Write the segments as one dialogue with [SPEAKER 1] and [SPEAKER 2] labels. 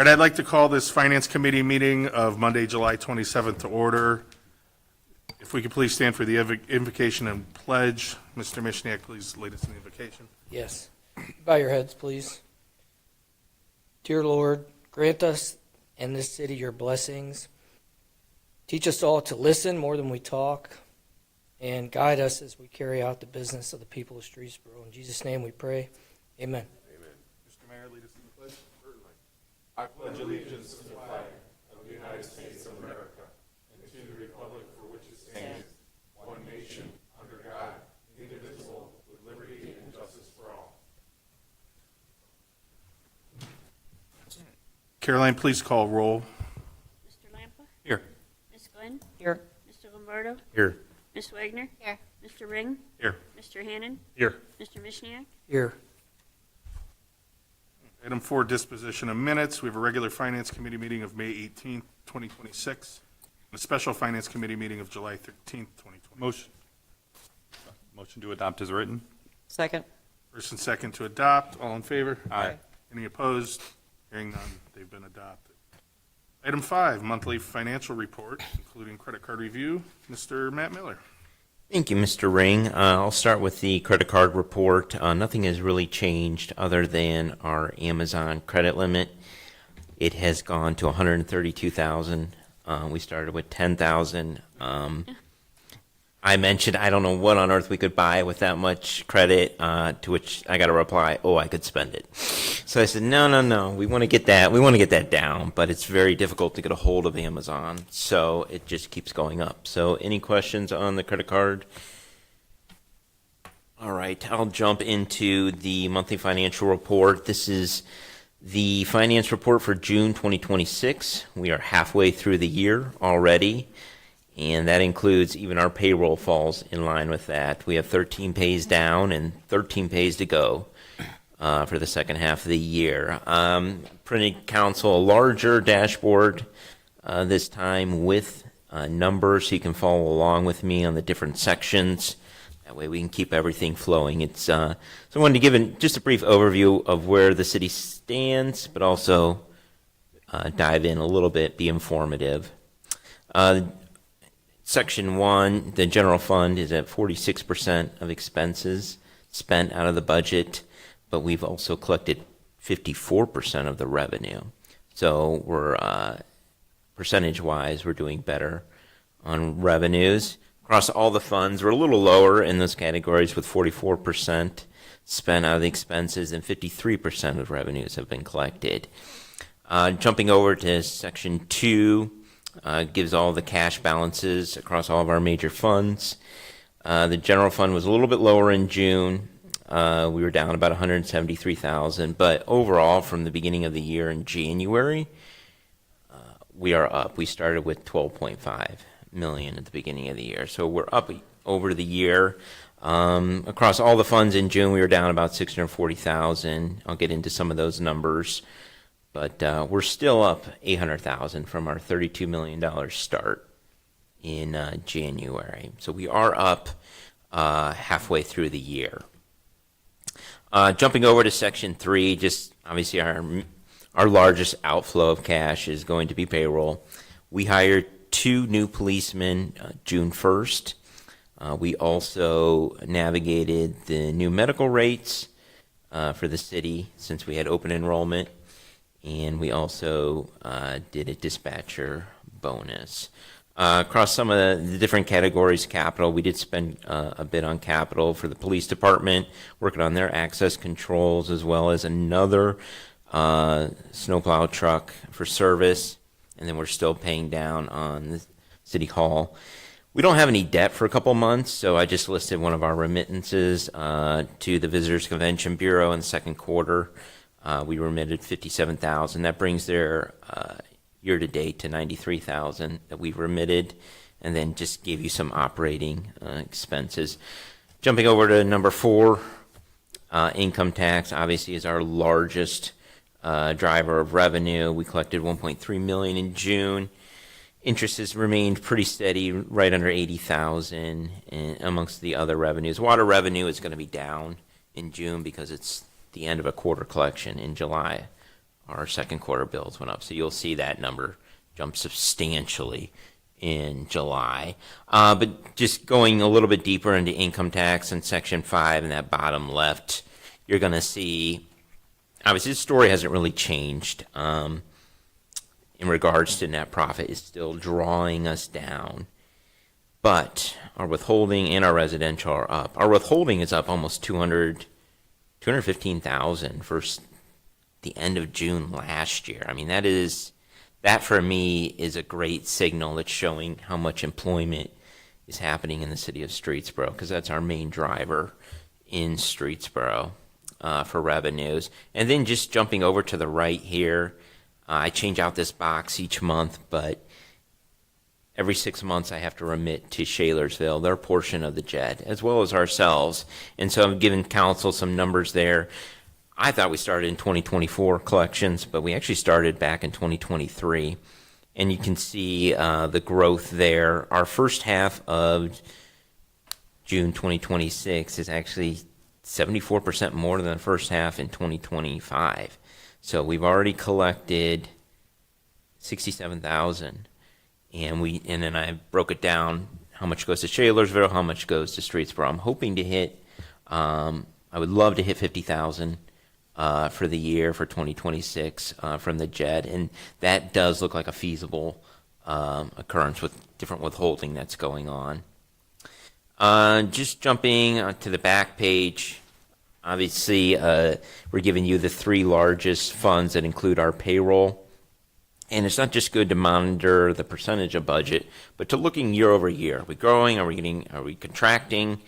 [SPEAKER 1] All right, I'd like to call this Finance Committee meeting of Monday, July 27th to order. If we could please stand for the invocation and pledge. Mr. Mishniak, please lead us in the invocation.
[SPEAKER 2] Yes. Bow your heads, please. Dear Lord, grant us and this city your blessings. Teach us all to listen more than we talk, and guide us as we carry out the business of the people of Streetsboro. In Jesus' name we pray. Amen.
[SPEAKER 1] Amen. Mr. Mayor, lead us in the pledge. Certainly. I pledge allegiance to the flag of the United States of America and to the republic for which it stands, one nation, under God, indivisible, with liberty and justice for all. Caroline, please call roll.
[SPEAKER 3] Mr. Lampa?
[SPEAKER 1] Here.
[SPEAKER 3] Ms. Glenn?
[SPEAKER 2] Here.
[SPEAKER 3] Mr. Lombardo?
[SPEAKER 1] Here.
[SPEAKER 3] Ms. Wagner? Here. Mr. Ring?
[SPEAKER 1] Here.
[SPEAKER 3] Mr. Hannon?
[SPEAKER 1] Here.
[SPEAKER 3] Mr. Mishniak?
[SPEAKER 2] Here.
[SPEAKER 1] Item 4, disposition of minutes. We have a regular Finance Committee meeting of May 18th, 2026, and a special Finance Committee meeting of July 13th, 2020.
[SPEAKER 4] Motion to adopt as written.
[SPEAKER 5] Second.
[SPEAKER 1] First and second to adopt. All in favor?
[SPEAKER 4] Aye.
[SPEAKER 1] Any opposed? Hearing none, they've been adopted. Item 5, monthly financial report, including credit card review. Mr. Matt Miller.
[SPEAKER 6] Thank you, Mr. Ring. I'll start with the credit card report. Nothing has really changed other than our Amazon credit limit. It has gone to $132,000. We started with $10,000. I mentioned I don't know what on earth we could buy with that much credit, to which I got a reply, oh, I could spend it. So I said, no, we want to get that down, but it's very difficult to get a hold of Amazon, so it just keeps going up. So any questions on the credit card? All right, I'll jump into the monthly financial report. This is the finance report for June 2026. We are halfway through the year already. And that includes even our payroll falls in line with that. We have 13 pays down and 13 pays to go for the second half of the year. Printed council a larger dashboard this time with numbers so you can follow along with me on the different sections. That way we can keep everything flowing. So I wanted to give just a brief overview of where the city stands, but also dive in a little bit, be informative. Section 1, the general fund is at 46% of expenses spent out of the budget, but we've also collected 54% of the revenue. So we're, percentage-wise, we're doing better on revenues. Across all the funds, we're a little lower in those categories with 44% spent out of the expenses and 53% of revenues have been collected. Jumping over to Section 2, gives all the cash balances across all of our major funds. The general fund was a little bit lower in June. We were down about $173,000, but overall from the beginning of the year in January, we are up. We started with $12.5 million at the beginning of the year, so we're up over the year. Across all the funds in June, we were down about $640,000. I'll get into some of those numbers. But we're still up $800,000 from our $32 million start in January. So we are up halfway through the year. Jumping over to Section 3, just obviously our largest outflow of cash is going to be payroll. We hired 2 new policemen June 1st. We also navigated the new medical rates for the city since we had open enrollment. And we also did a dispatcher bonus. Across some of the different categories, capital, we did spend a bit on capital for the police department, working on their access controls, as well as another snowplow truck for service. And then we're still paying down on the city hall. We don't have any debt for a couple months, so I just listed one of our remittances to the Visitors Convention Bureau in the second quarter. We remitted $57,000. That brings their year-to-date to $93,000 that we've remitted, and then just gave you some operating expenses. Jumping over to number 4, income tax obviously is our largest driver of revenue. We collected $1.3 million in June. Interest has remained pretty steady, right under $80,000 amongst the other revenues. Water revenue is going to be down in June because it's the end of a quarter collection in July our second quarter bills went up. So you'll see that number jump substantially in July. But just going a little bit deeper into income tax in Section 5 in that bottom left, you're going to see, obviously the story hasn't really changed in regards to net profit. It's still drawing us down. But our withholding and our residential are up. Our withholding is up almost 215,000 versus the end of June last year. I mean, that for me is a great signal. It's showing how much employment is happening in the city of Streetsboro, because that's our main driver in Streetsboro for revenues. And then just jumping over to the right here, I change out this box each month, but every 6 months I have to remit to Shalersville their portion of the JED, as well as ourselves. And so I'm giving council some numbers there. I thought we started in 2024 collections, but we actually started back in 2023. And you can see the growth there. Our first half of June 2026 is actually 74% more than the first half in 2025. So we've already collected 67,000. And then I broke it down, how much goes to Shalersville, how much goes to Streetsboro. I'm hoping to hit, I would love to hit 50,000 for the year for 2026 from the JED, and that does look like a feasible occurrence with different withholding that's going on. Just jumping to the back page, obviously we're giving you the three largest funds that include our payroll. And it's not just good to monitor the percentage of budget, but to looking year over year. Are we growing? Are we contracting?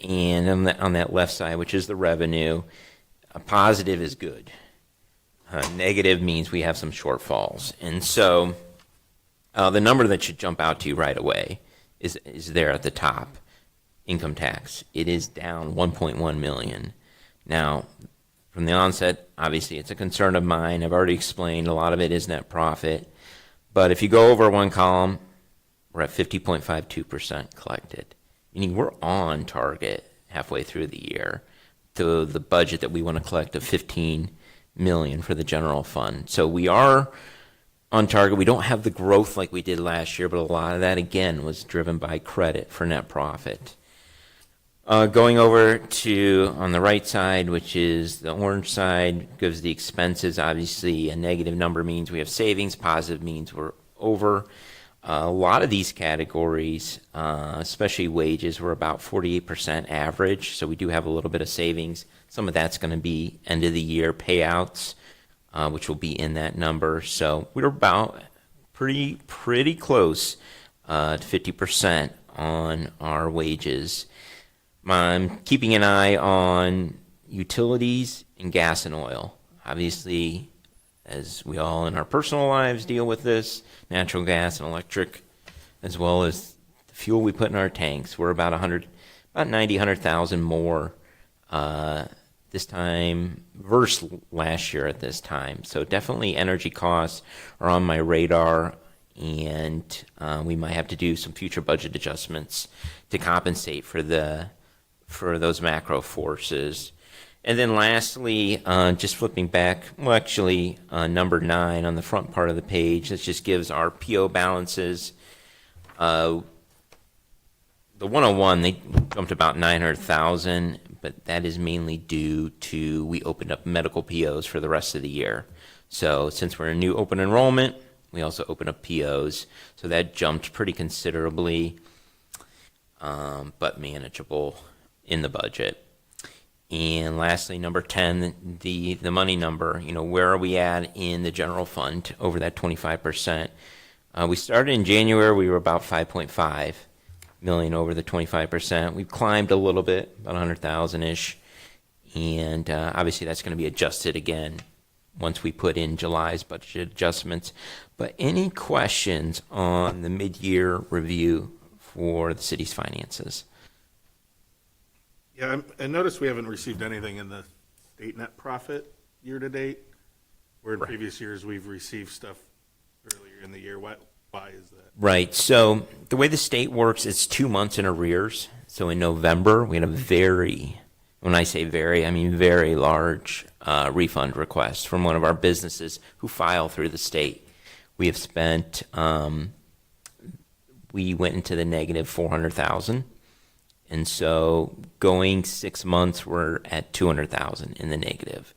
[SPEAKER 6] And on that left side, which is the revenue, a positive is good. Negative means we have some shortfalls. And so the number that should jump out to you right away is there at the top, income tax. It is down 1.1 million. Now, from the onset, obviously, it's a concern of mine. I've already explained a lot of it is net profit. But if you go over one column, we're at 50.52% collected, meaning we're on target halfway through the year to the budget that we want to collect of $15 million for the general fund. So we are on target. We don't have the growth like we did last year, but a lot of that, again, was driven by credit for net profit. Going over to on the right side, which is the orange side, gives the expenses. Obviously, a negative number means we have savings. Positive means we're over. A lot of these categories, especially wages, were about 48% average. So we do have a little bit of savings. Some of that's going to be end of the year payouts, which will be in that number. So we're about pretty close to 50% on our wages. I'm keeping an eye on utilities and gas and oil. Obviously, as we all in our personal lives deal with this, natural gas and electric, as well as the fuel we put in our tanks. We're about 100,000 more this time versus last year at this time. So definitely energy costs are on my radar, and we might have to do some future budget adjustments to compensate for those macro forces. And then lastly, just flipping back, number 9 on the front part of the page, this just gives our PO balances. The 101, they jumped about 900,000, but that is mainly due to we opened up medical POs for the rest of the year. So since we're in new open enrollment, we also opened up POs. So that jumped pretty considerably, but manageable in the budget. And lastly, number 10, the money number. Where are we at in the general fund over that 25%? We started in January, we were about 5.5 million over the 25%. We've climbed a little bit, about 100,000-ish. And obviously that's going to be adjusted again once we put in July's budget adjustments. But any questions on the mid-year review for the city's finances?
[SPEAKER 1] Yeah, I noticed we haven't received anything in the state net profit year to date, where in previous years we've received stuff earlier in the year. Why is that?
[SPEAKER 6] Right. So the way the state works, it's 2 months in arrears. So in November, we had a very, When I say very, I mean very large refund requests from one of our businesses who file through the state. We have spent, we went into the negative 400,000. And so going 6 months, we're at 200,000 in the negative.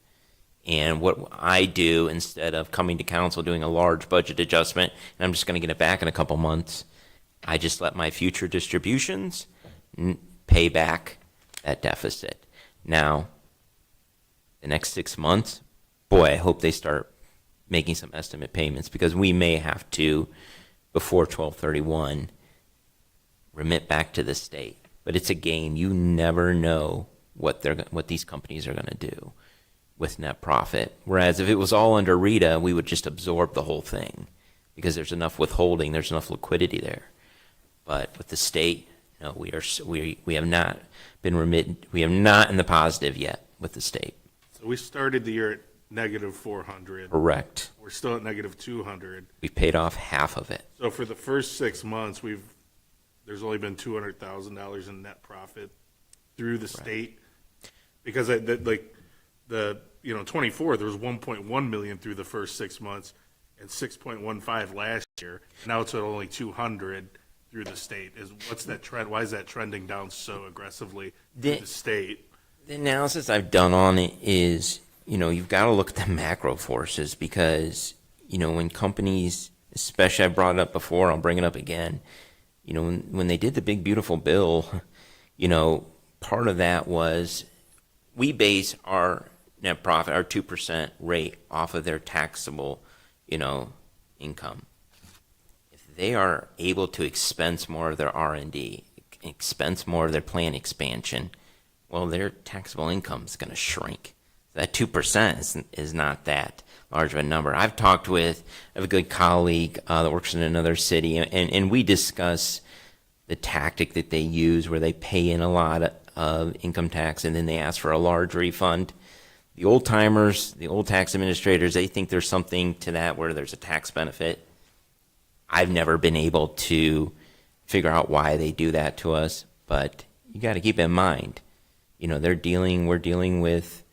[SPEAKER 6] And what I do, instead of coming to council doing a large budget adjustment, and I'm just going to get it back in a couple months, I just let my future distributions pay back that deficit. Now, the next 6 months, boy, I hope they start making some estimate payments, because we may have to, before 12/31, remit back to the state. But it's a game. You never know what these companies are going to do with net profit. Whereas if it was all under RETA, we would just absorb the whole thing, because there's enough withholding, there's enough liquidity there. But with the state, no, we have not been remitted. We are not in the positive yet with the state.
[SPEAKER 1] So we started the year at negative 400.
[SPEAKER 6] Correct.
[SPEAKER 1] We're still at negative 200.
[SPEAKER 6] We've paid off half of it.
[SPEAKER 1] So for the first 6 months, there's only been $200,000 in net profit through the state, because 24, there was 1.1 million through the first 6 months and 6.15 last year. Now it's at only 200 through the state. What's that trend? Why is that trending down so aggressively through the state?
[SPEAKER 6] The analysis I've done on it is, you've got to look at the macro forces, because, when companies, especially I brought it up before, I'll bring it up again, when they did the big, beautiful bill, part of that was we base our net profit, our 2% rate, off of their taxable, income. If they are able to expense more of their R&D, expense more of their plant expansion, well, their taxable income is going to shrink. That 2% is not that large of a number. I have a good colleague that works in another city, and we discuss the tactic that they use where they pay in a lot of income tax and then they ask for a large refund. The old timers, the old tax administrators, they think there's something to that where there's a tax benefit. I've never been able to figure out why they do that to us, but you got to keep in mind, we're dealing with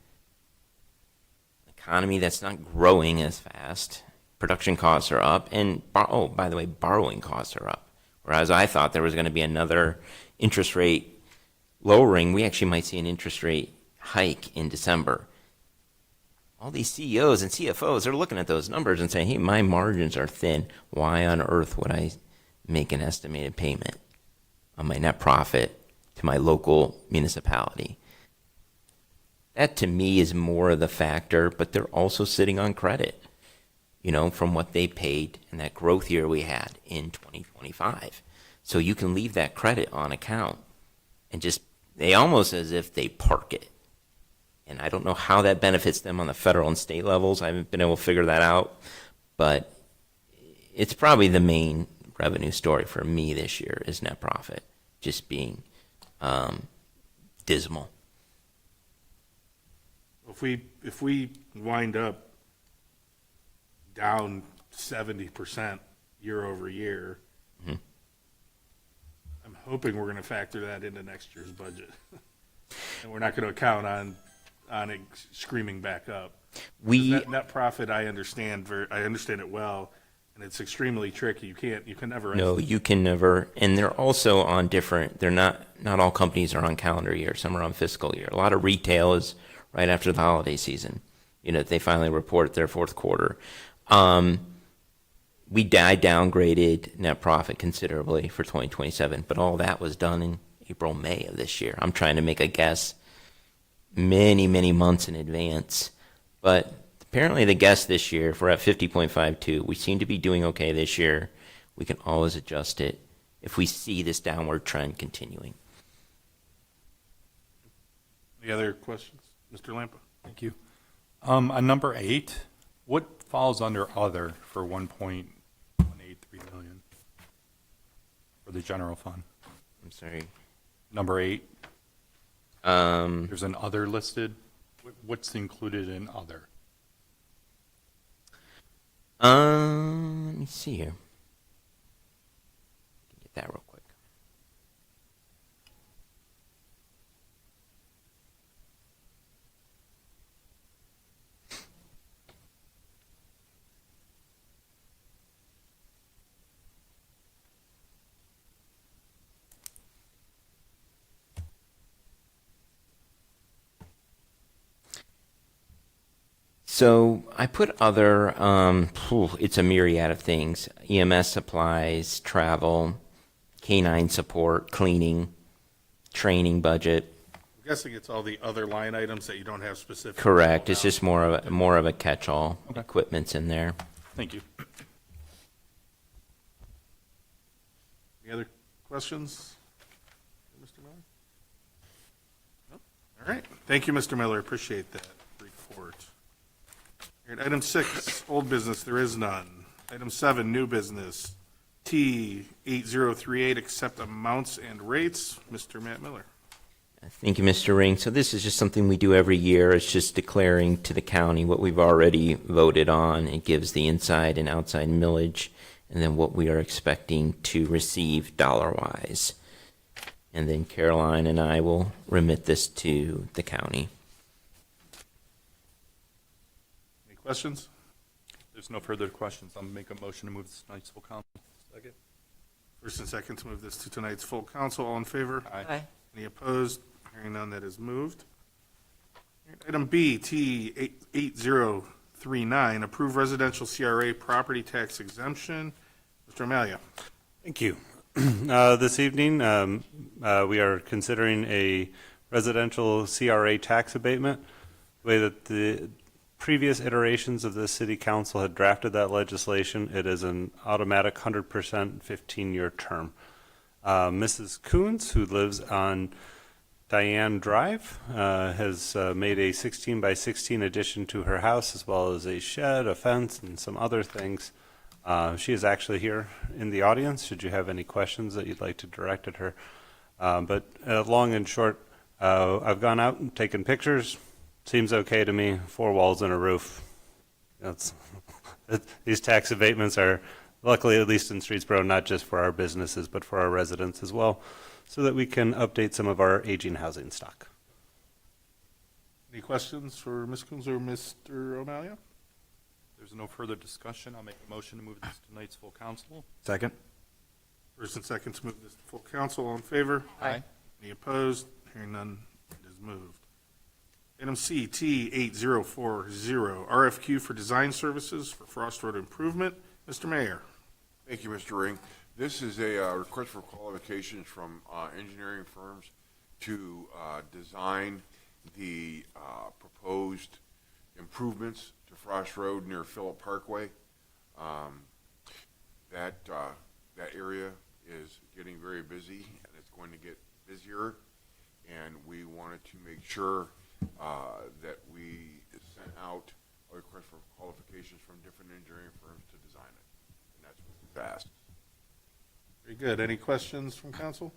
[SPEAKER 6] economy that's not growing as fast. Production costs are up, and by the way, borrowing costs are up. Whereas I thought there was going to be another interest rate lowering. We actually might see an interest rate hike in December. All these CEOs and CFOs are looking at those numbers and saying, hey, my margins are thin. Why on earth would I make an estimated payment on my net profit to my local municipality? That to me is more of the factor, but they're also sitting on credit, from what they paid in that growth year we had in 2025. So you can leave that credit on account and they almost as if they park it. And I don't know how that benefits them on the federal and state levels. I haven't been able to figure that out, but it's probably the main revenue story for me this year is net profit just being dismal.
[SPEAKER 1] If we wind up down 70% year over year,
[SPEAKER 6] Mm-hmm.
[SPEAKER 1] I'm hoping we're going to factor that into next year's budget, and we're not going to count on it screaming back up. Net profit, I understand it well, and it's extremely tricky. You can never.
[SPEAKER 6] No, you can never. And they're also on different. They're not all companies are on calendar year. Some are on fiscal year. A lot of retail is right after the holiday season. They finally report their fourth quarter. I downgraded net profit considerably for 2027, but all that was done in April, May of this year. I'm trying to make a guess many, many months in advance. But apparently the guess this year, if we're at 50.52, we seem to be doing okay this year. We can always adjust it if we see this downward trend continuing.
[SPEAKER 1] Any other questions? Mr. Lampa?
[SPEAKER 4] Thank you. On number 8, what falls under other for 1.183 million for the general fund?
[SPEAKER 6] I'm sorry.
[SPEAKER 4] Number 8, there's an other listed. What's included in other?
[SPEAKER 6] Let me see here. Get that real quick. So I put other, it's a myriad of things. EMS supplies, travel, canine support, cleaning, training budget.
[SPEAKER 1] I'm guessing it's all the other line items that you don't have specific.
[SPEAKER 6] Correct. It's just more of a catch-all.
[SPEAKER 4] Okay.
[SPEAKER 6] Equipment's in there.
[SPEAKER 4] Thank you.
[SPEAKER 1] Any other questions? Mr. Miller? Nope. All right. Thank you, Mr. Miller. Appreciate that report. All right, item 6, old business, there is none. Item 7, new business. T8038, accept amounts and rates. Mr. Matt Miller.
[SPEAKER 6] Thank you, Mr. Ring. So this is just something we do every year. It's just declaring to the county what we've already voted on. It gives the inside and outside millage, and then what we are expecting to receive dollar-wise. And then Caroline and I will remit this to the county.
[SPEAKER 1] Any questions?
[SPEAKER 4] There's no further questions. I'll make a motion to move this to tonight's full council. Second.
[SPEAKER 1] First and second to move this to tonight's full council. All in favor?
[SPEAKER 4] Aye.
[SPEAKER 1] Any opposed? Hearing none, that is moved. Item B, T8039, approve residential CRA property tax exemption. Mr. Amalia.
[SPEAKER 5] Thank you. This evening, we are considering a residential CRA tax abatement. The way that the previous iterations of the city council had drafted that legislation, it is an automatic 100% 15-year term. Mrs. Coons, who lives on Diane Drive, has made a 16 by 16 addition to her house, as well as a shed, a fence, and some other things. She is actually here in the audience, should you have any questions that you'd like to direct at her. But long and short, I've gone out and taken pictures. Seems okay to me, 4 walls and a roof. These tax abatements are, luckily, at least in Streetsboro, not just for our businesses, but for our residents as well, so that we can update some of our aging housing stock.
[SPEAKER 1] Any questions for Ms. Coons or Mr. O'Malley?
[SPEAKER 4] There's no further discussion. I'll make a motion to move this to tonight's full council.
[SPEAKER 7] Second.
[SPEAKER 1] First and second to move this to full council. All in favor?
[SPEAKER 4] Aye.
[SPEAKER 1] Any opposed? Hearing none, it is moved. Item C, T8040, RFQ for design services for Frost Road improvement. Mr. Mayor.
[SPEAKER 8] Thank you, Mr. Ring. This is a request for qualifications from engineering firms to design the proposed improvements to Frost Road near Phillip Parkway. That area is getting very busy, and it's going to get busier, and we wanted to make sure that we sent out a request for qualifications from different engineering firms to design it, and that's what we've asked.
[SPEAKER 1] Very good. Any questions from council?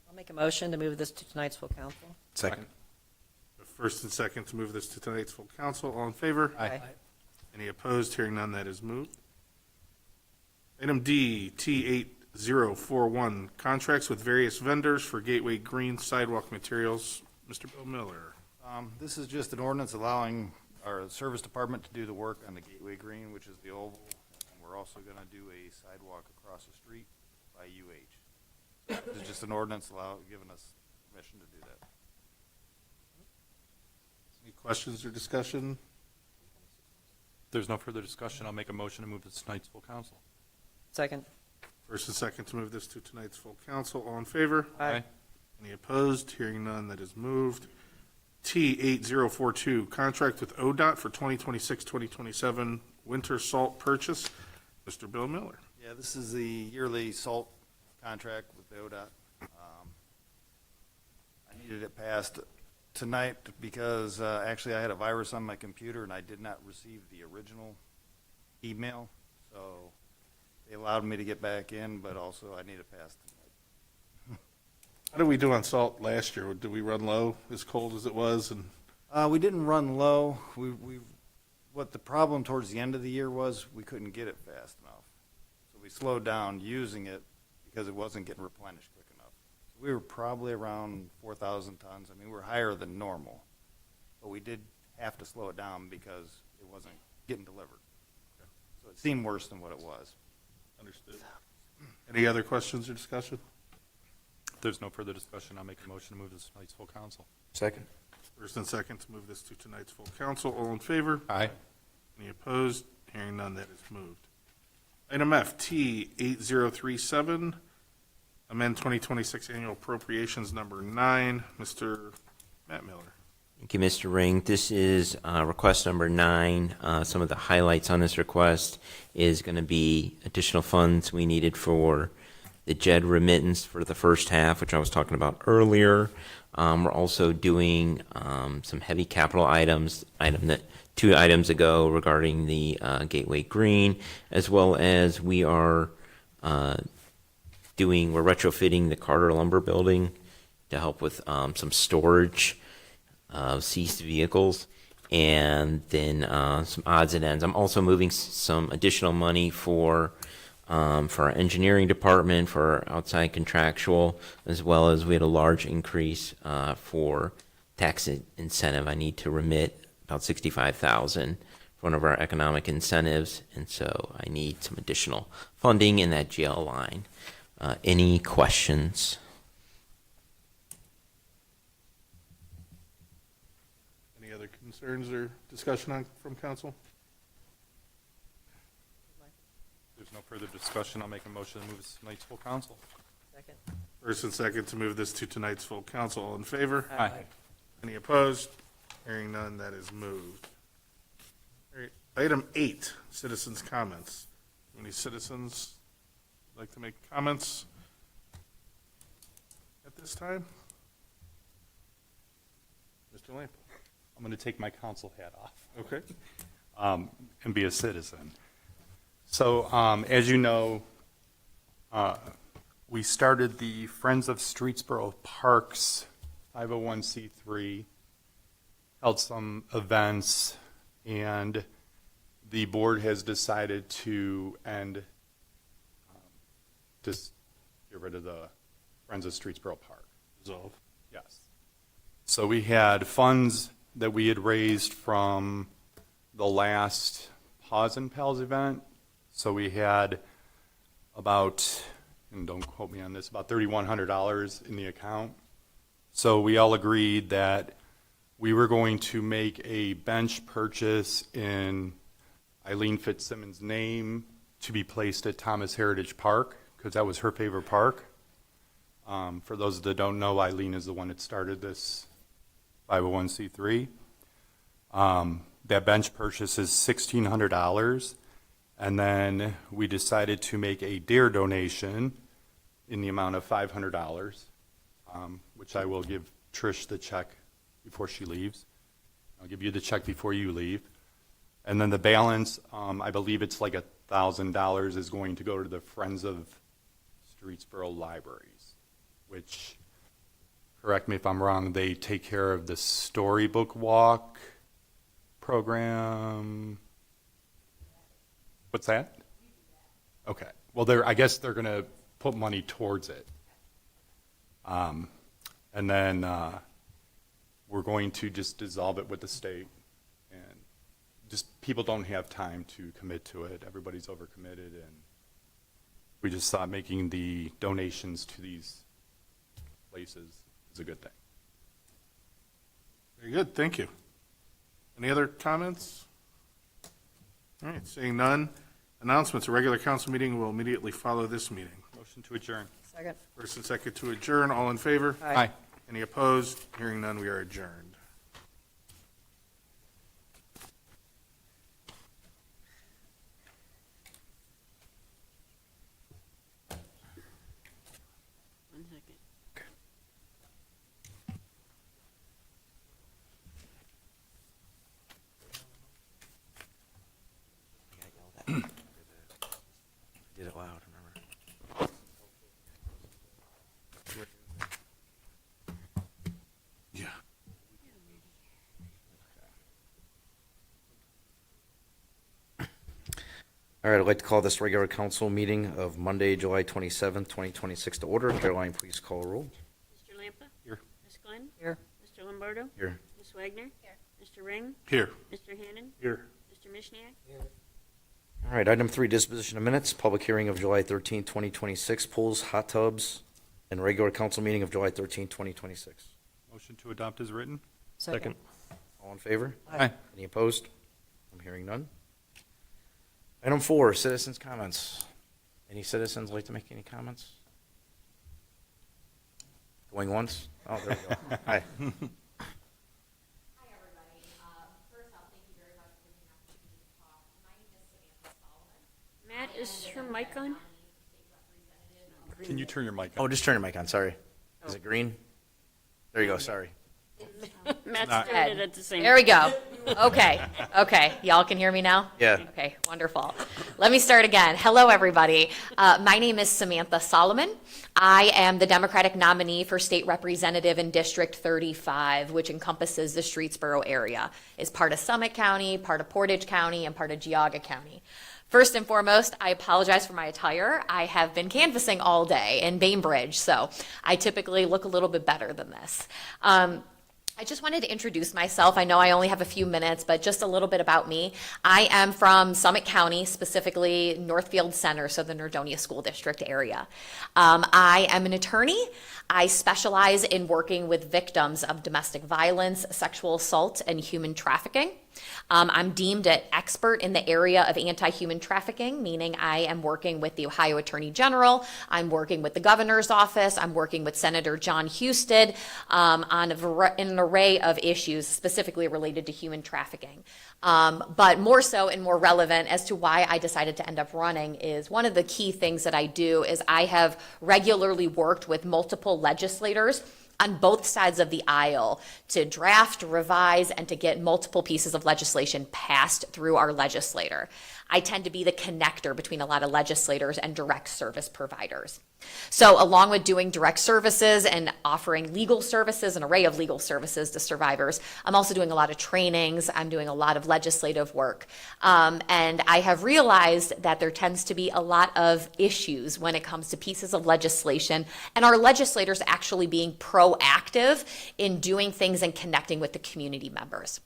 [SPEAKER 9] I'll make a motion to move this to tonight's full council.
[SPEAKER 7] Second.
[SPEAKER 1] First and second to move this to tonight's full council. All in favor?
[SPEAKER 9] Aye.
[SPEAKER 1] Any opposed? Hearing none, that is moved. Item D, T8041, contracts with various vendors for Gateway Green sidewalk materials. Mr. Bill Miller.
[SPEAKER 7] This is just an ordinance allowing our service department to do the work on the Gateway Green, which is the oval. And we're also going to do a sidewalk across the street by UH. This is just an ordinance giving us permission to do that.
[SPEAKER 1] Any questions or discussion?
[SPEAKER 4] There's no further discussion. I'll make a motion to move this to tonight's full council.
[SPEAKER 9] Second.
[SPEAKER 1] First and second to move this to tonight's full council. All in favor?
[SPEAKER 9] Aye.
[SPEAKER 1] Any opposed? Hearing none, that is moved. T8042, contract with ODOT for 2026-2027 winter salt purchase. Mr. Bill Miller.
[SPEAKER 7] Yeah, this is the yearly salt contract with the ODOT. I needed it passed tonight because actually I had a virus on my computer and I did not receive the original email. So they allowed me to get back in, but also I need it passed tonight.
[SPEAKER 1] How did we do on salt last year? Did we run low, as cold as it was? And
[SPEAKER 7] We didn't run low. What the problem towards the end of the year was, we couldn't get it fast enough. So we slowed down using it because it wasn't getting replenished quick enough. So we were probably around 4,000 tons. I mean, we're higher than normal. But we did have to slow it down because it wasn't getting delivered. So it seemed worse than what it was.
[SPEAKER 1] Understood. Any other questions or discussion?
[SPEAKER 4] there's no further discussion, I'll make a motion to move this to tonight's full council.
[SPEAKER 6] Second.
[SPEAKER 1] First and second to move this to tonight's full council. All in favor?
[SPEAKER 4] Aye.
[SPEAKER 1] Any opposed? Hearing none, that is moved. Item F, T 8037, amend 2026 annual appropriations number 9. Mr. Matt Miller.
[SPEAKER 6] Thank you, Mr. Ring. This is request number 9. Some of the highlights on this request is going to be additional funds we needed for the JED remittance for the first half, which I was talking about earlier. We're also doing some heavy capital items, 2 items ago regarding the Gateway Green, as well as we're retrofitting the Carter Lumber Building to help with some storage of seized vehicles, and then some odds and ends. I'm also moving some additional money for our engineering department, for our outside contractual, as well as we had a large increase for tax incentive. I need to remit about $65,000 for one of our economic incentives, and so I need some additional funding in that GL line. Any questions?
[SPEAKER 1] Any other concerns or discussion from council?
[SPEAKER 4] There's no further discussion, I'll make a motion to move this to tonight's full council.
[SPEAKER 9] Second.
[SPEAKER 1] First and second to move this to tonight's full council. All in favor?
[SPEAKER 4] Aye.
[SPEAKER 1] Any opposed? Hearing none, that is moved. All right. Item 8, citizens' comments. Any citizens like to make comments at this time? Mr. Lamp.
[SPEAKER 4] I'm going to take my council hat off.
[SPEAKER 1] Okay.
[SPEAKER 4] And be a citizen. So, as you know, we started the Friends of Streetsboro Parks 501c3, held some events, and the board has decided to just get rid of the Friends of Streetsboro Park.
[SPEAKER 1] Resolve.
[SPEAKER 4] Yes. So we had funds that we had raised from the last Paws and Pals event. So we had about, and don't quote me on this, about $3,100 in the account. So we all agreed that we were going to make a bench purchase in Eileen Fitzsimmons' name to be placed at Thomas Heritage Park, because that was her favorite park. For those that don't know, Eileen is the one that started this 501c3. That bench purchase is $1,600. And then we decided to make a DARE donation in the amount of $500, which I will give Trish the check before she leaves. I'll give you the check before you leave. And then the balance, I believe it's like $1,000, is going to go to the Friends of Streetsboro Libraries, which, correct me if I'm wrong, they take care of the storybook walk program. What's that? Okay. Well, I guess they're going to put money towards it. And then we're going to just dissolve it with the state. And just people don't have time to commit to it. Everybody's overcommitted. And we just thought making the donations to these places is a good thing.
[SPEAKER 1] Very good, thank you. Any other comments? All right, seeing none. Announcements, a regular council meeting will immediately follow this meeting.
[SPEAKER 4] Motion to adjourn.
[SPEAKER 9] Second.
[SPEAKER 1] First and second to adjourn, all in favor?
[SPEAKER 9] Aye.
[SPEAKER 1] Any opposed? Hearing none, we are adjourned.
[SPEAKER 3] One second.
[SPEAKER 6] Did it loud, remember?
[SPEAKER 1] Yeah.
[SPEAKER 10] All right, I'd like to call this regular council meeting of Monday, July 27th, 2026 to order. Caroline, please call a roll.
[SPEAKER 3] Mr. Lampa?
[SPEAKER 4] Here.
[SPEAKER 3] Ms. Glenn?
[SPEAKER 9] Here.
[SPEAKER 3] Mr. Lombardo?
[SPEAKER 10] Here.
[SPEAKER 3] Ms. Wagner? Here. Mr. Ring?
[SPEAKER 1] Here.
[SPEAKER 3] Mr. Hannon?
[SPEAKER 1] Here.
[SPEAKER 3] Mr. Mishniak?
[SPEAKER 10] All right, item 3, disposition of minutes, public hearing of July 13th, 2026, pools, hot tubs, and regular council meeting of July 13, 2026.
[SPEAKER 4] Motion to adopt is written?
[SPEAKER 9] Second.
[SPEAKER 10] All in favor?
[SPEAKER 4] Aye.
[SPEAKER 10] Any opposed? I'm hearing none. Item 4, citizens' comments. Any citizens like to make any comments? Going once? Oh, there we go. Hi.
[SPEAKER 11] Hi, everybody. First off, thank you very much for giving me an opportunity to talk. My name is Samantha Solomon.
[SPEAKER 3] Matt, is her mic on?
[SPEAKER 4] Can you turn your mic
[SPEAKER 10] Oh,
[SPEAKER 4] on?
[SPEAKER 10] just turn your mic on, sorry. Is it green? There you go, sorry.
[SPEAKER 3] Matt's
[SPEAKER 4] not.
[SPEAKER 3] doing it at the same
[SPEAKER 9] There we go. Okay. Y'all can hear me now?
[SPEAKER 10] Yeah.
[SPEAKER 9] Okay, wonderful. Let me start again. Hello, everybody. My name is Samantha Solomon. I am the Democratic nominee for State Representative in District 35, which encompasses the Streetsboro area. It's part of Summit County, part of Portage County, and part of Geauga County. First and foremost, I apologize for my attire. I have been canvassing all day in Bainbridge, so I typically look a little bit better than this. I just wanted to introduce myself. I know I only have a few minutes, but just a little bit about me. I am from Summit County, specifically Northfield Center, so the Nordonia School District area. I am an attorney. I specialize in working with victims of domestic violence, sexual assault, and human trafficking. I'm deemed an expert in the area of anti-human trafficking, meaning I am working with the Ohio Attorney General, I'm working with the Governor's Office, I'm working with Senator John Husted on an array of issues specifically related to human trafficking. But more so and more relevant as to why I decided to end up running is one of the key things that I do is I have regularly worked with multiple legislators on both sides of the aisle to draft, revise, and to get multiple pieces of legislation passed through our legislator. I tend to be the connector between a lot of legislators and direct service providers. So along with doing direct services and offering legal services, an array of legal services to survivors, I'm also doing a lot of trainings, I'm doing a lot of legislative work. And I have realized that there tends to be a lot of issues when it comes to pieces of legislation and our legislators actually being proactive in doing things and connecting with the community members.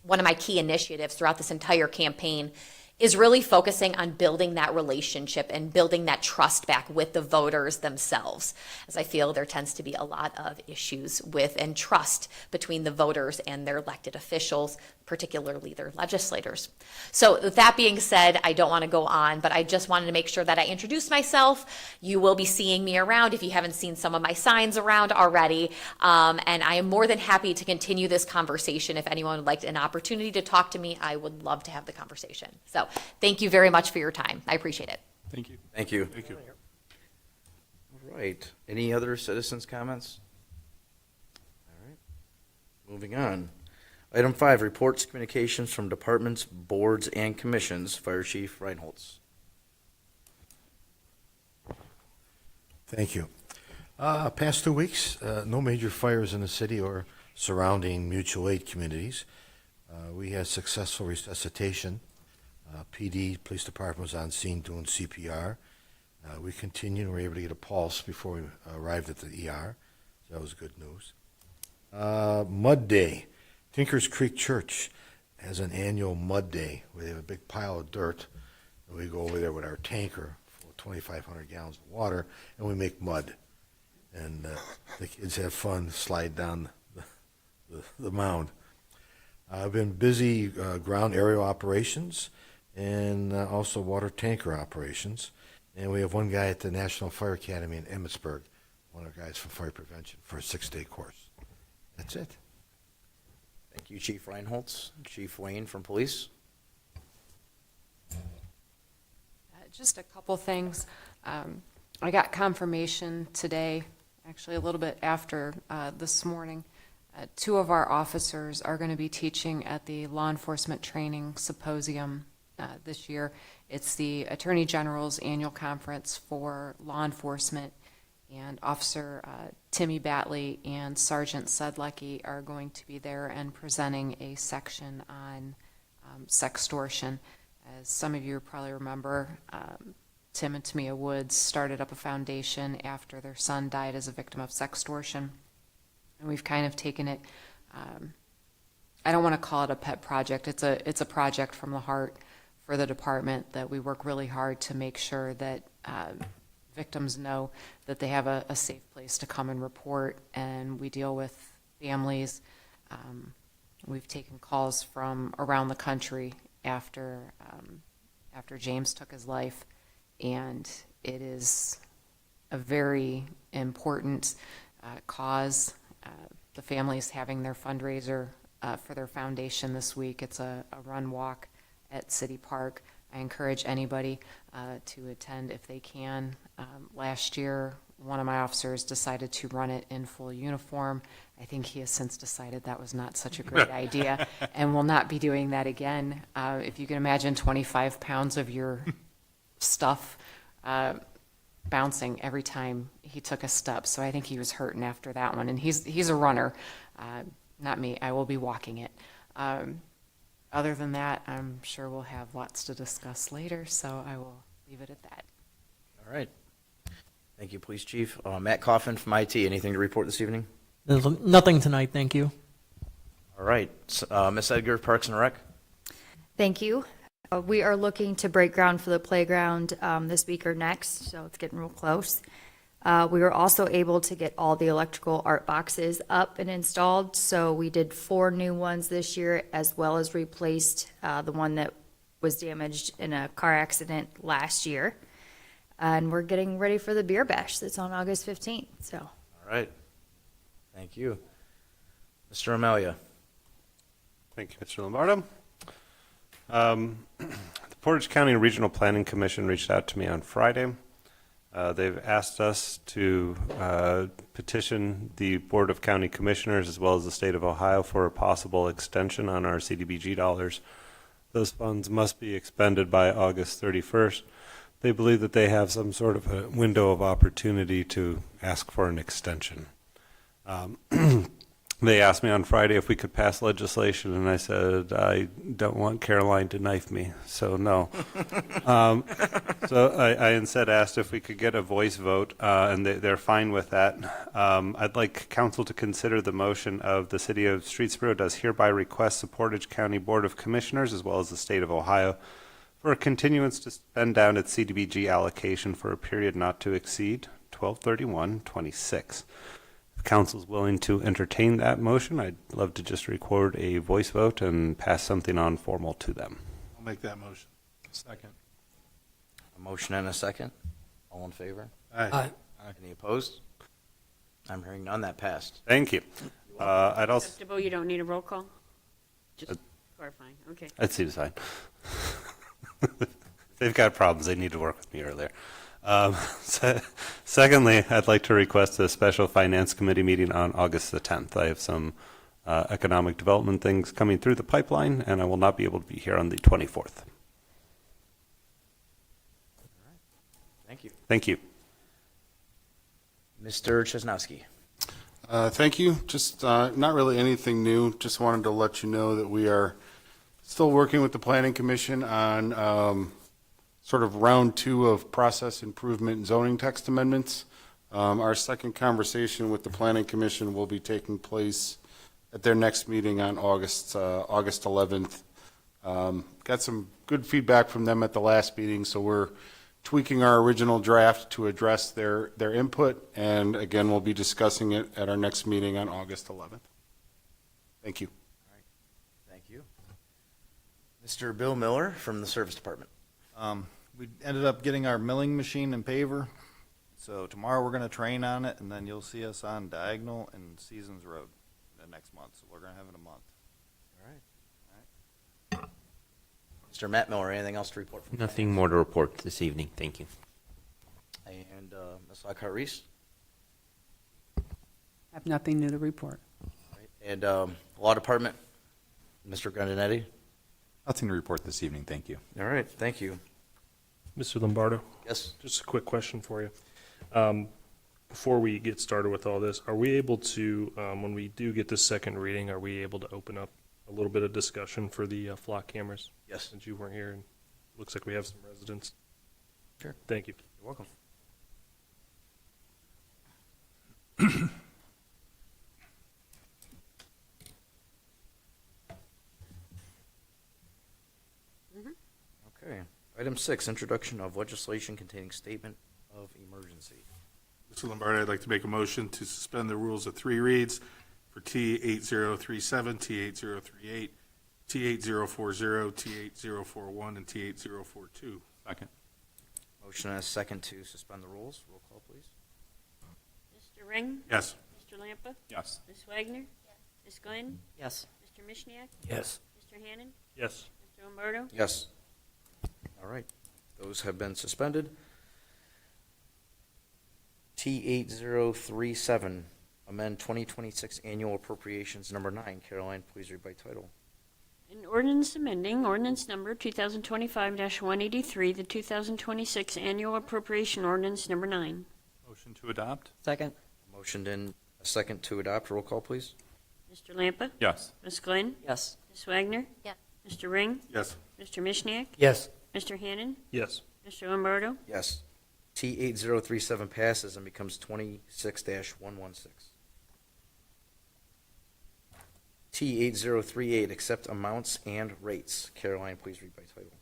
[SPEAKER 9] One of my key initiatives throughout this entire campaign is really focusing on building that relationship and building that trust back with the voters themselves, as I feel there tends to be a lot of issues with and trust between the voters and their elected officials, particularly their legislators. So with that being said, I don't want to go on, but I just wanted to make sure that I introduce myself. You will be seeing me around if you haven't seen some of my signs around already, and I am more than happy to continue this conversation. If anyone would like an opportunity to talk to me, I would love to have the conversation. So thank you very much for your time. I appreciate it.
[SPEAKER 4] Thank you.
[SPEAKER 10] Thank you.
[SPEAKER 4] Thank you.
[SPEAKER 10] All right. Any other citizens' comments? All right. Moving on. Item 5, reports, communications from departments, boards, and commissions. Fire Chief Reinholtz.
[SPEAKER 12] Thank you. Past 2 weeks, no major fires in the city or surrounding mutual aid communities. We had successful resuscitation. PD, police department was on scene doing CPR. We continued and were able to get a pulse before we arrived at the ER. So that was good news. Mud Day. Tinkers Creek Church has an annual mud day where they have a big pile of dirt, and we go over there with our tanker full of 2,500 gallons of water, and we make mud. And the kids have fun, slide down the mound. I've been busy ground aerial operations and also water tanker operations. And we have one guy at the National Fire Academy in Emmitsburg, one of the guys from fire prevention, for a 6-day course. That's it.
[SPEAKER 10] Thank you, Chief Reinholtz. Chief Wayne from Police.
[SPEAKER 13] Just a couple things. I got confirmation today, actually a little bit after this morning. 2 of our officers are going to be teaching at the Law Enforcement Training Symposium this year. It's the Attorney General's annual conference for law enforcement, and Officer Timmy Batley and Sergeant Sedlecki are going to be there and presenting a section on sextortion. As some of you probably remember, Tim and Tamia Woods started up a foundation after their son died as a victim of sextortion. And we've kind of taken it, I don't want to call it a pet project. It's a project from the heart for the department that we work really hard to make sure that victims know that they have a safe place to come and report, and we deal with families. We've taken calls from around the country after James took his life, and it is a very important cause. The family's having their fundraiser for their foundation this week. It's a run walk at City Park. I encourage anybody to attend if they can. Last year, one of my officers decided to run it in full uniform. I think he has since decided that was not such a great idea and will not be doing that again. If you can imagine 25 pounds of your stuff bouncing every time he took a step. So I think he was hurting after that one. And he's a runner, not me. I will be walking it. Other than that, I'm sure we'll have lots to discuss later, so I will leave it at that.
[SPEAKER 10] All right. Thank you, Police Chief. Matt Coffin from IT, anything to report this evening?
[SPEAKER 14] There's nothing tonight, thank you.
[SPEAKER 10] All right. Ms. Edgar, Parks and Rec?
[SPEAKER 11] Thank you. We are looking to break ground for the playground this week or next, so it's getting real close. We were also able to get all the electrical art boxes up and installed, so we did 4 new ones this year, as well as replaced the one that was damaged in a car accident last year. And we're getting ready for the beer bash that's on August 15th, so.
[SPEAKER 10] All right. Thank you. Mr. Amelia?
[SPEAKER 5] Thank you, Mr. Lombardo. The Portage County Regional Planning Commission reached out to me on Friday. They've asked us to petition the Board of County Commissioners as well as the state of Ohio for a possible extension on our CDBG dollars. Those funds must be expended by August 31st. They believe that they have some sort of a window of opportunity to ask for an extension. They asked me on Friday if we could pass legislation, and I said, I don't want Caroline to knife me, so no. So I instead asked if we could get a voice vote, and they're fine with that. I'd like council to consider the motion of the city of Streetsboro does hereby request the Portage County Board of Commissioners, as well as the state of Ohio, for a continuance to spend down its CDBG allocation for a period not to exceed 12/31/26. If council's willing to entertain that motion, I'd love to just record a voice vote and pass something on formal to them.
[SPEAKER 1] I'll make that motion. Second.
[SPEAKER 10] A motion and a second. All in favor?
[SPEAKER 1] Aye.
[SPEAKER 10] Any opposed? I'm hearing none. That passed.
[SPEAKER 5] Thank you. I'd also,
[SPEAKER 3] Acceptable, you don't need a roll call? Just clarifying, okay.
[SPEAKER 5] I'd see the sign. They've got problems. They need to work with me earlier. Secondly, I'd like to request a special finance committee meeting on August the 10th. I have some economic development things coming through the pipeline, and I will not be able to be here on the 24th.
[SPEAKER 10] Thank you.
[SPEAKER 5] Thank you.
[SPEAKER 10] Mr. Chesnowski?
[SPEAKER 1] Thank you. Just not really anything new. Just wanted to let you know that we are still working with the Planning Commission on sort of round 2 of process improvement and zoning text amendments. Our second conversation with the Planning Commission will be taking place at their next meeting on August 11th. Got some good feedback from them at the last meeting, so we're tweaking our original draft to address their input, and again, we'll be discussing it at our next meeting on August 11th. Thank you.
[SPEAKER 10] All right. Thank you. Mr. Bill Miller from the Service Department.
[SPEAKER 7] We ended up getting our milling machine and paver, so tomorrow we're going to train on it, and then you'll see us on Diagonal and Seasons Road the next month, so we're going to have it a month.
[SPEAKER 10] All right. Mr. Matt Miller, anything else to report from
[SPEAKER 6] Nothing more to report this evening. Thank you.
[SPEAKER 10] And Ms. Lockhart-Reese?
[SPEAKER 15] I have nothing new to report.
[SPEAKER 10] All right. And Law Department, Mr. Grandinetti?
[SPEAKER 16] Nothing to report this evening, thank you.
[SPEAKER 10] All right, thank you.
[SPEAKER 17] Mr. Lombardo?
[SPEAKER 10] Yes.
[SPEAKER 17] Just a quick question for you. Before we get started with all this, are we able to, when we do get this second reading, are we able to open up a little bit of discussion for the flock cameras?
[SPEAKER 10] Yes.
[SPEAKER 17] Since you weren't here, and looks like we have some residents.
[SPEAKER 10] Sure.
[SPEAKER 17] Thank you.
[SPEAKER 10] You're welcome. Okay. Item 6, introduction of legislation containing statement of emergency. emergency.
[SPEAKER 1] Mr. Lombardi, I'd like to make a motion to suspend the rules of three reads for T8037, T8038, T8040, T8041, and T8042.
[SPEAKER 16] Second.
[SPEAKER 10] Motion and a second to suspend the rules. Roll call, please.
[SPEAKER 3] Mr. Ring?
[SPEAKER 1] Yes.
[SPEAKER 3] Mr. Lampa?
[SPEAKER 16] Yes.
[SPEAKER 3] Ms. Wagner? Ms. Glenn?
[SPEAKER 15] Yes.
[SPEAKER 3] Mr. Mishniak?
[SPEAKER 2] Yes.
[SPEAKER 3] Mr. Hannon?
[SPEAKER 17] Yes.
[SPEAKER 3] Mr. Lombardo?
[SPEAKER 10] Yes. All right. Those have been suspended. T8037, amend 2026 annual appropriations number 9. Caroline, please read by title.
[SPEAKER 3] An ordinance amending ordinance number 2025-183, the 2026 annual appropriation ordinance number 9.
[SPEAKER 16] Motion to adopt?
[SPEAKER 15] Second.
[SPEAKER 10] Motioned in a second to adopt. Roll call, please.
[SPEAKER 3] Mr. Lampa?
[SPEAKER 16] Yes.
[SPEAKER 3] Ms. Glenn?
[SPEAKER 15] Yes.
[SPEAKER 3] Ms. Wagner?
[SPEAKER 9] Yes.
[SPEAKER 3] Mr. Ring?
[SPEAKER 1] Yes.
[SPEAKER 3] Mr. Mishniak?
[SPEAKER 2] Yes.
[SPEAKER 3] Mr. Hannon?
[SPEAKER 17] Yes.
[SPEAKER 3] Mr. Lombardo?
[SPEAKER 10] Yes. T8037 passes and becomes 26-116. T8038, accept amounts and rates. Caroline, please read by title.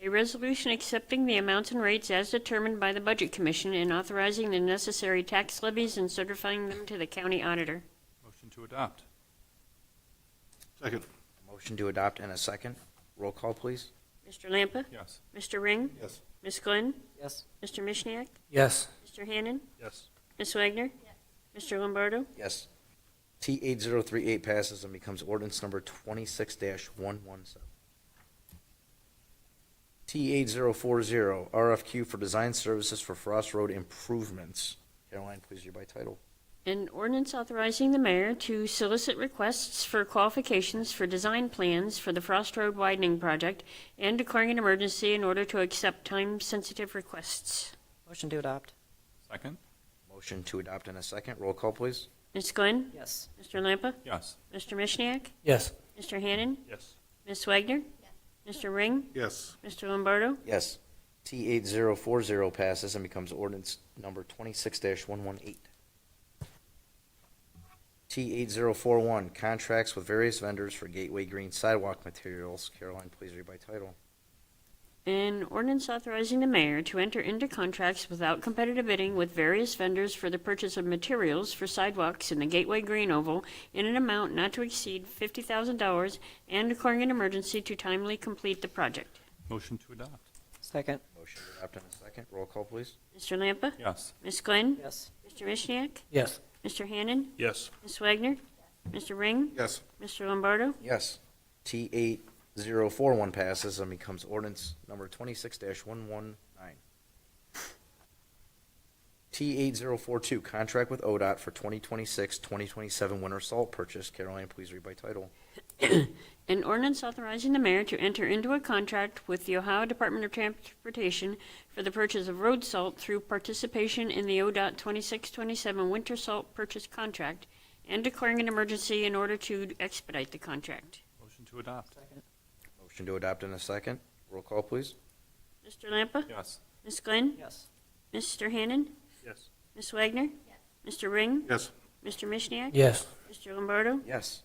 [SPEAKER 3] A resolution accepting the amounts and rates as determined by the Budget Commission and authorizing the necessary tax levies and certifying them to the county auditor.
[SPEAKER 16] Motion to adopt?
[SPEAKER 1] Second.
[SPEAKER 10] Motion to adopt and a second. Roll call, please.
[SPEAKER 3] Mr. Lampa?
[SPEAKER 16] Yes.
[SPEAKER 3] Mr. Ring?
[SPEAKER 1] Yes.
[SPEAKER 3] Ms. Glenn?
[SPEAKER 15] Yes.
[SPEAKER 3] Mr. Mishniak?
[SPEAKER 2] Yes.
[SPEAKER 3] Mr. Hannon?
[SPEAKER 17] Yes.
[SPEAKER 3] Ms. Wagner? Mr. Lombardo?
[SPEAKER 10] Yes. T8038 passes and becomes ordinance number 26-117. T8040, RFQ for design services for Frost Road improvements. Caroline, please read by title.
[SPEAKER 3] An ordinance authorizing the mayor to solicit requests for qualifications for design plans for the Frost Road widening project and declaring an emergency in order to accept time-sensitive requests.
[SPEAKER 15] Motion to adopt.
[SPEAKER 16] Second.
[SPEAKER 10] Motion to adopt in a second. Roll call, please.
[SPEAKER 3] Ms. Glenn?
[SPEAKER 15] Yes.
[SPEAKER 3] Mr. Lampa?
[SPEAKER 16] Yes.
[SPEAKER 3] Mr. Mishniak?
[SPEAKER 2] Yes.
[SPEAKER 3] Mr. Hannon?
[SPEAKER 17] Yes.
[SPEAKER 3] Ms. Wagner? Mr. Ring?
[SPEAKER 1] Yes.
[SPEAKER 3] Mr. Lombardo?
[SPEAKER 10] Yes. T8040 passes and becomes ordinance number 26-118. T8041, contracts with various vendors for Gateway Green sidewalk materials. Caroline, please read by title.
[SPEAKER 3] An ordinance authorizing the mayor to enter into contracts without competitive bidding with various vendors for the purchase of materials for sidewalks in the Gateway Green Oval in an amount not to exceed $50,000 and declaring an emergency to timely complete the project.
[SPEAKER 16] Motion to adopt?
[SPEAKER 15] Second.
[SPEAKER 10] Motion to adopt in a second. Roll call, please.
[SPEAKER 3] Mr. Lampa?
[SPEAKER 16] Yes.
[SPEAKER 3] Ms. Glenn?
[SPEAKER 15] Yes.
[SPEAKER 3] Mr. Mishniak?
[SPEAKER 2] Yes.
[SPEAKER 3] Mr. Hannon?
[SPEAKER 17] Yes.
[SPEAKER 3] Ms. Wagner? Mr. Ring?
[SPEAKER 1] Yes.
[SPEAKER 3] Mr. Lombardo?
[SPEAKER 10] Yes. T8041 passes and becomes ordinance number 26-119. T8042, contract with ODOT for 2026-2027 winter salt purchase. Caroline, please read by title.
[SPEAKER 3] An ordinance authorizing the mayor to enter into a contract with the Ohio Department of Transportation for the purchase of road salt through participation in the ODOT 2627 winter salt purchase contract and declaring an emergency in order to expedite the contract.
[SPEAKER 16] Motion to adopt?
[SPEAKER 10] Motion to adopt in a second. Roll call, please.
[SPEAKER 3] Mr. Lampa?
[SPEAKER 16] Yes.
[SPEAKER 3] Ms. Glenn?
[SPEAKER 15] Yes.
[SPEAKER 3] Mr. Hannon?
[SPEAKER 17] Yes.
[SPEAKER 3] Ms. Wagner? Mr. Ring?
[SPEAKER 1] Yes.
[SPEAKER 3] Mr. Mishniak?
[SPEAKER 2] Yes.
[SPEAKER 3] Mr. Lombardo?
[SPEAKER 10] Yes.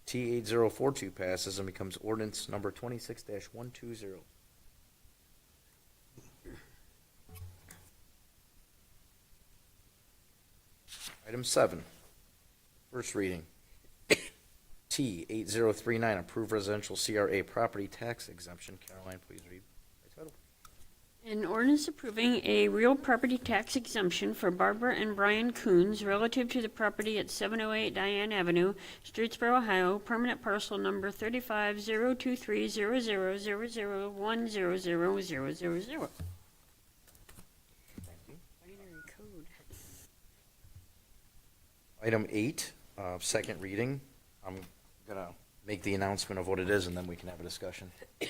[SPEAKER 10] T8042 passes and becomes ordinance number 26-120. Item 7, first reading. T8039, approve residential CRA property tax exemption. Caroline, please read by title.
[SPEAKER 3] An ordinance approving a real property tax exemption for Barbara and Brian Coons relative to the property at 708 Diane Avenue, Streetsboro, Ohio, permanent parcel number 35,023,000,100,000. Binary code.
[SPEAKER 10] Item 8, second reading. I'm going to make the announcement of what it is, and then we can have a discussion.
[SPEAKER 3] You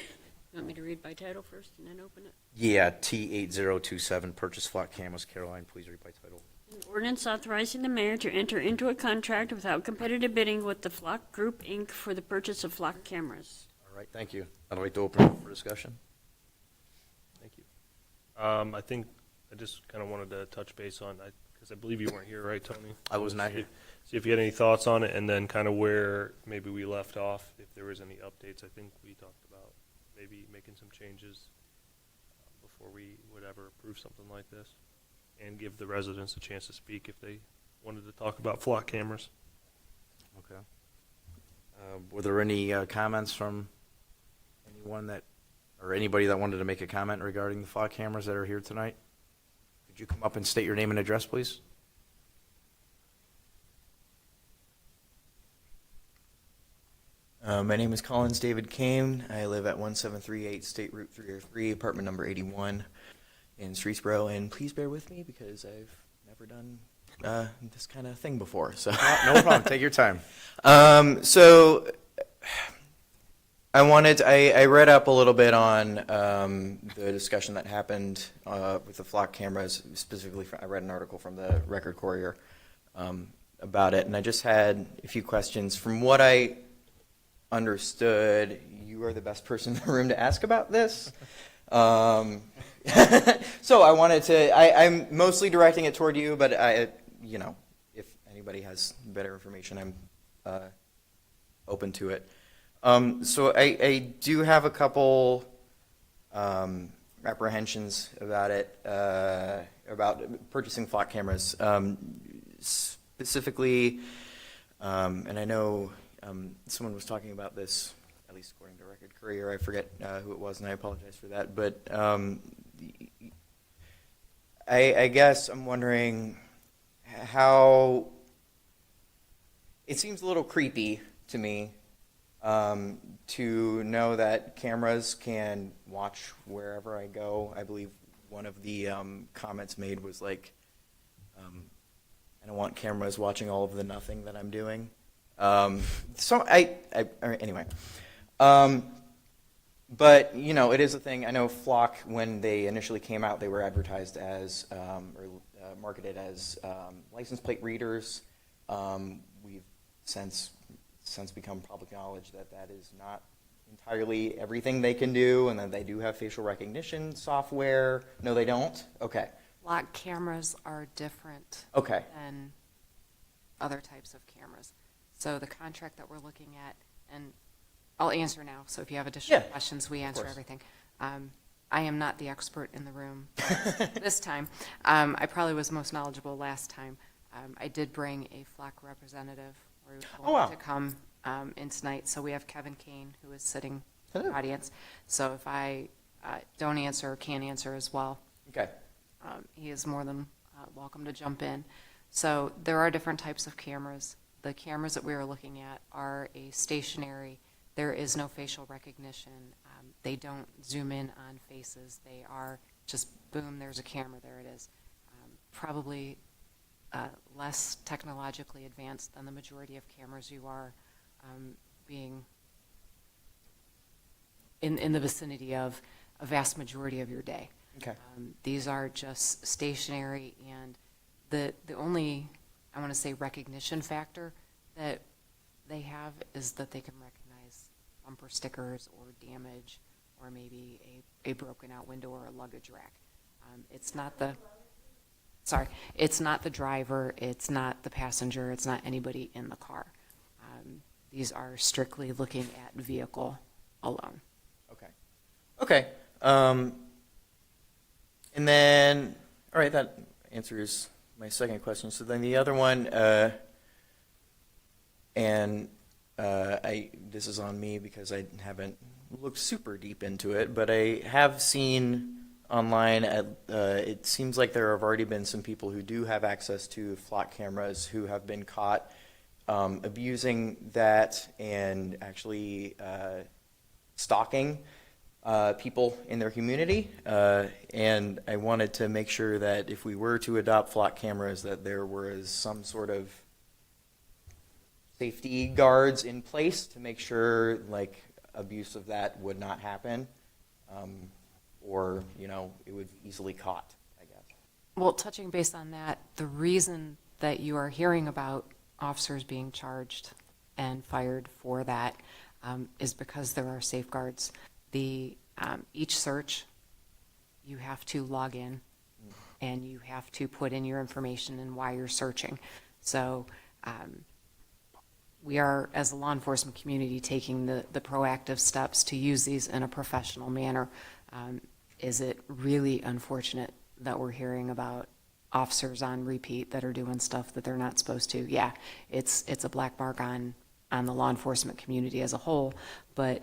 [SPEAKER 3] want me to read by title first and then open it?
[SPEAKER 10] Yeah, T8027, purchase flock cameras. Caroline, please read by title.
[SPEAKER 3] An ordinance authorizing the mayor to enter into a contract without competitive bidding with the Flock Group, Inc. for the purchase of flock cameras.
[SPEAKER 10] All right, thank you. I'd like to open it up for discussion.
[SPEAKER 17] Thank you. I think I just kind of wanted to touch base on, because I believe you weren't here, right, Tony?
[SPEAKER 10] I was not here.
[SPEAKER 17] See if you had any thoughts on it, and then kind of where maybe we left off, if there was any updates. I think we talked about maybe making some changes before we would ever approve something like this, and give the residents a chance to speak if they wanted to talk about flock cameras.
[SPEAKER 10] Okay. Were there any comments from anyone that, or anybody that wanted to make a comment regarding the flock cameras that are here tonight? Could you come up and state your name and address, please?
[SPEAKER 18] My name is Collins David Kane. I live at 1738 State Route 303, apartment number 81 in Streetsboro. And please bear with me because I've never done this kind of thing before. So
[SPEAKER 10] No problem. Take your time.
[SPEAKER 18] So I read up a little bit on the discussion that happened with the flock cameras. Specifically, I read an article from the Record Courier about it, and I just had a few questions. From what I understood, you are the best person in the room to ask about this. So I wanted to, I'm mostly directing it toward you, but if anybody has better information, I'm open to it. So I do have a couple apprehensions about it, about purchasing flock cameras. Specifically, and I know someone was talking about this, at least according to Record Courier. I forget who it was, and I apologize for that. But I guess I'm wondering how it seems a little creepy to me to know that cameras can watch wherever I go. I believe one of the comments made was like, I don't want cameras watching all of the nothing that I'm doing. So anyway, but it is a thing. I know Flock, when they initially came out, they were advertised as marketed as license plate readers. We've since become public knowledge that that is not entirely everything they can do, and that they do have facial recognition software. No, they don't? Okay.
[SPEAKER 13] Lock cameras are different
[SPEAKER 18] Okay.
[SPEAKER 13] than other types of cameras. So the contract that we're looking at, and I'll answer now, so if you have additional questions, we answer
[SPEAKER 18] course.
[SPEAKER 13] everything. I am not the expert in the room this time. I probably was most knowledgeable last time. I did bring a Flock representative to come in tonight. So we have Kevin Kane, who is sitting in the audience. So if I don't answer or can't answer as well,
[SPEAKER 18] Okay.
[SPEAKER 13] he is more than welcome to jump in. So there are different types of cameras. The cameras that we are looking at are a stationary. There is no facial recognition. They don't zoom in on faces. They are just, boom, there's a camera, there it is. Probably less technologically advanced than the majority of cameras you are being in the vicinity of a vast majority of your day.
[SPEAKER 18] Okay.
[SPEAKER 13] These are just stationary, and the only, I want to say, recognition factor that they have is that they can recognize bumper stickers or damage or maybe a broken out window or a luggage rack. It's not the driver, it's not the passenger, it's not anybody in the car. These are strictly looking at vehicle alone.
[SPEAKER 18] Okay. And then, all right, that answers my second question. So then the other one, this is on me because I haven't looked super deep into it, but I have seen online, it seems like there have already been some people who do have access to Flock cameras who have been caught abusing that and actually stalking people in their community, and I wanted to make sure that if we were to adopt Flock cameras, that there was some sort of safety guards in place to make sure like abuse of that would not happen, or it would be easily caught, I guess.
[SPEAKER 13] Well, touching base on that, the reason that you are hearing about officers being charged and fired for that is because there are safeguards. Each search, you have to log in and you have to put in your information and why you're searching. So we are, as a law enforcement community, taking the proactive steps to use these in a professional manner. is it really unfortunate that we're hearing about officers on repeat that are doing stuff that they're not supposed to? Yeah, it's a black mark on the law enforcement community as a whole, but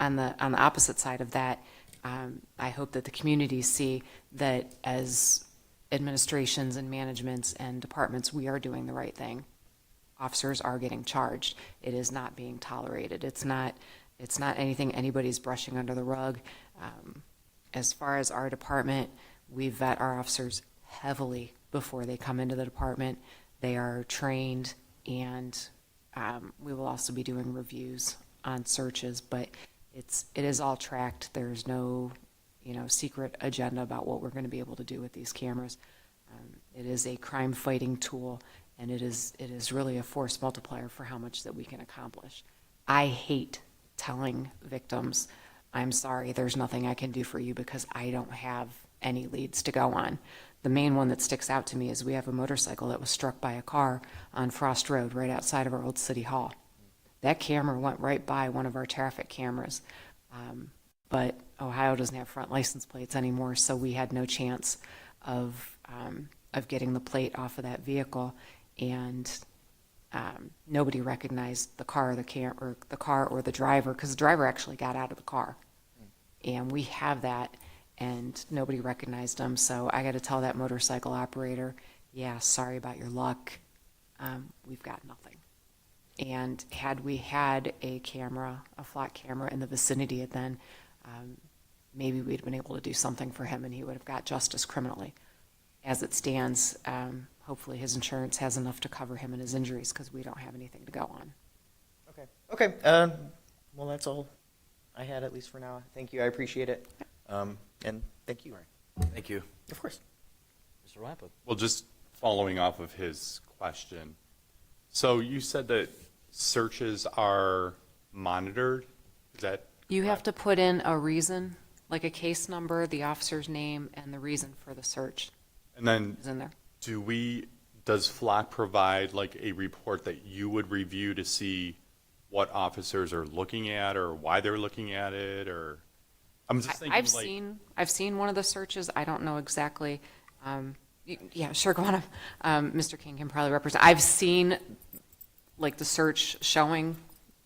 [SPEAKER 13] on the opposite side of that, I hope that the communities see that as administrations and managements and departments, we are doing the right thing. Officers are getting charged. It is not being tolerated. It's not anything anybody's brushing under the rug. As far as our department, we vet our officers heavily before they come into the department. They are trained, and we will also be doing reviews on searches, but it is all tracked. There's no, secret agenda about what we're going to be able to do with these cameras. It is a crime-fighting tool, and it is really a force multiplier for how much that we can accomplish. I hate telling victims, I'm sorry, there's nothing I can do for you because I don't have any leads to go on. The main one that sticks out to me is we have a motorcycle that was struck by a car on Frost Road right outside of our old city hall. That camera went right by one of our traffic cameras, but Ohio doesn't have front license plates anymore, so we had no chance of getting the plate off of that vehicle, and nobody recognized the car or the driver, because the driver actually got out of the car, and we have that, and nobody recognized him. So I got to tell that motorcycle operator, yeah, sorry about your luck. We've got nothing. And had we had a flock camera in the vicinity, then maybe we'd been able to do something for him and he would have got justice criminally. As it stands, hopefully his insurance has enough to cover him and his injuries, because we don't have anything to go on.
[SPEAKER 18] Okay. Well, that's all I had, at least for now. Thank you. I appreciate it. And thank you.
[SPEAKER 10] Thank you.
[SPEAKER 18] Of course.
[SPEAKER 10] Mr. Lappa.
[SPEAKER 4] Well, just following off of his question. So you said that searches are monitored? Is that
[SPEAKER 13] You have to put in a reason, like a case number, the officer's name, and the reason for the search.
[SPEAKER 4] And then
[SPEAKER 13] Is in there.
[SPEAKER 4] does FLOC provide like a report that you would review to see what officers are looking at or why they're looking at it? Or I'm just thinking
[SPEAKER 13] I've seen one of the searches. I don't know exactly. Yeah, sure, go on. Mr. King can probably represent. I've seen like the search showing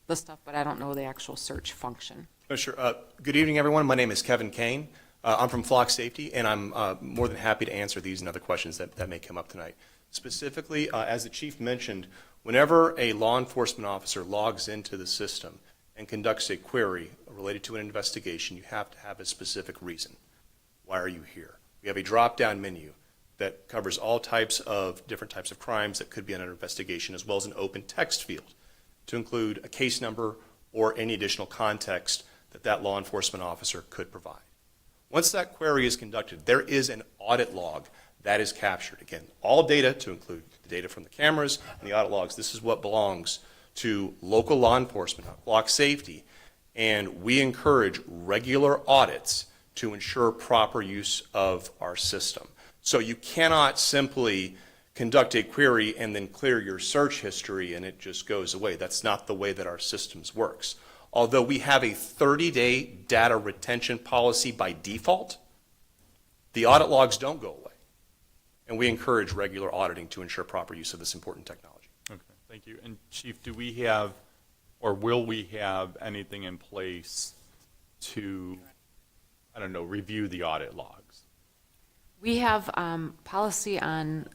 [SPEAKER 13] the stuff, but I don't know the actual search function.
[SPEAKER 19] Oh, sure. Good evening, everyone. My name is Kevin Kane. I'm from Flock Safety, and I'm more than happy to answer these and other questions that may come up tonight. Specifically, as the chief mentioned, whenever a law enforcement officer logs into the system and conducts a query related to an investigation, you have to have a specific reason. Why are you here? We have a drop-down menu that covers all different types of crimes that could be under investigation, as well as an open text field to include a case number or any additional context that law enforcement officer could provide. Once that query is conducted, there is an audit log that is captured. Again, all data, to include the data from the cameras and the audit logs. This is what belongs to local law enforcement, Flock Safety, and we encourage regular audits to ensure proper use of our system. So you cannot simply conduct a query and then clear your search history and it just goes away. That's not the way that our systems works. Although we have a 30-day data retention policy by default, the audit logs don't go away. And we encourage regular auditing to ensure proper use of this important technology.
[SPEAKER 4] Okay, thank you. And Chief, do we have, or will we have anything in place to, review the audit logs?
[SPEAKER 13] We have policy on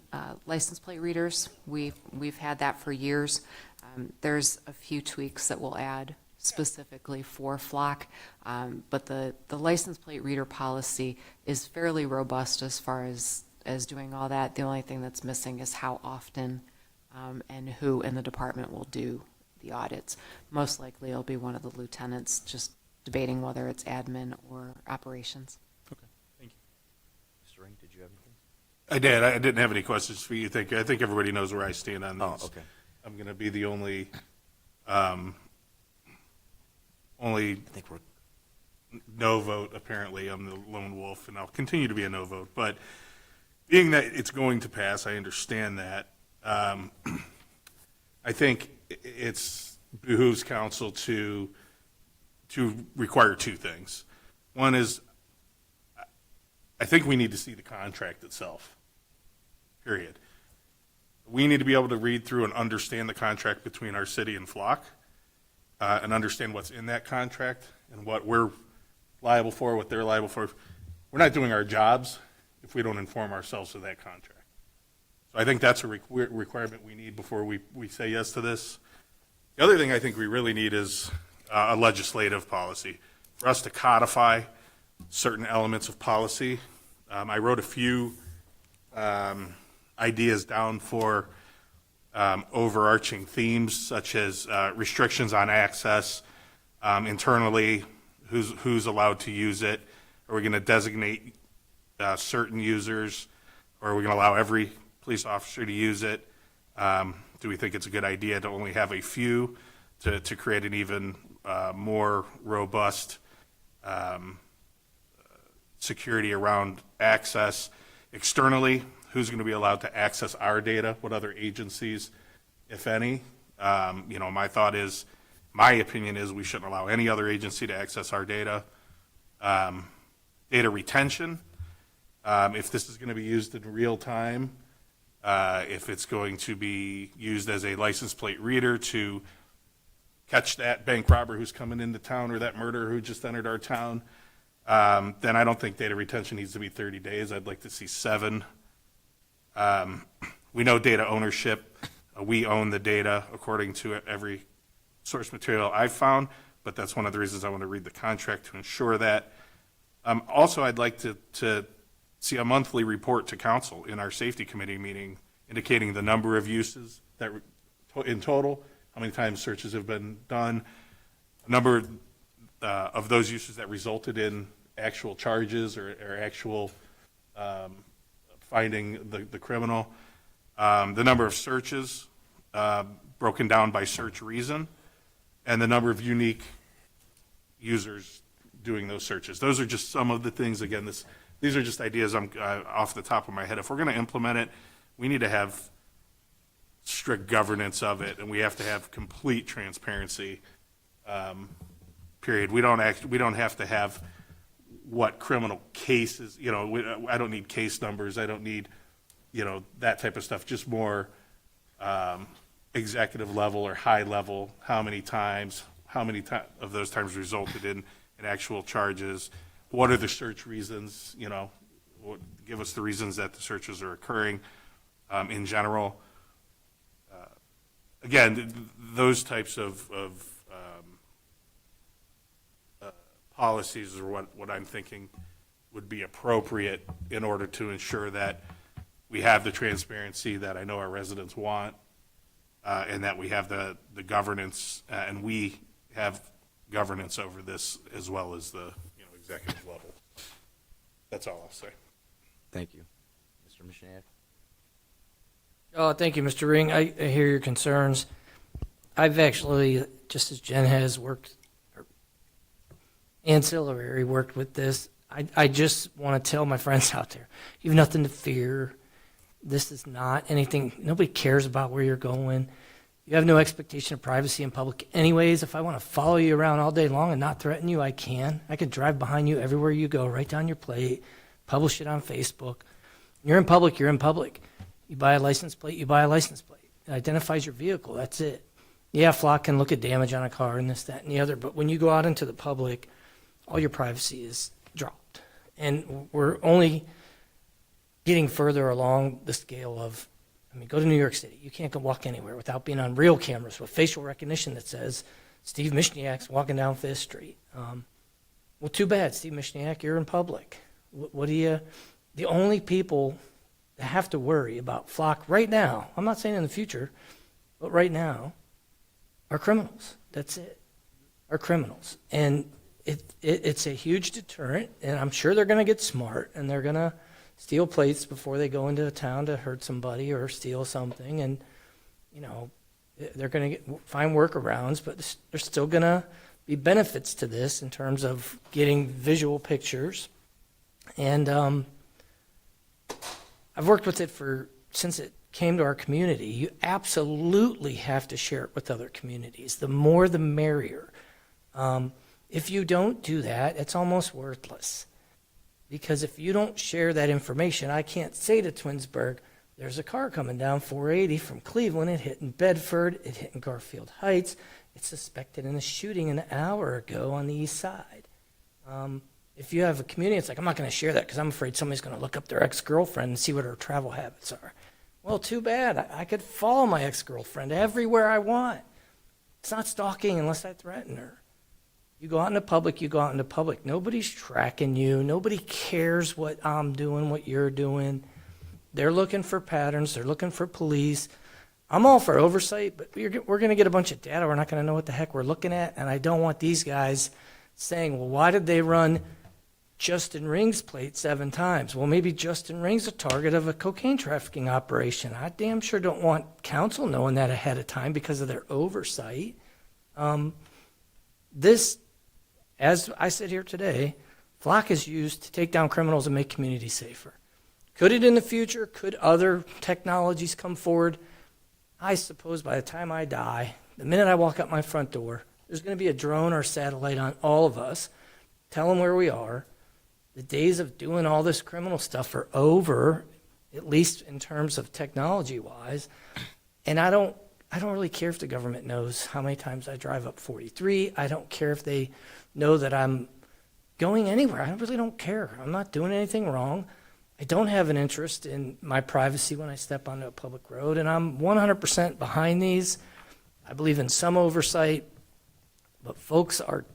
[SPEAKER 13] license plate readers. We've had that for years. There's a few tweaks that we'll add specifically for Flock, but the license plate reader policy is fairly robust as far as doing all that. The only thing that's missing is how often and who in the department will do the audits. Most likely it'll be one of the lieutenants, just debating whether it's admin or operations.
[SPEAKER 4] Okay, thank you.
[SPEAKER 10] Mr. Ring, did you have anything?
[SPEAKER 1] I did. I didn't have any questions for you. I think everybody knows where I stand on these.
[SPEAKER 10] Oh, okay.
[SPEAKER 1] I'm going to be the only no vote, apparently. I'm the lone wolf, and I'll continue to be a no vote. But being that it's going to pass, I understand that. I think it's behooves council to require two things. One is I think we need to see the contract itself, period. We need to be able to read through and understand the contract between our city and Flock, and understand what's in that contract and what we're liable for, what they're liable for. We're not doing our jobs if we don't inform ourselves of that contract. So I think that's a requirement we need before we say yes to this. The other thing I think we really need is a legislative policy for us to codify certain elements of policy. I wrote a few ideas down for overarching themes, such as restrictions on access internally, who's allowed to use it. Are we going to designate certain users, or are we going to allow every police officer to use it? Do we think it's a good idea to only have a few to create an even more robust security around access? Externally, who's going to be allowed to access our data? What other agencies, if any? My opinion is we shouldn't allow any other agency to access our data. Data retention, if this is going to be used in real time, if it's going to be used as a license plate reader to catch that bank robber who's coming into town or that murderer who just entered our town, then I don't think data retention needs to be 30 days. I'd like to see 7. We know data ownership. We own the data according to every source material I've found, but that's one of the reasons I want to read the contract to ensure that. Also, I'd like to see a monthly report to council in our safety committee meeting indicating the number of uses that in total, how many times searches have been done, a number of those uses that resulted in actual charges or actual finding the criminal, the number of searches broken down by search reason, and the number of unique users doing those searches. Those are just some of the things. Again, these are just ideas I'm off the top of my head. If we're going to implement it, we need to have strict governance of it, and we have to have complete transparency. Period. We don't have to have what criminal cases. I don't need case numbers. I don't need that type of stuff. Just more executive level or high level. How many times of those times resulted in actual charges? What are the search reasons? Give us the reasons that the searches are occurring in general. Again, those types of policies are what I'm thinking would be appropriate in order to ensure that we have the transparency that I know our residents want, and that we have the governance, and we have governance over this as well as the executive level. That's all I'll say.
[SPEAKER 10] Thank you. Mr. Mishniak?
[SPEAKER 2] Oh, thank you, Mr. Ring. I hear your concerns. I've actually, just as Jen has, worked with this. I just want to tell my friends out there, you have nothing to fear. This is not anything, nobody cares about where you're going. You have no expectation of privacy in public anyways. If I want to follow you around all day long and not threaten you, I can. I could drive behind you everywhere you go, write down your plate, publish it on Facebook. You're in public, you're in public. You buy a license plate, you buy a license plate. It identifies your vehicle, that's it. Yeah, Flock can look at damage on a car and this, that, and the other, but when you go out into the public, all your privacy is dropped. And we're only getting further along the scale of, go to New York City. You can't go walk anywhere without being on real cameras with facial recognition that says, Steve Mishniak's walking down Fifth Street. Well, too bad, Steve Mishniak, you're in public. The only people that have to worry about Flock right now, I'm not saying in the future, but right now, are criminals. That's it. Are criminals. And it's a huge deterrent, and I'm sure they're going to get smart, and they're going to steal plates before they go into a town to hurt somebody or steal something, and they're going to find workarounds, but there's still going to be benefits to this in terms of getting visual pictures. And I've worked with it since it came to our community. You absolutely have to share it with other communities. The more the merrier. If you don't do that, it's almost worthless. Because if you don't share that information, I can't say to Twinsburg, there's a car coming down 480 from Cleveland. It hit in Bedford. It hit in Garfield Heights. It's suspected in a shooting an hour ago on the east side. If you have a community, it's like, I'm not going to share that because I'm afraid somebody's going to look up their ex-girlfriend and see what her travel habits are. Well, too bad. I could follow my ex-girlfriend everywhere I want. It's not stalking unless I threaten her. You go out into public, you go out into public. Nobody's tracking you. Nobody cares what I'm doing, what you're doing. They're looking for patterns. They're looking for police. I'm all for oversight, but we're going to get a bunch of data. We're not going to know what the heck we're looking at, and I don't want these guys saying, well, why did they run Justin Ring's plate 7 times? Well, maybe Justin Ring's a target of a cocaine trafficking operation. I damn sure don't want council knowing that ahead of time because of their oversight. This, as I sit here today, Flock is used to take down criminals and make communities safer. Could it in the future? Could other technologies come forward? I suppose by the time I die, the minute I walk out my front door, there's going to be a drone or satellite on all of us, telling where we are. The days of doing all this criminal stuff are over, at least in terms of technology-wise. And I don't really care if the government knows how many times I drive up 43. I don't care if they know that I'm going anywhere. I really don't care. I'm not doing anything wrong. I don't have an interest in my privacy when I step onto a public road, and I'm 100% behind these. I believe in some oversight, but folks are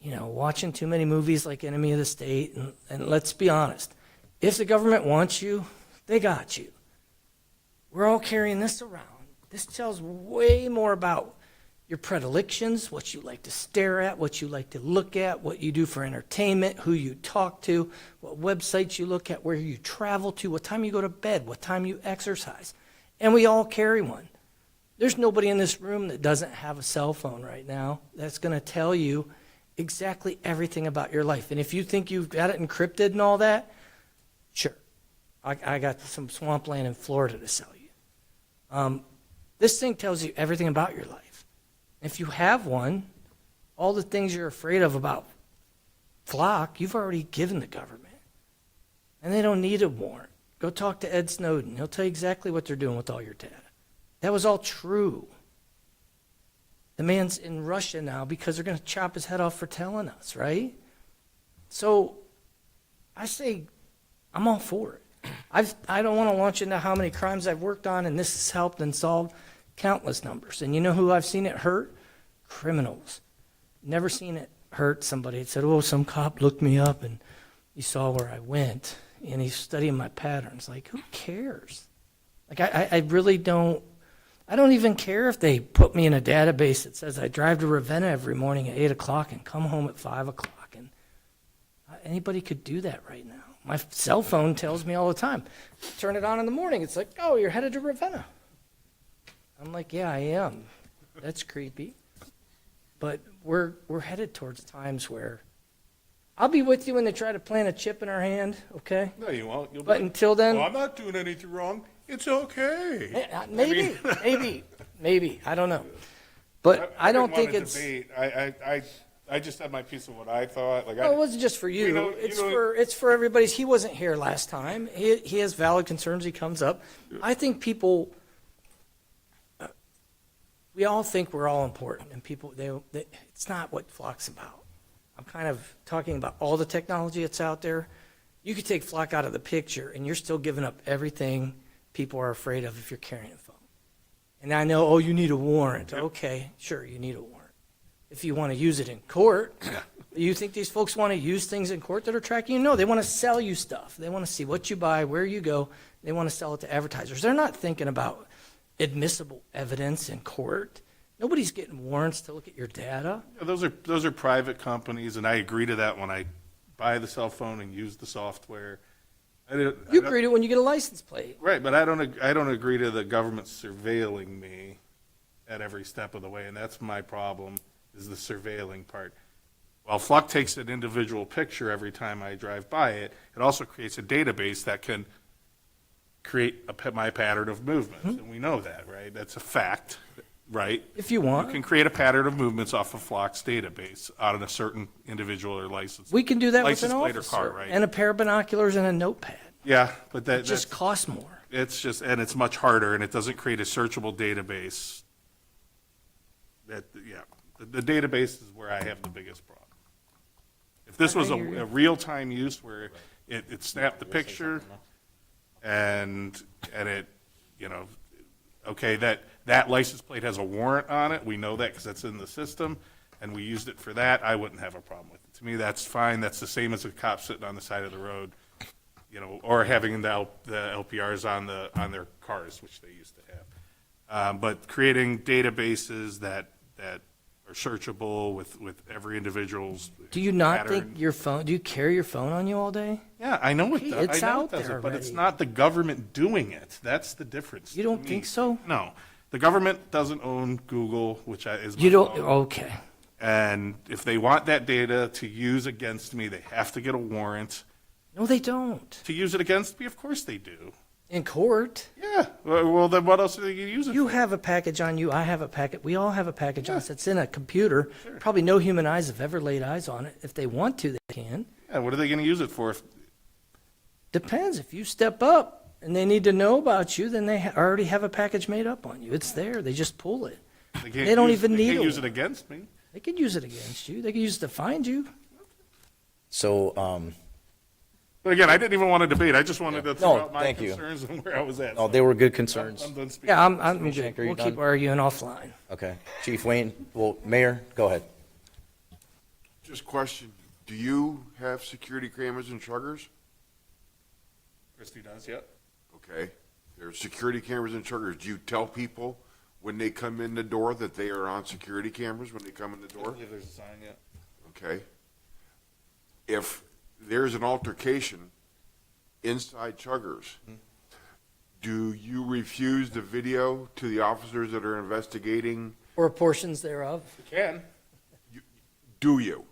[SPEAKER 2] watching too many movies like Enemy of the State, and let's be honest. If the government wants you, they got you. We're all carrying this around. This tells way more about your predilections, what you like to stare at, what you like to look at, what you do for entertainment, who you talk to, what websites you look at, where you travel to, what time you go to bed, what time you exercise. And we all carry one. There's nobody in this room that doesn't have a cell phone right now that's going to tell you exactly everything about your life. And if you think you've got it encrypted and all that, sure. I got some swampland in Florida to sell you. This thing tells you everything about your life. If you have one, all the things you're afraid of about Flock, you've already given the government. And they don't need a warrant. Go talk to Ed Snowden. He'll tell you exactly what they're doing with all your data. That was all true. The man's in Russia now because they're going to chop his head off for telling us, right? So I say I'm all for it. I don't want to launch into how many crimes I've worked on, and this has helped and solved countless numbers. And you know who I've seen it hurt? Criminals. Never seen it hurt somebody. It said, oh, some cop looked me up and he saw where I went and he's studying my patterns. Like, who cares? Like, I really don't. I don't even care if they put me in a database that says I drive to Ravenna every morning at 8 o'clock and come home at 5 o'clock. And anybody could do that right now. My cell phone tells me all the time. Turn it on in the morning. It's like, oh, you're headed to Ravenna. I'm like, yeah, I am. That's creepy. But we're headed towards times where I'll be with you when they try to plant a chip in our hand, okay?
[SPEAKER 1] No, you won't.
[SPEAKER 2] But until then,
[SPEAKER 1] well, I'm not doing anything wrong. It's okay.
[SPEAKER 2] Maybe. I don't know. But I don't think it's.
[SPEAKER 1] Debate. I just had my piece of what I thought. Like,
[SPEAKER 2] Well, it wasn't just for you. It's for everybody. He wasn't here last time. He has valid concerns. He comes up. I think people. We all think we're all important, and people. It's not what Flock's about. I'm kind of talking about all the technology that's out there. You could take Flock out of the picture, and you're still giving up everything people are afraid of if you're carrying a phone. And I know, oh, you need a warrant. Okay, sure, you need a warrant. If you want to use it in court, you think these folks want to use things in court that are tracking you? No, they want to sell you stuff. They want to see what you buy, where you go. They want to sell it to advertisers. They're not thinking about admissible evidence in court. Nobody's getting warrants to look at your data.
[SPEAKER 1] Yeah, those are private companies, and I agree to that when I buy the cell phone and use the software.
[SPEAKER 2] You agree to it when you get a license plate.
[SPEAKER 1] Right, but I don't agree to the government surveilling me at every step of the way, and that's my problem, is the surveilling part. While Flock takes an individual picture every time I drive by it, it also creates a database that can create my pattern of movements, and we know that, right? That's a fact. right?
[SPEAKER 2] If you want.
[SPEAKER 1] You can create a pattern of movements off of Flock's database on a certain individual or license.
[SPEAKER 2] We can do that with
[SPEAKER 1] license
[SPEAKER 2] an
[SPEAKER 1] plate or
[SPEAKER 2] officer
[SPEAKER 1] car, right?
[SPEAKER 2] and a pair of binoculars and a notepad.
[SPEAKER 1] Yeah, but
[SPEAKER 2] It just costs more.
[SPEAKER 1] it's just, and it's much harder, and it doesn't create a searchable database. The database is where I have the biggest problem. If this was a real-time use where it snapped the picture and it, okay, that license plate has a warrant on it, we know that because that's in the system, and we used it for that, I wouldn't have a problem with it. To me, that's fine. That's the same as a cop sitting on the side of the road, or having the LPRs on their cars, which they used to have. But creating databases that are searchable with every individual's
[SPEAKER 2] Do you not
[SPEAKER 1] pattern.
[SPEAKER 2] think your phone, do you carry your phone on you all day?
[SPEAKER 1] Yeah, I know it does.
[SPEAKER 2] It's
[SPEAKER 1] I know
[SPEAKER 2] out
[SPEAKER 1] it does
[SPEAKER 2] there
[SPEAKER 1] it, but it's
[SPEAKER 2] already.
[SPEAKER 1] not the government doing it. That's the difference.
[SPEAKER 2] You
[SPEAKER 1] to
[SPEAKER 2] don't
[SPEAKER 1] me.
[SPEAKER 2] think so?
[SPEAKER 1] No. The government doesn't own Google, which is my
[SPEAKER 2] You don't,
[SPEAKER 1] phone.
[SPEAKER 2] okay.
[SPEAKER 1] And if they want that data to use against me, they have to get a warrant.
[SPEAKER 2] No, they don't.
[SPEAKER 1] To use it against me, of course they do.
[SPEAKER 2] In court.
[SPEAKER 1] Yeah. Well, then what else are they going to use it
[SPEAKER 2] You
[SPEAKER 1] for?
[SPEAKER 2] have a package on you, I have a packet, we all have a package on us. It's in a computer. Probably no human eyes have ever laid eyes on it. If they want to, they can.
[SPEAKER 1] Yeah, what are they going to use it for?
[SPEAKER 2] Depends. If you step up and they need to know about you, then they already have a package made up on you. It's there. They just pull it.
[SPEAKER 1] Can't
[SPEAKER 2] They don't even
[SPEAKER 1] they
[SPEAKER 2] need
[SPEAKER 1] can't
[SPEAKER 2] a
[SPEAKER 1] use it
[SPEAKER 2] warrant.
[SPEAKER 1] against me.
[SPEAKER 2] They could use it against you. They could use it to find you.
[SPEAKER 10] So,
[SPEAKER 1] But again, I didn't even want to debate. I just wanted to throw
[SPEAKER 10] No,
[SPEAKER 1] out my
[SPEAKER 10] thank you.
[SPEAKER 1] concerns and where I was at.
[SPEAKER 10] oh, they were good concerns.
[SPEAKER 1] I'm done speaking.
[SPEAKER 2] Yeah, I'm
[SPEAKER 10] Mr.
[SPEAKER 2] good.
[SPEAKER 10] Shanker, you
[SPEAKER 2] We'll keep
[SPEAKER 10] done?
[SPEAKER 2] arguing offline.
[SPEAKER 10] Okay. Chief Wayne, well, Mayor, go ahead.
[SPEAKER 8] Just question, do you have security cameras in Chuggers?
[SPEAKER 1] Christy does, yep.
[SPEAKER 8] Okay. There's security cameras in Chuggers. Do you tell people when they come in the door that they are on security cameras when they come in the
[SPEAKER 1] I
[SPEAKER 8] door?
[SPEAKER 1] believe there's a sign yet.
[SPEAKER 8] Okay. If there's an altercation inside Chuggers, do you refuse the video to the officers that are investigating?
[SPEAKER 2] Or portions thereof.
[SPEAKER 1] You can.
[SPEAKER 8] Do you?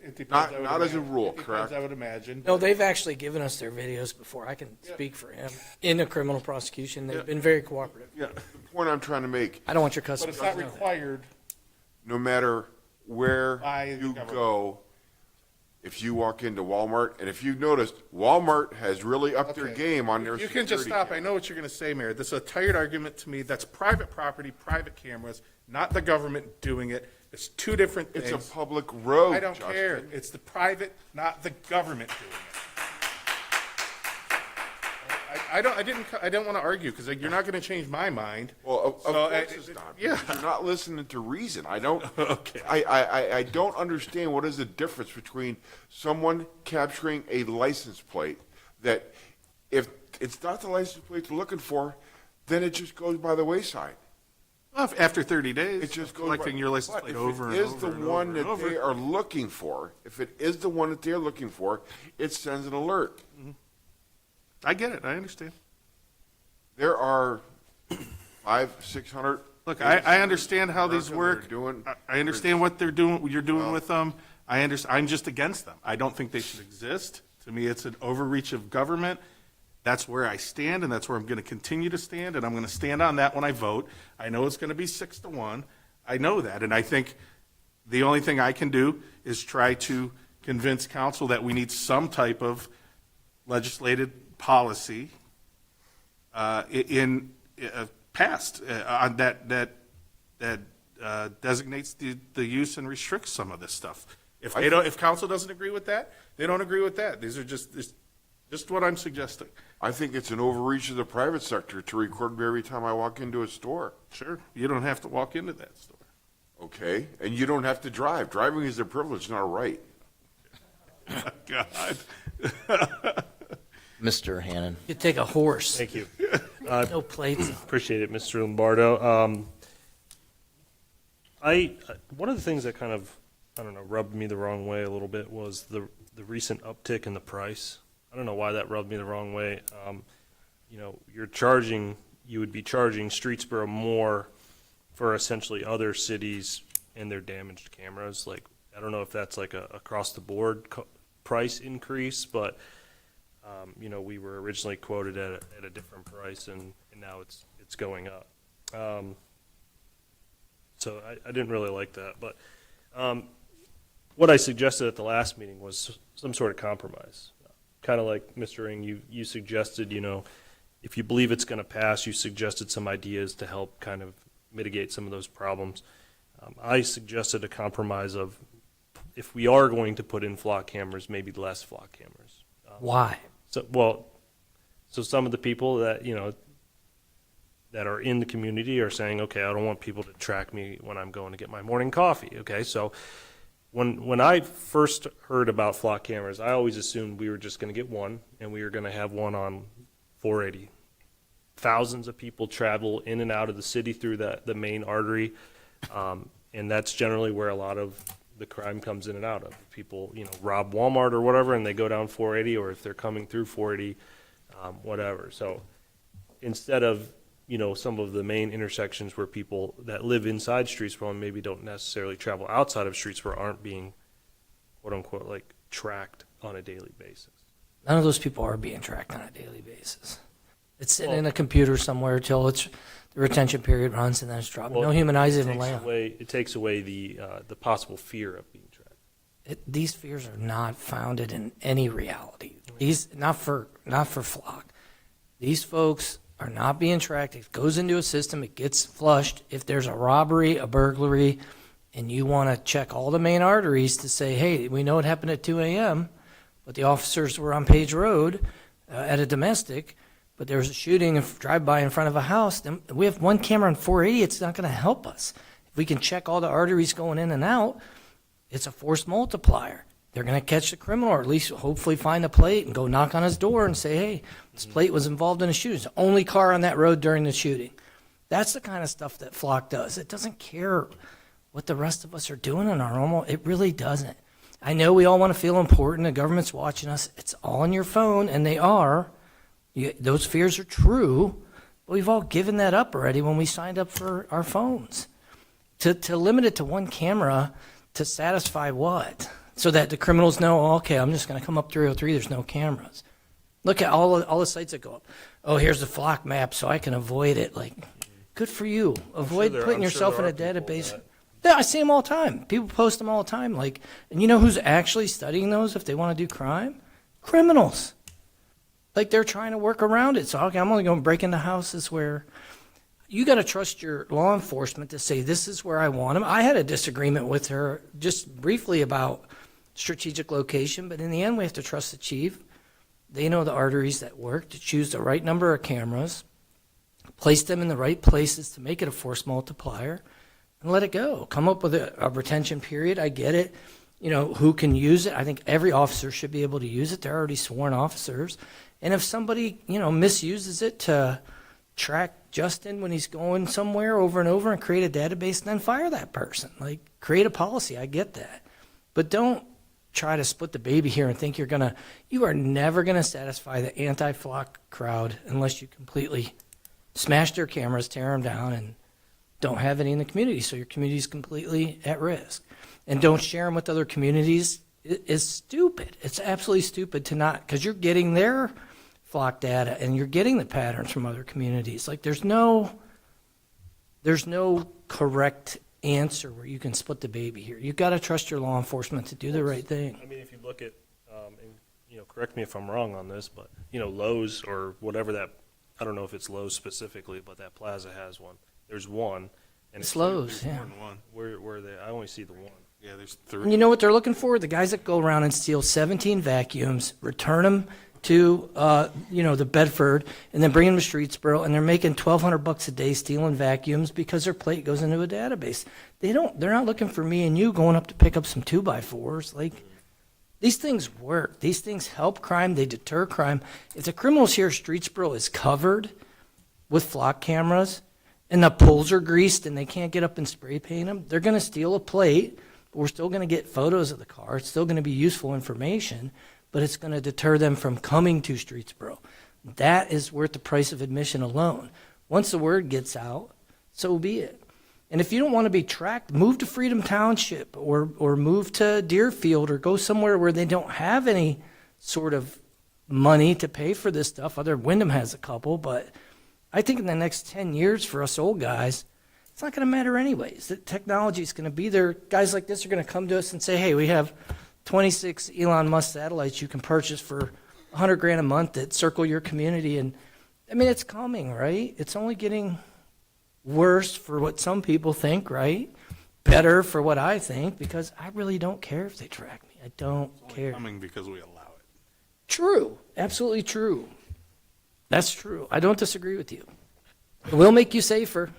[SPEAKER 1] It depends,
[SPEAKER 8] Not-
[SPEAKER 1] I would
[SPEAKER 8] not as a
[SPEAKER 1] imagine.
[SPEAKER 8] rule,
[SPEAKER 1] It depends,
[SPEAKER 8] correct?
[SPEAKER 1] I would imagine.
[SPEAKER 2] No, they've actually given us their videos before. I can speak for him. In a criminal prosecution, they've been very cooperative.
[SPEAKER 1] Yeah,
[SPEAKER 8] The point I'm trying to make,
[SPEAKER 2] I don't want your
[SPEAKER 1] but
[SPEAKER 2] customers
[SPEAKER 1] it's not
[SPEAKER 2] to know that.
[SPEAKER 1] required.
[SPEAKER 8] no matter where
[SPEAKER 1] By the
[SPEAKER 8] you
[SPEAKER 1] government.
[SPEAKER 8] go, if you walk into Walmart, and if you've noticed, Walmart has really upped their
[SPEAKER 1] Okay.
[SPEAKER 8] game on their
[SPEAKER 1] You can just
[SPEAKER 8] security
[SPEAKER 1] stop. I
[SPEAKER 8] cameras.
[SPEAKER 1] know what you're going to say, Mayor. This is a tired argument to me. That's private property, private cameras, not the government doing it. It's two different things.
[SPEAKER 8] It's a public road,
[SPEAKER 1] I don't care.
[SPEAKER 8] Justin.
[SPEAKER 1] It's the private, not the government doing it. I don't want to argue because you're not going to change my mind.
[SPEAKER 8] Well, of
[SPEAKER 1] So,
[SPEAKER 8] course it's not.
[SPEAKER 1] yeah.
[SPEAKER 8] You're not listening to reason. I don't,
[SPEAKER 1] Okay.
[SPEAKER 8] I don't understand what is the difference between someone capturing a license plate that if it's not the license plate they're looking for, then it just goes by the wayside.
[SPEAKER 1] Well, after 30 days,
[SPEAKER 8] It just goes
[SPEAKER 1] collecting
[SPEAKER 8] by-
[SPEAKER 1] your license
[SPEAKER 8] but
[SPEAKER 1] plate
[SPEAKER 8] if
[SPEAKER 1] over and
[SPEAKER 8] it is
[SPEAKER 1] over
[SPEAKER 8] the
[SPEAKER 1] and
[SPEAKER 8] one
[SPEAKER 1] over and
[SPEAKER 8] that
[SPEAKER 1] over.
[SPEAKER 8] they are looking for, if it is the one that they're looking for, it sends an alert.
[SPEAKER 1] I get it. I understand.
[SPEAKER 8] There are 500-600.
[SPEAKER 1] Look, I understand how these
[SPEAKER 8] America that
[SPEAKER 1] work.
[SPEAKER 8] are doing-
[SPEAKER 1] I understand what they're doing, what you're doing with them. I'm just against them. I don't think they should exist. To me, it's an overreach of government. That's where I stand, and that's where I'm going to continue to stand, and I'm going to stand on that when I vote. I know it's going to be 6-1. I know that, and I think the only thing I can do is try to convince council that we need some type of legislated policy passed on that designates the use and restricts some of this stuff. If they don't, if council doesn't agree with that, they don't agree with that. These are just what I'm suggesting.
[SPEAKER 8] I think it's an overreach of the private sector to record me every time I walk into a store.
[SPEAKER 1] Sure, you don't have to walk into that store.
[SPEAKER 8] Okay, and you don't have to drive. Driving is a privilege, not a right.
[SPEAKER 1] God.
[SPEAKER 10] Mr. Hannon.
[SPEAKER 2] You take a horse.
[SPEAKER 17] Thank you.
[SPEAKER 2] No plates.
[SPEAKER 17] Appreciate it, Mr. Lombardo. One of the things that kind of, I don't know, rubbed me the wrong way a little bit was the recent uptick in the price. I don't know why that rubbed me the wrong way. You know, you would be charging Streetsboro more for essentially other cities and their damaged cameras. Like, I don't know if that's like a across the board price increase, but you know, we were originally quoted at a different price, and now it's going up. So I didn't really like that. But what I suggested at the last meeting was some sort of compromise. Kind of like Mr. Ing, you suggested, if you believe it's going to pass, you suggested some ideas to help kind of mitigate some of those problems. I suggested a compromise of, if we are going to put in flock cameras, maybe less flock cameras.
[SPEAKER 2] Why?
[SPEAKER 17] So some of the people that, that are in the community are saying, okay, I don't want people to track me when I'm going to get my morning coffee. Okay, so when I first heard about flock cameras, I always assumed we were just going to get one, and we were going to have one on 480. Thousands of people travel in and out of the city through the main artery, and that's generally where a lot of the crime comes in and out of. People, rob Walmart or whatever, and they go down 480, or if they're coming through 480, whatever. So instead of some of the main intersections where people that live inside Streetsboro and maybe don't necessarily travel outside of Streetsboro aren't being, quote unquote, like tracked on a daily basis.
[SPEAKER 2] None of those people are being tracked on a daily basis. It's sitting in a computer somewhere till the retention period runs and then it's dropped. No human eyes even lay on.
[SPEAKER 17] It takes away the possible fear of being tracked.
[SPEAKER 2] These fears are not founded in any reality. These not for flock. These folks are not being tracked. It goes into a system. It gets flushed. If there's a robbery, a burglary, and you want to check all the main arteries to say, hey, we know it happened at 2 a.m., but the officers were on Page Road at a domestic, but there was a shooting, a drive-by in front of a house, then we have one camera on 480. It's not going to help us. If we can check all the arteries going in and out, it's a force multiplier. They're going to catch the criminal, or at least hopefully find a plate and go knock on his door and say, hey, this plate was involved in a shooting. It's the only car on that road during the shooting. That's the kind of stuff that Flock does. It doesn't care what the rest of us are doing in our normal. It really doesn't. I know we all want to feel important. The government's watching us. It's all on your phone, and they are. Those fears are true, but we've all given that up already when we signed up for our phones. To limit it to one camera to satisfy what? So that the criminals know, oh, okay, I'm just going to come up 303, there's no cameras. Look at all the sites that go up. Oh, here's the flock map so I can avoid it. Like, good for you. Avoid putting yourself in a database. Yeah, I see them all the time. People post them all the time. Like, and you know who's actually studying those if they want to do crime? Criminals. Like, they're trying to work around it. So, okay, I'm only going to break into houses where you got to trust your law enforcement to say, this is where I want them. I had a disagreement with her just briefly about strategic location, but in the end, we have to trust the chief. They know the arteries that work, to choose the right number of cameras, place them in the right places to make it a force multiplier, and let it go. Come up with a retention period. I get it. Who can use it? I think every officer should be able to use it. They're already sworn officers. And if somebody, misuses it to track Justin when he's going somewhere over and over and create a database, then fire that person. Like, create a policy. I get that. But don't try to split the baby here and think you are never going to satisfy the anti-flock crowd unless you completely smash their cameras, tear them down, and don't have any in the community. So your community is completely at risk. And don't share them with other communities. It's stupid. It's absolutely stupid to not, because you're getting their flock data and you're getting the patterns from other communities. Like, there's no correct answer where you can split the baby here. You've got to trust your law enforcement to do the right thing.
[SPEAKER 17] I mean, if you look at, and correct me if I'm wrong on this, but Lowe's or whatever that, I don't know if it's Lowe's specifically, but that plaza has one. There's one, and
[SPEAKER 2] It's Lowe's, yeah.
[SPEAKER 17] more than one. Where are they? I only see the one.
[SPEAKER 1] Yeah, there's
[SPEAKER 2] And
[SPEAKER 1] 3.
[SPEAKER 2] you know what they're looking for? The guys that go around and steal 17 vacuums, return them to, the Bedford, and then bring them to Streetsboro, and they're making $1,200 a day stealing vacuums because their plate goes into a database. They're not looking for me and you going up to pick up some 2x4s. Like, these things work. These things help crime. They deter crime. If the criminals here, Streetsboro is covered with flock cameras, and the poles are greased and they can't get up and spray paint them, they're going to steal a plate, but we're still going to get photos of the car. It's still going to be useful information, but it's going to deter them from coming to Streetsboro. That is worth the price of admission alone. Once the word gets out, so be it. And if you don't want to be tracked, move to Freedom Township or move to Deerfield or go somewhere where they don't have any sort of money to pay for this stuff. Wyndham has a couple, but I think in the next 10 years for us old guys, it's not going to matter anyways. The technology is going to be there. Guys like this are going to come to us and say, hey, we have 26 Elon Musk satellites you can purchase for $100,000 a month that circle your community. And I mean, it's coming, right? It's only getting worse for what some people think, right? Better for what I think, because I really don't care if they track me. I don't care.
[SPEAKER 16] Coming because we allow it.
[SPEAKER 2] True. Absolutely true. That's true. I don't disagree with you. It will make you safer.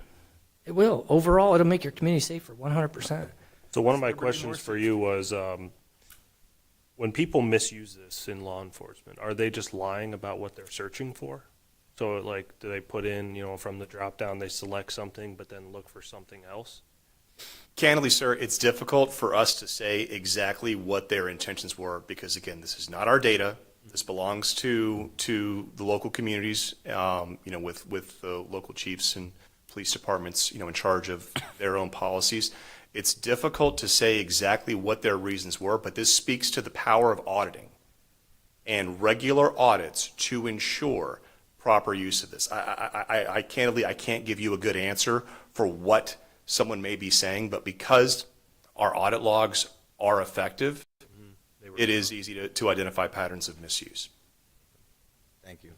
[SPEAKER 2] It will. Overall, it'll make your community safer, 100%.
[SPEAKER 17] So one of my questions for you was, when people misuse this in law enforcement, are they just lying about what they're searching for? So like, do they put in, from the drop down, they select something, but then look for something else?
[SPEAKER 19] Candidly, sir, it's difficult for us to say exactly what their intentions were because, again, this is not our data. This belongs to the local communities, with the local chiefs and police departments, in charge of their own policies. It's difficult to say exactly what their reasons were, but this speaks to the power of auditing and regular audits to ensure proper use of this. I can't give you a good answer for what someone may be saying, but because our audit logs are effective, it is easy to identify patterns of misuse.
[SPEAKER 10] Thank you.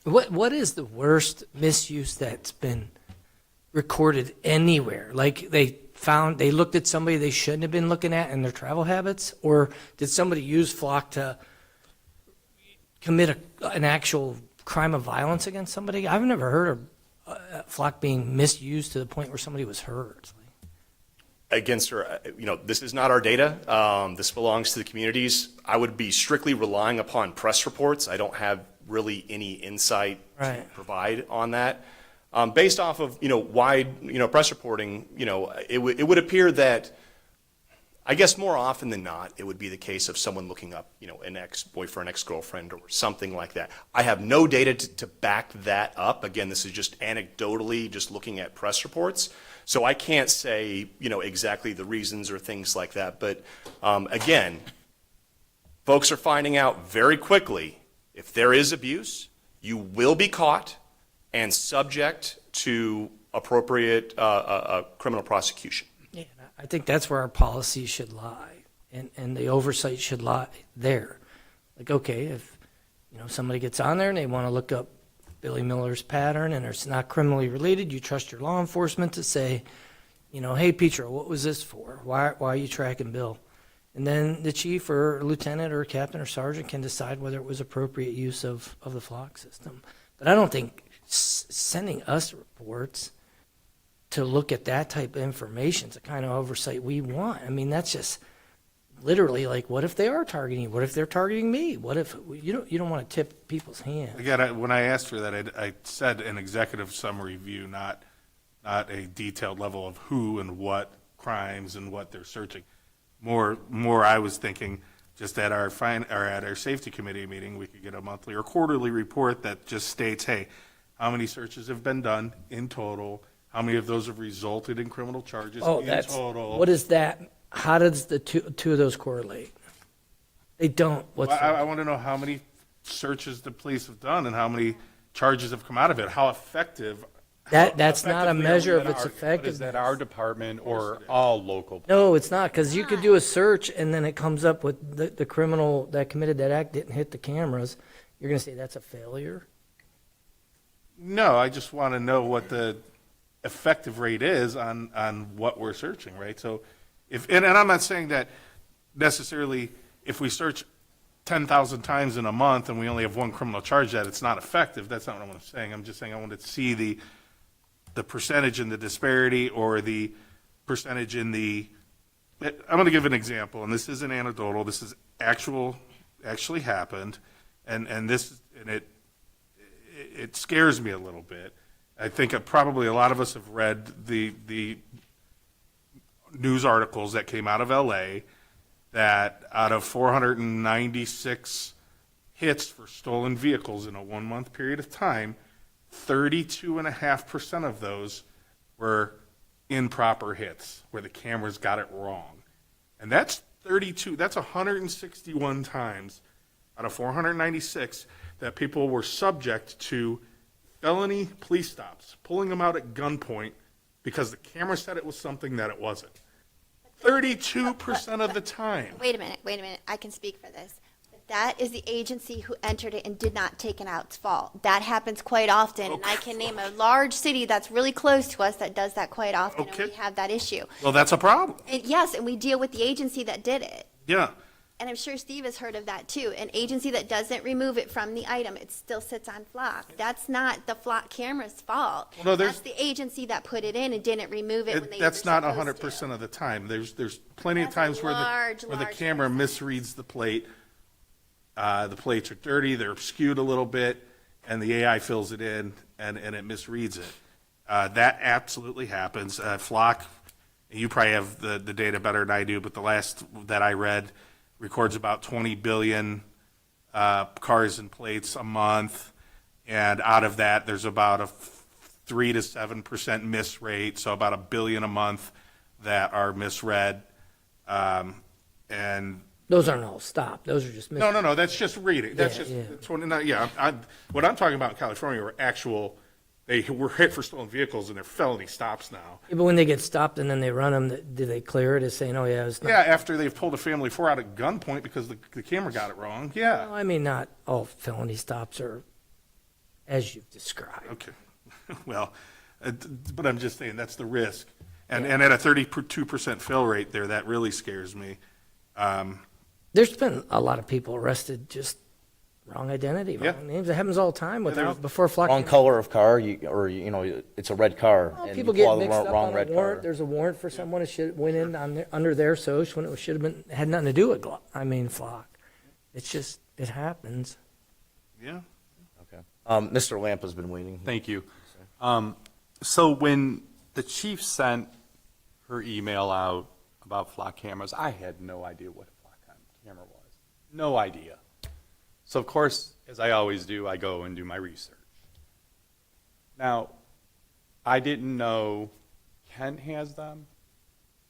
[SPEAKER 2] What is the worst misuse that's been recorded anywhere? Like they looked at somebody they shouldn't have been looking at in their travel habits, or did somebody use Flock to commit an actual crime of violence against somebody? I've never heard of Flock being misused to the point where somebody was hurt.
[SPEAKER 19] Again, sir, this is not our data. This belongs to the communities. I would be strictly relying upon press reports. I don't have really any insight to provide on that. Based off of, wide, press reporting, it would appear that, I guess more often than not, it would be the case of someone looking up, an ex-boyfriend, ex-girlfriend, or something like that. I have no data to back that up. Again, this is just anecdotally, just looking at press reports. So I can't say, exactly the reasons or things like that. But again, folks are finding out very quickly if there is abuse, you will be caught and subject to appropriate criminal prosecution.
[SPEAKER 2] Yeah, I think that's where our policy should lie, and the oversight should lie there. Like, okay, if somebody gets on there and they want to look up Billy Miller's pattern and it's not criminally related, you trust your law enforcement to say, hey, Petro, what was this for? Why are you tracking Bill? And then the chief or lieutenant or captain or sergeant can decide whether it was appropriate use of the Flock system. But I don't think sending us reports to look at that type of information is the kind of oversight we want. I mean, that's just literally like, what if they are targeting you? What if they're targeting me? What if you don't want to tip people's hands?
[SPEAKER 16] Again, when I asked for that, I said an executive summary view, not a detailed level of who and what crimes and what they're searching. More, I was thinking just at our safety committee meeting, we could get a monthly or quarterly report that just states, hey, how many searches have been done in total? How many of those have resulted in criminal charges in total?
[SPEAKER 2] What is that? How does the two of those correlate? They don't.
[SPEAKER 16] I want to know how many searches the police have done and how many charges have come out of it. How effective?
[SPEAKER 2] That's not a measure of its effectiveness.
[SPEAKER 4] Is that our department or all local?
[SPEAKER 2] No, it's not, because you could do a search and then it comes up with the criminal that committed that act didn't hit the cameras. You're going to say that's a failure?
[SPEAKER 16] No, I just want to know what the effective rate is on what we're searching, right? So, and I'm not saying that necessarily if we search 10,000 times in a month and we only have one criminal charge, that it's not effective. That's not what I'm saying. I'm just saying I want to see the percentage in the disparity or the percentage in the. I'm going to give an example, and this isn't anecdotal. This is actually happened, and it scares me a little bit. I think probably a lot of us have read the news articles that came out of LA that out of 496 hits for stolen vehicles in a 1 month period of time, 32.5% of those were improper hits where the cameras got it wrong. And that's 161 times out of 496 that people were subject to felony police stops, pulling them out at gunpoint because the camera said it was something that it wasn't. 32% of the time.
[SPEAKER 20] Wait a minute. I can speak for this. But that is the agency who entered it and did not take it out's fault. That happens quite often, and I can name a large city that's really close to us that does that quite often, and we have that issue.
[SPEAKER 16] Well, that's a problem.
[SPEAKER 20] And yes, and we deal with the agency that did it.
[SPEAKER 16] Yeah.
[SPEAKER 20] And I'm sure Steve has heard of that too. An agency that doesn't remove it from the item, it still sits on flock. That's not the flock camera's fault.
[SPEAKER 16] Well, no,
[SPEAKER 20] That's the agency that put it in and didn't remove it when they
[SPEAKER 16] That's
[SPEAKER 20] were
[SPEAKER 16] not
[SPEAKER 20] supposed
[SPEAKER 16] 100% of the time. There's plenty of
[SPEAKER 20] That's a
[SPEAKER 16] times where
[SPEAKER 20] large,
[SPEAKER 16] the
[SPEAKER 20] large
[SPEAKER 16] camera misreads the plate. The plates are dirty, they're skewed a little bit, and the AI fills it in and it misreads it. That absolutely happens. Flock, you probably have the data better than I do, but the last that I read records about 20 billion cars and plates a month, and out of that, there's about a 3 to 7% miss rate, so about 1 billion a month that are misread. And
[SPEAKER 2] Those aren't all stopped. Those are just
[SPEAKER 16] no, that's just reading. That's
[SPEAKER 2] Yeah,
[SPEAKER 16] just what I'm talking about in California were actual. They were hit for stolen vehicles and they're felony stops now.
[SPEAKER 2] Yeah, but when they get stopped and then they run them, do they clear it as saying, "Oh yeah, it's not"?
[SPEAKER 16] Yeah, after they've pulled a family of 4 out at gunpoint because the camera got it wrong. Yeah.
[SPEAKER 2] No, I mean, not all felony stops are as you've described.
[SPEAKER 16] Okay. Well, but I'm just saying that's the risk, and at a 32% fail rate there, that really scares me.
[SPEAKER 2] There's been a lot of people arrested just wrong identity, wrong names. It happens all the time before flock.
[SPEAKER 10] Wrong color of car, or it's a red car.
[SPEAKER 2] Well,
[SPEAKER 10] and
[SPEAKER 2] people
[SPEAKER 10] you pull
[SPEAKER 2] get
[SPEAKER 10] out the
[SPEAKER 2] mixed up
[SPEAKER 10] wrong
[SPEAKER 2] on a
[SPEAKER 10] red
[SPEAKER 2] warrant.
[SPEAKER 10] car.
[SPEAKER 2] There's a warrant for someone that should went in under their social when it should have been had nothing to do with flock. It's just it happens.
[SPEAKER 16] Yeah.
[SPEAKER 10] Okay. Mr. Lamp has been waiting.
[SPEAKER 4] Thank you. So when the chief sent her email out about flock cameras, I had no idea what a flock camera was. No idea. So of course, as I always do, I go and do my research. Now, I didn't know Kent has them.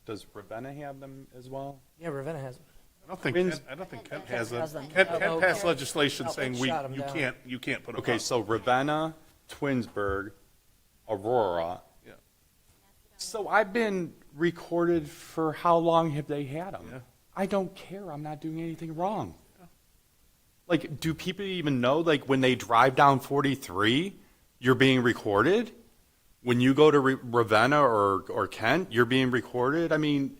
[SPEAKER 4] Does Ravenna have them as well?
[SPEAKER 2] Yeah, Ravenna has them.
[SPEAKER 16] I don't think Kent has them. Kent passed legislation saying you can't put them
[SPEAKER 4] Okay,
[SPEAKER 16] up.
[SPEAKER 4] so Ravenna, Twinsburg, Aurora.
[SPEAKER 16] Yeah.
[SPEAKER 4] So I've been recorded for how long have they had them?
[SPEAKER 16] Yeah.
[SPEAKER 4] I don't care. I'm not doing anything wrong. Like, do people even know, like, when they drive down 43, you're being recorded? When you go to Ravenna or Kent, you're being recorded? I mean,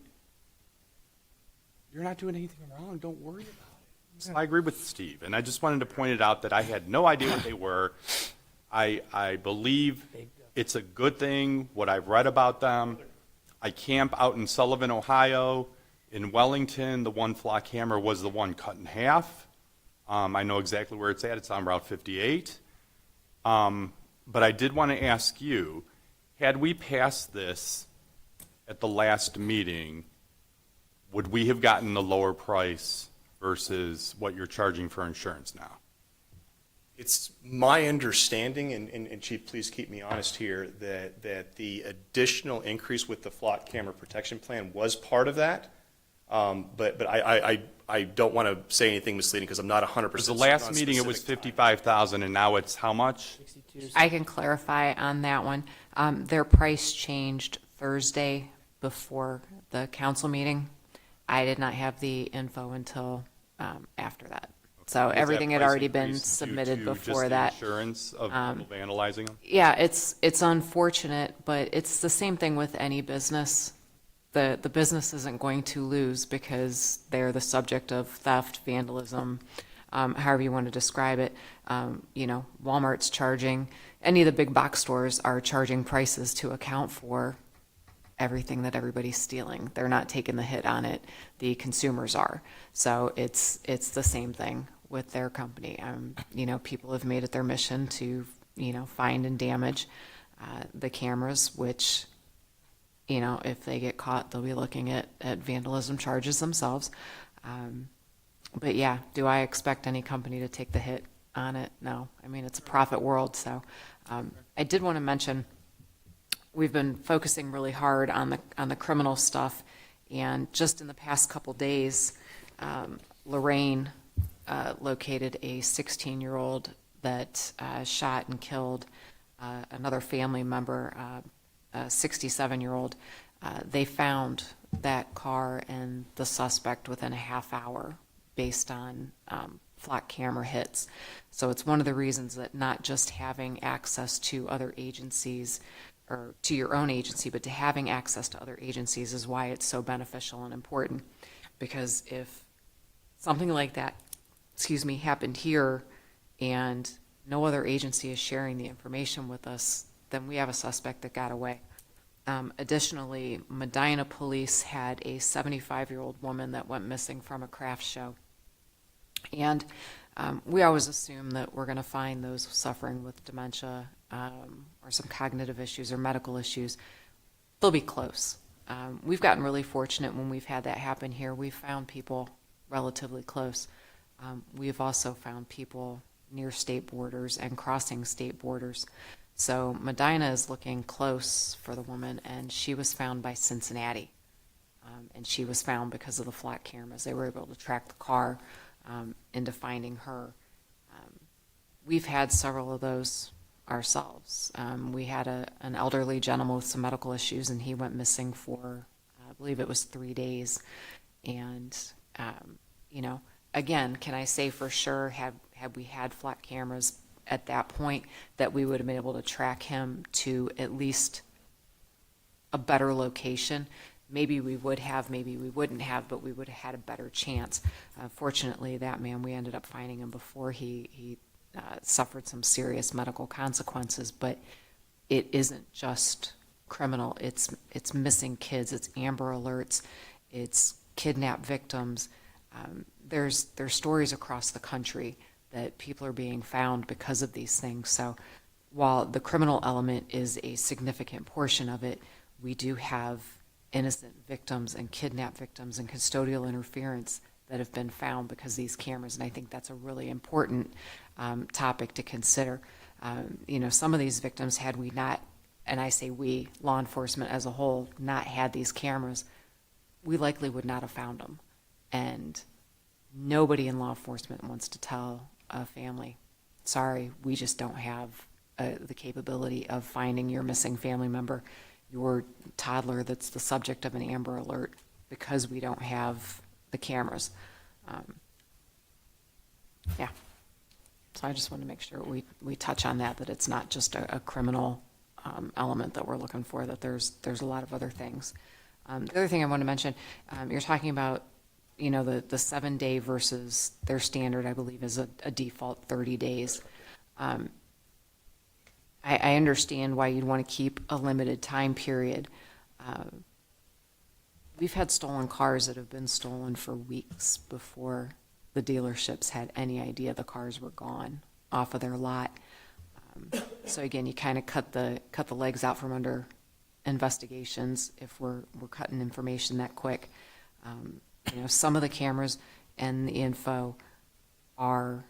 [SPEAKER 4] you're not doing anything wrong. Don't worry about it. So I agree with Steve, and I just wanted to point it out that I had no idea what they were. I believe it's a good thing, what I've read about them. I camp out in Sullivan, Ohio. In Wellington, the one flock camera was the one cut in half. I know exactly where it's at. It's on Route 58. But I did want to ask you, had we passed this at the last meeting, would we have gotten the lower price versus what you're charging for insurance now?
[SPEAKER 19] It's my understanding, and Chief, please keep me honest here, that the additional increase with the flock camera protection plan was part of that. But I don't want to say anything misleading because I'm not 100%.
[SPEAKER 4] Because the last meeting it was 55,000 and now it's how much?
[SPEAKER 13] I can clarify on that one. Their price changed Thursday before the council meeting. I did not have the info until after that. So
[SPEAKER 4] Is that
[SPEAKER 13] everything had
[SPEAKER 4] price
[SPEAKER 13] already been
[SPEAKER 4] increase due
[SPEAKER 13] submitted
[SPEAKER 4] to
[SPEAKER 13] before
[SPEAKER 4] just
[SPEAKER 13] that.
[SPEAKER 4] the insurance of people vandalizing them?
[SPEAKER 13] Yeah, it's unfortunate, but it's the same thing with any business. The business isn't going to lose because they're the subject of theft, vandalism, however you want to describe it. Walmart's charging, any of the big box stores are charging prices to account for everything that everybody's stealing. They're not taking the hit on it. The consumers are. So it's the same thing with their company. People have made it their mission to, find and damage the cameras, which, if they get caught, they'll be looking at vandalism charges themselves. But yeah, do I expect any company to take the hit on it? No. I mean, it's a profit world. So I did want to mention, we've been focusing really hard on the criminal stuff, and just in the past couple days, Lorraine located a 16-year-old that shot and killed another family member, a 67-year-old, they found that car and the suspect within a half hour based on flock camera hits. So it's one of the reasons that not just having access to other agencies or to your own agency, but to having access to other agencies is why it's so beneficial and important. Because if something like that, happened here and no other agency is sharing the information with us, then we have a suspect that got away. Additionally, Medina police had a 75-year-old woman that went missing from a craft show. And we always assume that we're going to find those suffering with dementia or some cognitive issues or medical issues. They'll be close. We've gotten really fortunate when we've had that happen here. We've found people relatively close. We've also found people near state borders and crossing state borders. So Medina is looking close for the woman, and she was found by Cincinnati. And she was found because of the flock cameras. They were able to track the car into finding her. We've had several of those ourselves. We had an elderly gentleman with some medical issues, and he went missing for, I believe it was 3 days. And, again, can I say for sure, had we had flock cameras at that point, that we would have been able to track him to at least a better location? Maybe we would have, maybe we wouldn't have, but we would have had a better chance. Fortunately, that man, we ended up finding him before he suffered some serious medical consequences. But it isn't just criminal. It's missing kids. It's Amber Alerts. It's kidnapped victims. There's stories across the country that people are being found because of these things. So while the criminal element is a significant portion of it, we do have innocent victims and kidnapped victims and custodial interference that have been found because of these cameras. And I think that's a really important topic to consider. Some of these victims, had we not, and I say we, law enforcement as a whole, not had these cameras, we likely would not have found them. And nobody in law enforcement wants to tell a family, sorry, we just don't have the capability of finding your missing family member, your toddler that's the subject of an Amber Alert, because we don't have the cameras. So I just want to make sure we touch on that it's not just a criminal element that we're looking for, that there's a lot of other things. The other thing I want to mention, you're talking about the 7-day versus their standard, I believe, is a default 30 days. I understand why you'd want to keep a limited time period. We've had stolen cars that have been stolen for weeks before the dealerships had any idea the cars were gone off of their lot. So again, you kind of cut the legs out from under investigations if we're cutting information that quick. Some of the cameras and the info are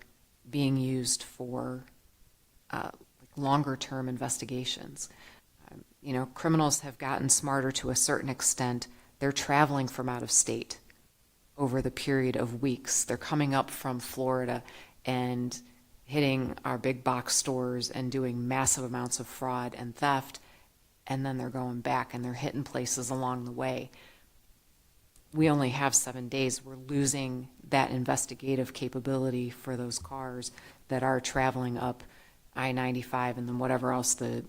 [SPEAKER 13] being used for longer-term investigations. Criminals have gotten smarter to a certain extent. They're traveling from out of state over the period of weeks. They're coming up from Florida and hitting our big box stores and doing massive amounts of fraud and theft, and then they're going back and they're hitting places along the way. We only have 7 days. We're losing that investigative capability for those cars that are traveling up I-95 and then whatever else the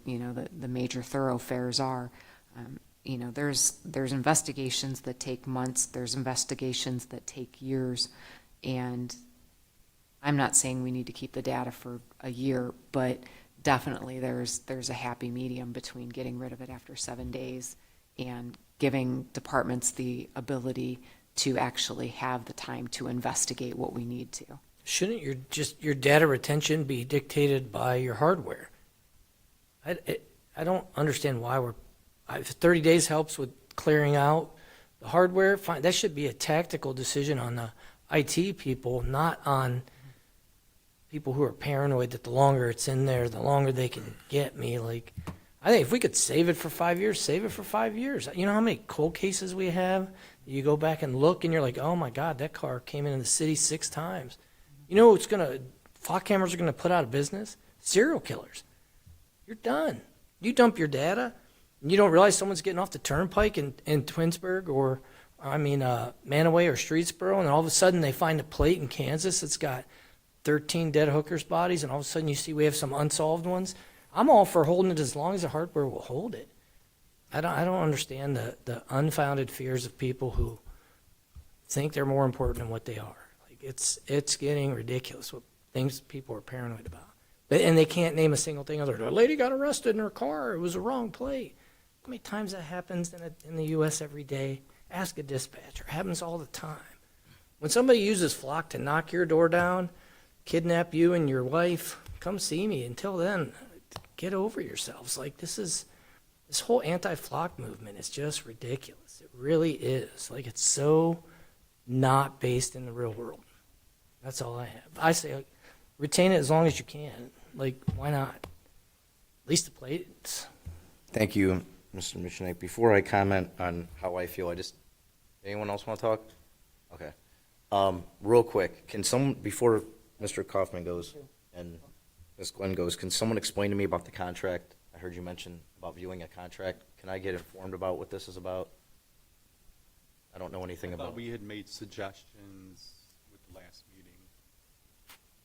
[SPEAKER 13] major thoroughfares are. There's investigations that take months. There's investigations that take years. And I'm not saying we need to keep the data for a year, but definitely there's a happy medium between getting rid of it after 7 days and giving departments the ability to actually have the time to investigate what we need to.
[SPEAKER 2] Shouldn't your data retention be dictated by your hardware? I don't understand why if 30 days helps with clearing out the hardware, fine. That should be a tactical decision on the IT people, not on people who are paranoid that the longer it's in there, the longer they can get me. I think if we could save it for 5 years, save it for 5 years. You know how many cold cases we have? You go back and look and you're like, oh my God, that car came into the city 6 times. Flock cameras are gonna put out of business? Serial killers. you're done. You dump your data, and you don't realize someone's getting off the turnpike in Twinsburg or, Manaway or Streetsboro, and all of a sudden they find a plate in Kansas that's got 13 dead hookers' bodies, and all of a sudden you see we have some unsolved ones. I'm all for holding it as long as the hardware will hold it. I don't understand the unfounded fears of people who think they're more important than what they are. Like it's getting ridiculous what things people are paranoid about. And they can't name a single thing other than a lady got arrested in her car. It was a wrong plate. How many times that happens in the U.S. every day? Ask a dispatcher. It happens all the time. When somebody uses Flock to knock your door down, kidnap you and your wife, come see me. Until then, get over yourselves. Like this whole anti-Flock movement is just ridiculous. It really is. Like it's so not based in the real world. That's all I have. I say retain it as long as you can. Like, why not? At least the plates.
[SPEAKER 10] Thank you, Mr. Michenik. Before I comment on how I feel, anyone else want to talk? Okay. Real quick, can someone, before Mr. Kaufman goes and Ms. Glenn goes, can someone explain to me about the contract? I heard you mention about viewing a contract. Can I get informed about what this is about? I don't know anything about it.
[SPEAKER 4] We had made suggestions with the last meeting.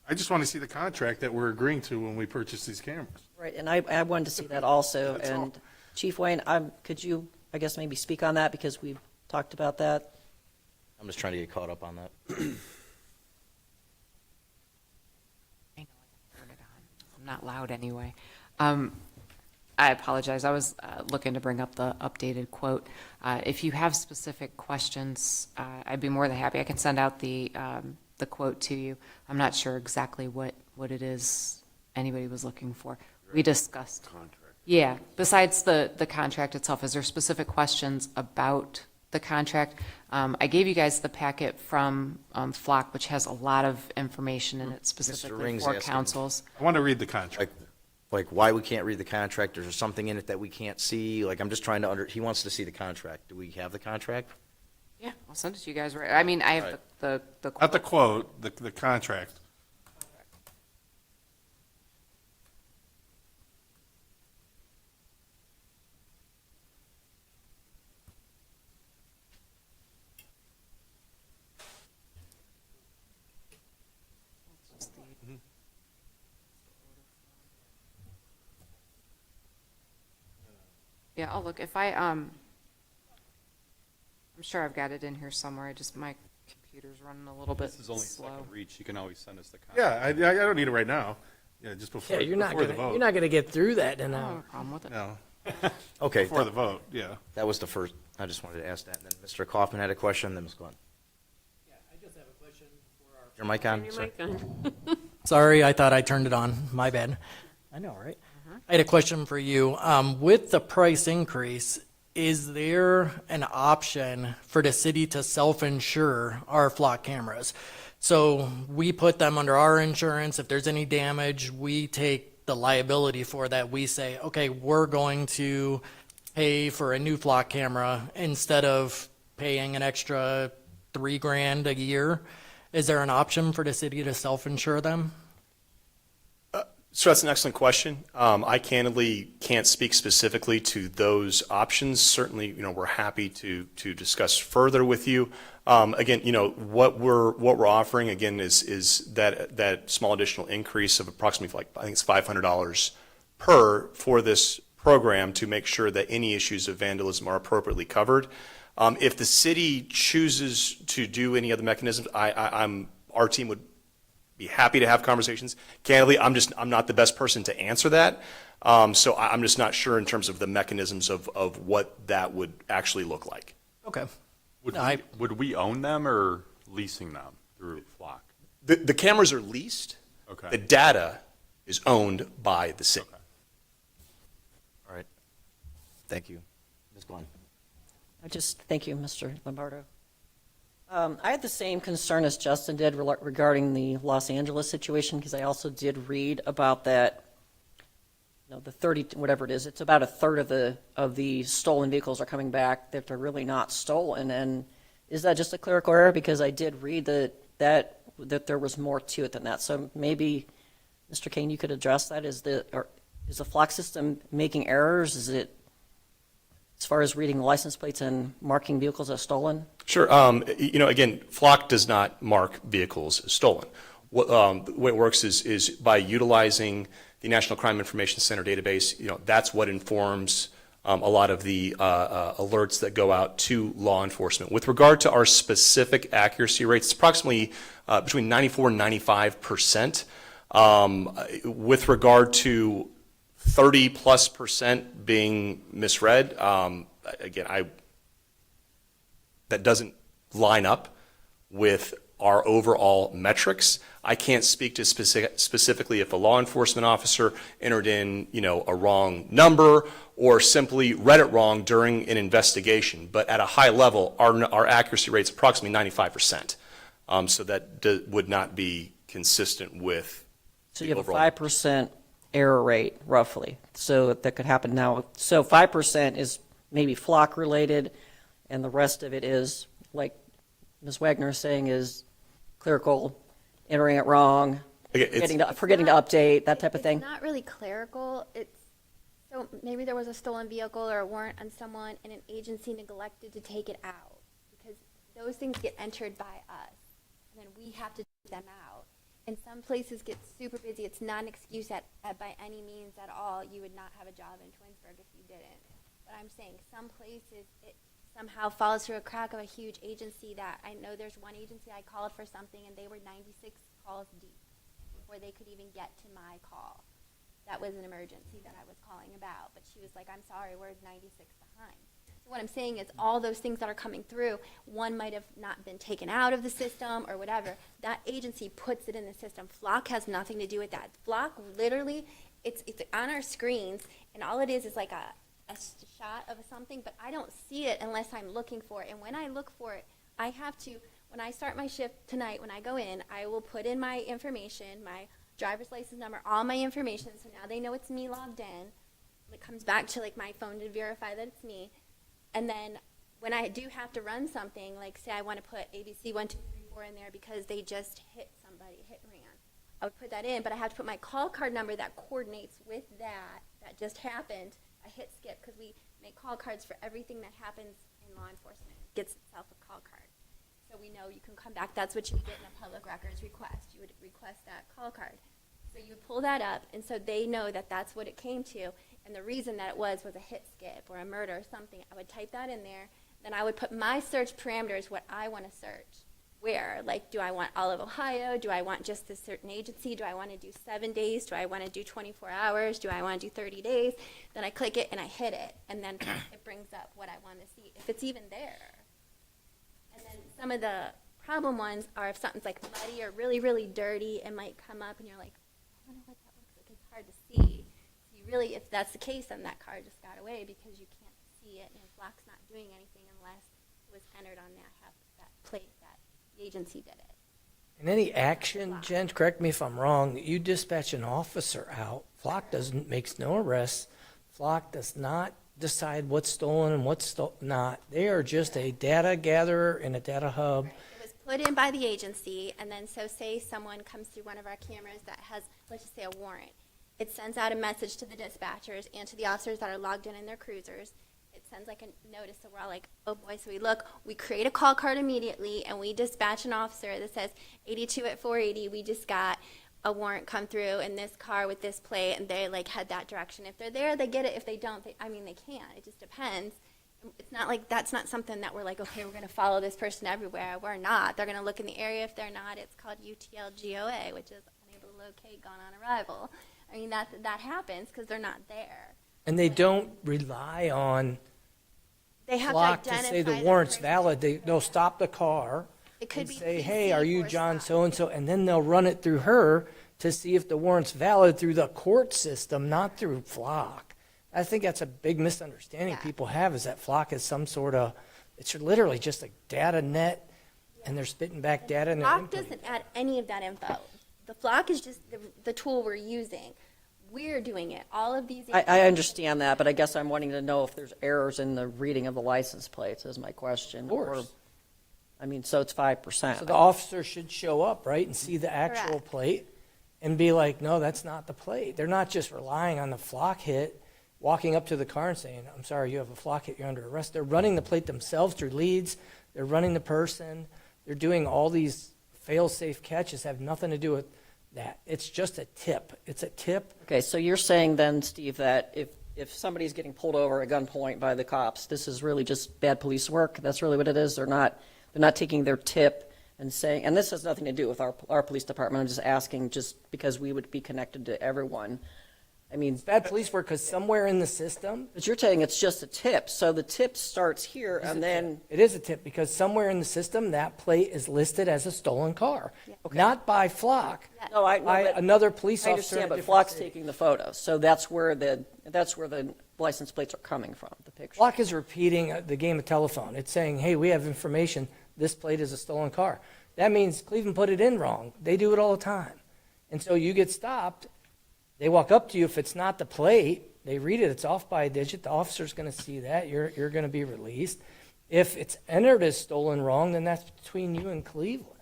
[SPEAKER 16] I just want to see the contract that we're agreeing to when we purchase these cameras.
[SPEAKER 21] Right, and I wanted to see that also.
[SPEAKER 16] That's
[SPEAKER 21] And
[SPEAKER 16] all.
[SPEAKER 21] Chief Wayne, could you, I guess, maybe speak on that because we've talked about that?
[SPEAKER 10] I'm just trying to get caught up on that.
[SPEAKER 13] I'm not loud anyway. I apologize. I was looking to bring up the updated quote. If you have specific questions, I'd be more than happy. I can send out the quote to you. I'm not sure exactly what it is anybody was looking for. We discussed. Yeah, besides the contract itself, is there specific questions about the contract? I gave you guys the packet from Flock, which has a lot of information in it specifically
[SPEAKER 10] Ring's
[SPEAKER 13] for
[SPEAKER 10] asking-
[SPEAKER 13] councils.
[SPEAKER 16] I want to read the contract.
[SPEAKER 10] Like why we can't read the contract? Is there something in it that we can't see? Like, I'm just trying to he wants to see the contract. Do we have the contract?
[SPEAKER 13] Yeah, I'll send it to you guys. I mean, I have
[SPEAKER 10] Right.
[SPEAKER 13] the
[SPEAKER 16] Not the quote, the contract.
[SPEAKER 13] Yeah, I'll look. If I'm sure I've got it in here somewhere. My computer's running a little bit
[SPEAKER 4] This is only
[SPEAKER 13] slow.
[SPEAKER 4] second reach. You can always send us the contract.
[SPEAKER 16] Yeah, I don't need it right now. Yeah, just before,
[SPEAKER 2] Yeah, you're not
[SPEAKER 16] before the
[SPEAKER 2] gonna
[SPEAKER 16] vote.
[SPEAKER 2] you're not gonna get through that in an
[SPEAKER 13] I don't have
[SPEAKER 2] hour.
[SPEAKER 13] a problem with it.
[SPEAKER 16] No.
[SPEAKER 10] Okay.
[SPEAKER 16] Before the vote, yeah.
[SPEAKER 10] That was the first. I just wanted to ask that. And then Mr. Kaufman had a question. Then Ms. Glenn.
[SPEAKER 14] Yeah, I just have a question for our.
[SPEAKER 10] Your mic on?
[SPEAKER 3] Turn your
[SPEAKER 10] sir?
[SPEAKER 3] mic on.
[SPEAKER 14] Sorry, I thought I turned it on. My bad. I know, right? I had a question for you. With the price increase, is there an option for the city to self-insure our Flock cameras? So we put them under our insurance. If there's any damage, we take the liability for that. We say, okay, we're going to pay for a new Flock camera instead of paying an extra $3,000 a year. Is there an option for the city to self-insure them?
[SPEAKER 19] So that's an excellent question. I candidly can't speak specifically to those options. Certainly, we're happy to discuss further with you. Again, what we're offering again is that small additional increase of approximately I think it's $500 for this program to make sure that any issues of vandalism are appropriately covered. If the city chooses to do any other mechanisms, our team would be happy to have conversations. Candidly, I'm not the best person to answer that. So I'm just not sure in terms of the mechanisms of what that would actually look like.
[SPEAKER 14] Okay.
[SPEAKER 4] Would we own them or leasing them through Flock?
[SPEAKER 19] The cameras are leased.
[SPEAKER 4] Okay.
[SPEAKER 19] The data is owned by the city.
[SPEAKER 4] Okay.
[SPEAKER 10] All right. Thank you. Ms. Glenn.
[SPEAKER 21] Thank you, Mr. Lombardo. I had the same concern as Justin did regarding the Los Angeles situation, because I also did read about that, the 30, whatever it is, it's about a third of the stolen vehicles are coming back that they're really not stolen. And is that just a clerical error? Because I did read that there was more to it than that. So maybe, Mr. Kane, you could address that. is the Flock system making errors? Is it, as far as reading license plates and marking vehicles as stolen?
[SPEAKER 19] Sure. Again, Flock does not mark vehicles as stolen. The way it works is by utilizing the National Crime Information Center database. That's what informs a lot of the alerts that go out to law enforcement. With regard to our specific accuracy rates, it's approximately between 94 and 95%. With regard to 30+% being misread, again, that doesn't line up with our overall metrics. I can't speak to specifically if a law enforcement officer entered in, a wrong number or simply read it wrong during an investigation. But at a high level, our accuracy rate is approximately 95%. So that would not be consistent with.
[SPEAKER 21] So you have a 5% error rate, roughly. So that could happen now. So 5% is maybe Flock related, and the rest of it is, like Ms. Wagner is saying, is clerical, entering it wrong, forgetting to update, that type of thing.
[SPEAKER 20] It's not really clerical. So maybe there was a stolen vehicle or a warrant on someone and an agency neglected to take it out, because those things get entered by us and then we have to take them out. And some places get super busy. It's not an excuse that by any means at all you would not have a job in Twinsburg if you didn't. But I'm saying some places it somehow falls through a crack of a huge agency that I know there's one agency I called for something and they were 96 calls deep before they could even get to my call. That was an emergency that I was calling about. But she was like, I'm sorry, we're 96 behind. So what I'm saying is all those things that are coming through, one might have not been taken out of the system or whatever. That agency puts it in the system. Flock has nothing to do with that. Flock literally, it's on our screens, and all it is like a shot of something, but I don't see it unless I'm looking for it. And when I look for it, I have to, when I start my shift tonight, when I go in, I will put in my information, my driver's license number, all my information, so now they know it's me logged in. It comes back to like my phone to verify that it's me. And then when I do have to run something, like say I want to put ABC 1, 2, 3, 4 in there because they just hit somebody, hit and ran, I would put that in, but I have to put my call card number that coordinates with that just happened. I hit skip because we make call cards for everything that happens in law enforcement. It gets itself a call card. So we know you can come back. That's what you would get in a public records request. You would request that call card. So you would pull that up, and so they know that that's what it came to. And the reason that it was a hit skip or a murder or something. I would type that in there. Then I would put my search parameters, what I want to search. Where? Like, do I want all of Ohio? Do I want just a certain agency? Do I want to do 7 days? Do I want to do 24 hours? Do I want to do 30 days? Then I click it and I hit it. And then it brings up what I want to see, if it's even there. And then some of the problem ones are if something's like muddy or really, really dirty, it might come up and you're like, I don't know what that looks like. It's hard to see. So you really, if that's the case, then that car just got away because you can't see it. And Flock's not doing anything unless it was entered on that plate that the agency did it.
[SPEAKER 2] And any action, Jen, correct me if I'm wrong, you dispatch an officer out. Flock makes no arrests. Flock does not decide what's stolen and what's not. They are just a data gatherer and a data hub.
[SPEAKER 20] Right. It was put in by the agency, and then so say someone comes through one of our cameras that has, let's just say, a warrant. It sends out a message to the dispatchers and to the officers that are logged in their cruisers. It sends like a notice, so we're all like, oh boy, so we create a call card immediately, and we dispatch an officer that says 82 at 480, we just got a warrant come through in this car with this plate, and they like head that direction. If they're there, they get it. If they don't, they can't. It just depends. It's not like, that's not something that we're like, okay, we're going to follow this person everywhere. We're not. They're going to look in the area. If they're not, it's called UTLGOA, which is unable to locate, gone on arrival. I mean, that happens because they're not there.
[SPEAKER 2] And they don't rely on
[SPEAKER 20] They have
[SPEAKER 2] Flock
[SPEAKER 20] to
[SPEAKER 2] to
[SPEAKER 20] identify
[SPEAKER 2] say the warrant's valid. They'll stop the car
[SPEAKER 20] It could
[SPEAKER 2] and
[SPEAKER 20] be
[SPEAKER 2] say,
[SPEAKER 20] PC
[SPEAKER 2] hey, are you
[SPEAKER 20] or
[SPEAKER 2] John
[SPEAKER 20] stop.
[SPEAKER 2] so-and-so? And then they'll run it through her to see if the warrant's valid through the court system, not through Flock. I think that's a big misunderstanding people have, is that Flock is some sort of, it's literally just a data net, and they're spitting back data. And
[SPEAKER 20] Flock doesn't add any of that info. The Flock is just the tool we're using. We're doing it. All of these.
[SPEAKER 21] I understand that, but I guess I'm wanting to know if there's errors in the reading of the license plates is my question.
[SPEAKER 2] Of course.
[SPEAKER 21] So it's 5%.
[SPEAKER 2] So the officer should show up, right, and see the actual
[SPEAKER 20] Correct.
[SPEAKER 2] plate. and be like, no, that's not the plate. They're not just relying on the flock hit, walking up to the car and saying, I'm sorry, you have a flock hit, you're under arrest. They're running the plate themselves through leads. They're running the person. They're doing all these fail-safe catches, have nothing to do with that. It's just a tip. It's a tip.
[SPEAKER 21] Okay, so you're saying then, Steve, that if somebody's getting pulled over at gunpoint by the cops, this is really just bad police work? That's really what it is? They're not taking their tip and saying, and this has nothing to do with our police department. I'm just asking just because we would be connected to everyone. I mean,
[SPEAKER 2] Bad police work because somewhere in the system.
[SPEAKER 21] but you're saying it's just a tip. So the tip starts here and then,
[SPEAKER 2] It is a tip because somewhere in the system, that plate is listed as a stolen car. Not by Flock,
[SPEAKER 21] no, I,
[SPEAKER 2] by
[SPEAKER 21] but
[SPEAKER 2] another police
[SPEAKER 21] I
[SPEAKER 2] officer. in a
[SPEAKER 21] understand, but
[SPEAKER 2] different
[SPEAKER 21] Flock's
[SPEAKER 2] city.
[SPEAKER 21] taking the photos. So that's where the license plates are coming from, the picture.
[SPEAKER 2] Flock is repeating the game of telephone. It's saying, hey, we have information. This plate is a stolen car. That means Cleveland put it in wrong. They do it all the time. And so you get stopped. They walk up to you. If it's not the plate, they read it. It's off by a digit. The officer's going to see that. You're going to be released. If it's entered as stolen wrong, then that's between you and Cleveland.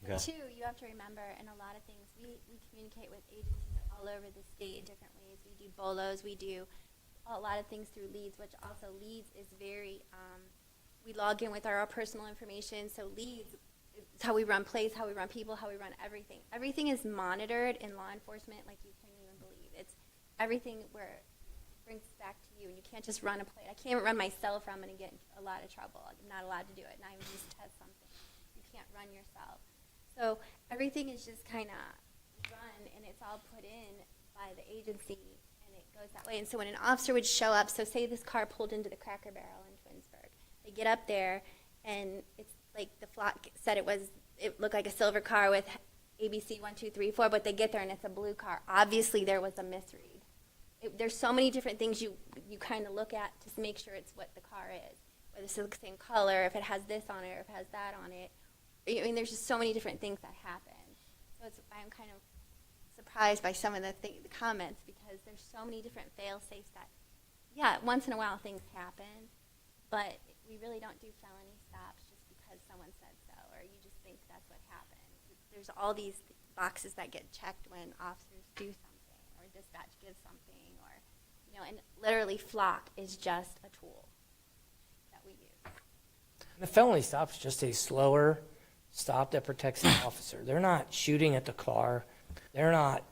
[SPEAKER 10] Okay.
[SPEAKER 20] Too, you have to remember, in a lot of things, we communicate with agencies all over the state in different ways. We do bolos, we do a lot of things through leads, which also leads is very, we log in with our personal information, so leads, it's how we run plays, how we run people, how we run everything. Everything is monitored in law enforcement like you couldn't even believe. It's everything where it brings it back to you, and you can't just run a plate. I can't run myself, or I'm going to get in a lot of trouble. I'm not allowed to do it, not even just test something. You can't run yourself. So everything is just kind of run, and it's all put in by the agency, and it goes that way. And so when an officer would show up, so say this car pulled into the Cracker Barrel in Twinsburg, they get up there, and it's like the Flock said it looked like a silver car with ABC 1, 2, 3, 4, but they get there and it's a blue car. Obviously there was a misread. There's so many different things you kind of look at to make sure it's what the car is, whether it's the same color, if it has this on it, or if it has that on it. I mean, there's just so many different things that happen. So I'm kind of surprised by some of the comments, because there's so many different fail-safes that, yeah, once in a while things happen, but we really don't do felony stops just because someone said so, or you just think that's what happens. There's all these boxes that get checked when officers do something, or dispatch gives something, or, and literally Flock is just a tool that we use.
[SPEAKER 2] The felony stop is just a slower stop that protects the officer. They're not shooting at the car. They're not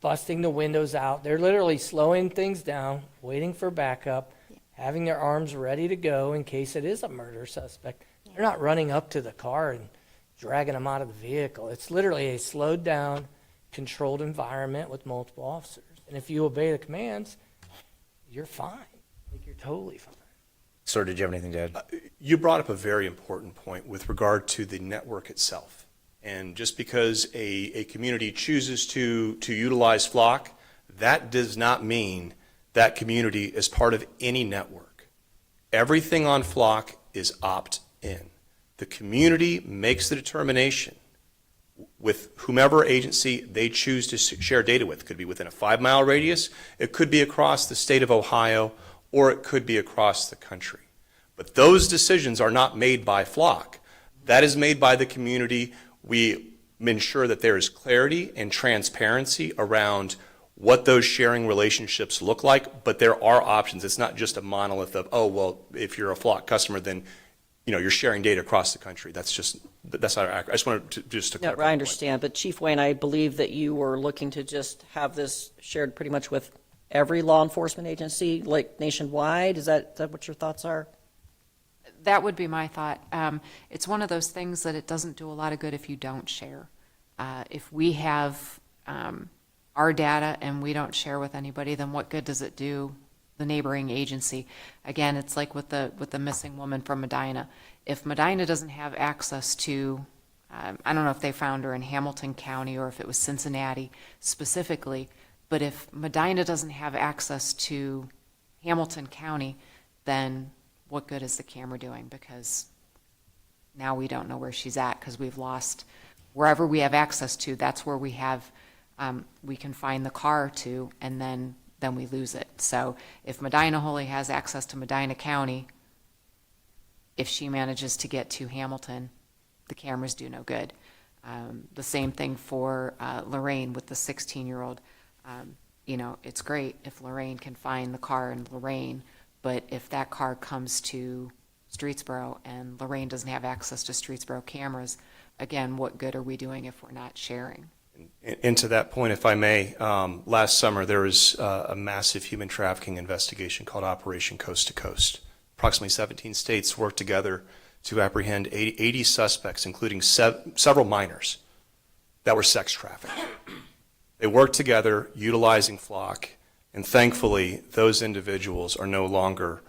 [SPEAKER 2] busting the windows out. They're literally slowing things down, waiting for backup, having their arms ready to go in case it is a murder suspect. They're not running up to the car and dragging them out of the vehicle. It's literally a slowed down, controlled environment with multiple officers. And if you obey the commands, you're fine. Like, you're totally fine.
[SPEAKER 10] Sir, did you have anything to add?
[SPEAKER 19] You brought up a very important point with regard to the network itself. And just because a community chooses to utilize Flock, that does not mean that community is part of any network. Everything on Flock is opt-in. The community makes the determination with whomever agency they choose to share data with. It could be within a 5-mile radius, it could be across the state of Ohio, or it could be across the country. But those decisions are not made by Flock. That is made by the community. We ensure that there is clarity and transparency around what those sharing relationships look like, but there are options. It's not just a monolith of, oh, well, if you're a Flock customer, then you're sharing data across the country. That's not accurate. I just wanted to clarify.
[SPEAKER 21] I understand, but Chief Wayne, I believe that you were looking to just have this shared pretty much with every law enforcement agency, like nationwide. Is that what your thoughts are?
[SPEAKER 13] That would be my thought. It's one of those things that it doesn't do a lot of good if you don't share. If we have our data and we don't share with anybody, then what good does it do the neighboring agency? Again, it's like with the missing woman from Medina. If Medina doesn't have access to, I don't know if they found her in Hamilton County or if it was Cincinnati specifically, but if Medina doesn't have access to Hamilton County, then what good is the camera doing? Because now we don't know where she's at, because we've lost wherever we have access to. That's where we have, we can find the car to, and then we lose it. So if Medina Holy has access to Medina County, if she manages to get to Hamilton, the cameras do no good. The same thing for Lorraine with the 16-year-old. You know, it's great if Lorraine can find the car in Lorraine, but if that car comes to Streetsboro and Lorraine doesn't have access to Streetsboro cameras, again, what good are we doing if we're not sharing?
[SPEAKER 19] And to that point, if I may, last summer there was a massive human trafficking investigation called Operation Coast to Coast. Approximately 17 states worked together to apprehend 80 suspects, including several minors that were sex trafficked. They worked together utilizing Flock, and thankfully those individuals are no longer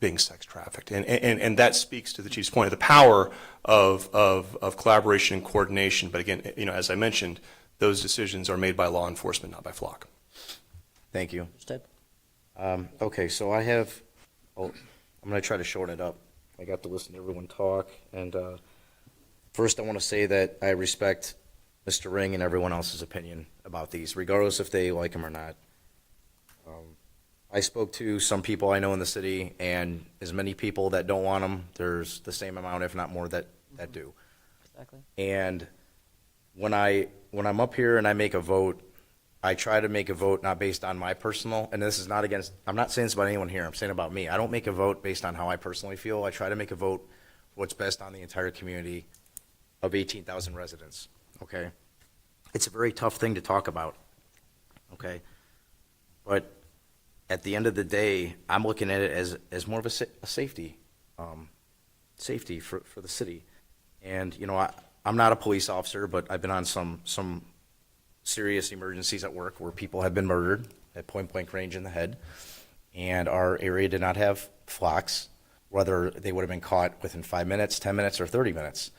[SPEAKER 19] being sex trafficked. And that speaks to the chief's point of the power of collaboration and coordination. But again, you know, as I mentioned, those decisions are made by law enforcement, not by Flock.
[SPEAKER 10] Thank you.
[SPEAKER 21] Understood.
[SPEAKER 10] Okay, so I have, I'm going to try to shorten it up. I got to listen to everyone talk, and first I want to say that I respect Mr. Ring and everyone else's opinion about these, regardless if they like them or not. I spoke to some people I know in the city, and as many people that don't want them, there's the same amount, if not more, that do.
[SPEAKER 21] Exactly.
[SPEAKER 10] And when I'm up here and I make a vote, I try to make a vote not based on my personal, and this is not against, I'm not saying this about anyone here, I'm saying about me. I don't make a vote based on how I personally feel. I try to make a vote for what's best on the entire community of 18,000 residents, okay? It's a very tough thing to talk about, okay? But at the end of the day, I'm looking at it as more of a safety, safety for the city. And, you know, I'm not a police officer, but I've been on some serious emergencies at work where people have been murdered at point-blank range in the head, and our area did not have flocks, whether they would have been caught within 5 minutes, 10 minutes, or 30 minutes.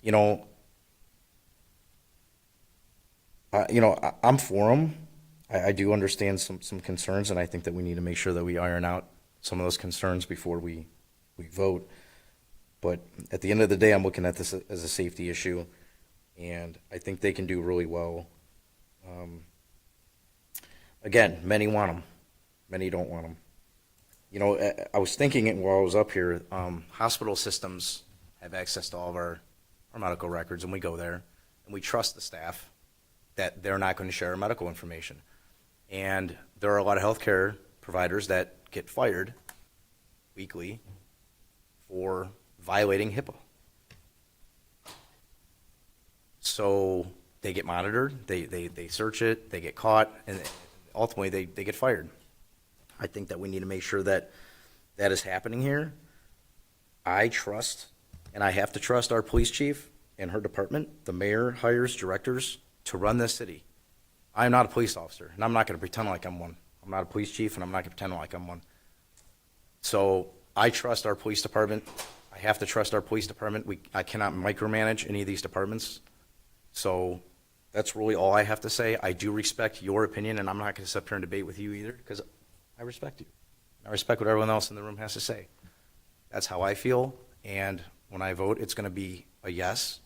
[SPEAKER 10] You know, I'm for them. I do understand some concerns, and I think that we need to make sure that we iron out some of those concerns before we vote. But at the end of the day, I'm looking at this as a safety issue, and I think they can do really well. Again, many want them. Many don't want them. You know, I was thinking it while I was up here, hospital systems have access to all of our medical records, and we go there, and we trust the staff that they're not going to share our medical information. And there are a lot of healthcare providers that get fired weekly for violating HIPAA. So they get monitored, they search it, they get caught, and ultimately they get fired. I think that we need to make sure that that is happening here. I trust, and I have to trust our police chief and her department. The mayor hires directors to run this city. I am not a police officer, and I'm not going to pretend like I'm one. I'm not a police chief, and I'm not going to pretend like I'm one. So I trust our police department. I have to trust our police department. I cannot micromanage any of these departments. So that's really all I have to say. I do respect your opinion, and I'm not going to sit up here and debate with you either, because I respect you. I respect what everyone else in the room has to say. That's how I feel, and when I vote, it's going to be a yes,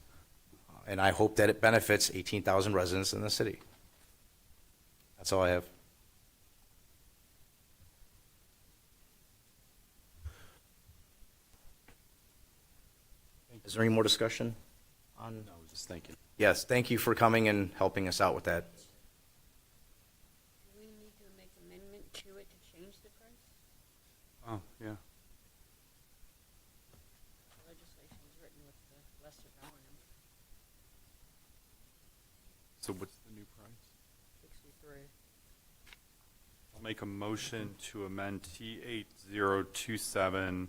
[SPEAKER 10] and I hope that it benefits 18,000 residents in the city. That's all I have. Is there any more discussion on?
[SPEAKER 4] No, just thank you.
[SPEAKER 10] Yes, thank you for coming and helping us out with that.
[SPEAKER 3] Do we need to make amendment to it to change the price?
[SPEAKER 4] Oh, yeah.
[SPEAKER 3] Legislation is written with the lesser dollar number.
[SPEAKER 4] So what's the new price?
[SPEAKER 3] 63.
[SPEAKER 4] I'll make a motion to amend T8027